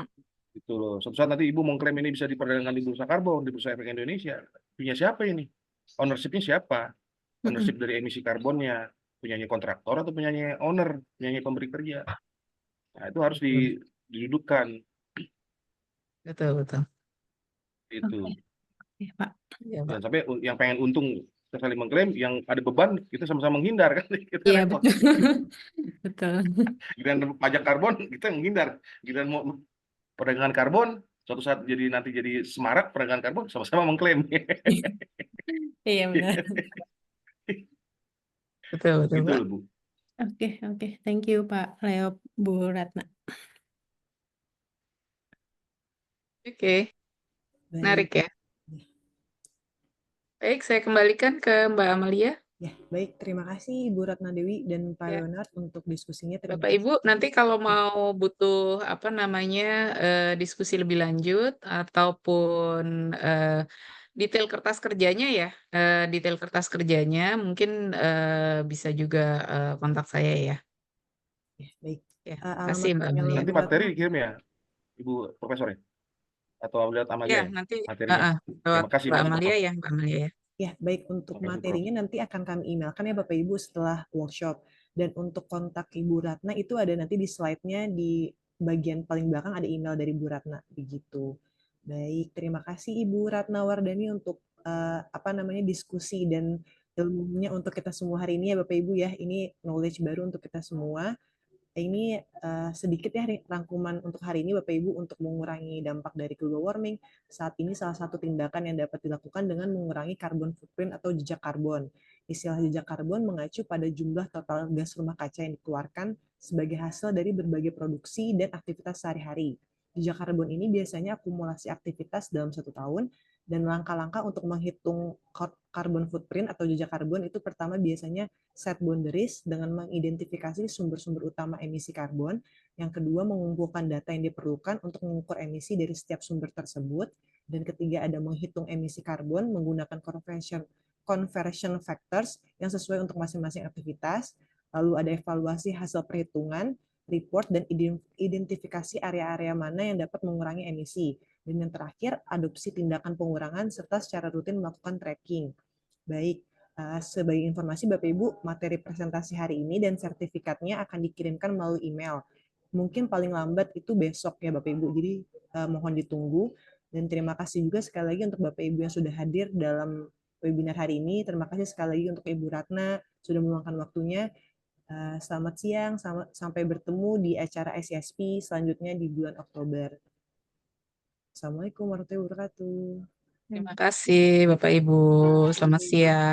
Gitu loh. Suatu saat nanti ibu mengklaim ini bisa diperdagangkan di bursa karbon, di bursa efek Indonesia. Punya siapa ini? Ownership-nya siapa? Ownership
Mm-mm.
dari emisi karbonnya. Punyanya kontraktor atau punyanya owner? Punyanya pemberi kerja. Nah, itu harus didudukkan.
Betul, betul.
Itu.
Oke, oke, Pak.
Ya, Pak.
Jangan sampai yang pengen untung kita saling mengklaim, yang ada beban kita sama-sama menghindar kan. Kita
Iya,
repot.
betul. Betul.
Giliran pajak karbon kita menghindar. Giliran mau perdagangan karbon, suatu saat nanti jadi semarak perdagangan karbon sama-sama mengklaim.
Iya, benar.
Betul, betul,
Gitu
Pak.
loh, Bu.
Oke, oke. Thank you, Pak Leo, Bu Ratna.
Oke, menarik
Baik.
ya. Baik, saya kembalikan ke Mbak Amalia.
Ya, baik. Terima kasih Ibu Ratna Dewi dan Pak
Ya,
Leonard untuk diskusinya. Terima
Bapak
kasih.
Ibu, nanti kalau mau butuh diskusi lebih lanjut ataupun detail kertas kerjanya ya, detail kertas kerjanya mungkin bisa juga kontak saya ya.
Ya, baik.
Ya,
Alamat
kasih Mbak
email
Amalia.
Nanti
Ibu
materi
Ratna.
dikirim ya, Ibu Profesor ya? Atau lihat Amalia
Ya,
ya,
nanti
materinya.
lewat
Terima kasih
Mbak
banyak,
Amalia
Prof.
ya, Mbak Amalia ya.
Ya, baik. Untuk
Terima kasih, Prof.
materinya nanti akan kami emailkan ya Bapak Ibu setelah workshop. Dan untuk kontak Ibu Ratna itu ada nanti di slide-nya di bagian paling belakang ada email dari Ibu Ratna. Begitu. Baik, terima kasih Ibu Ratna Wardani untuk diskusi dan ilmunya untuk kita semua hari ini ya Bapak Ibu ya. Ini knowledge baru untuk kita semua. Ini sedikit ya rangkuman untuk hari ini Bapak Ibu untuk mengurangi dampak dari global warming. Saat ini salah satu tindakan yang dapat dilakukan dengan mengurangi carbon footprint atau jejak karbon. Istilah jejak karbon mengacu pada jumlah total gas rumah kaca yang dikeluarkan sebagai hasil dari berbagai produksi dan aktivitas sehari-hari. Jejak karbon ini biasanya akumulasi aktivitas dalam satu tahun, dan langkah-langkah untuk menghitung carbon footprint atau jejak karbon itu pertama biasanya set boundaries dengan mengidentifikasi sumber-sumber utama emisi karbon. Yang kedua, mengumpulkan data yang diperlukan untuk mengukur emisi dari setiap sumber tersebut. Dan ketiga, ada menghitung emisi karbon menggunakan conversion factors yang sesuai untuk masing-masing aktivitas. Lalu ada evaluasi hasil perhitungan, report, dan identifikasi area-area mana yang dapat mengurangi emisi. Dan yang terakhir, adopsi tindakan pengurangan serta secara rutin melakukan tracking. Baik, sebagai informasi Bapak Ibu, materi presentasi hari ini dan sertifikatnya akan dikirimkan melalui email. Mungkin paling lambat itu besok ya Bapak Ibu, jadi mohon ditunggu. Dan terima kasih juga sekali lagi untuk Bapak Ibu yang sudah hadir dalam webinar hari ini. Terima kasih sekali lagi untuk Ibu Ratna sudah meluangkan waktunya. Selamat siang, sampai bertemu di acara ICSP selanjutnya di bulan Oktober. Assalamualaikum warahmatullahi wabarakatuh.
Terima kasih Bapak Ibu. Selamat siang.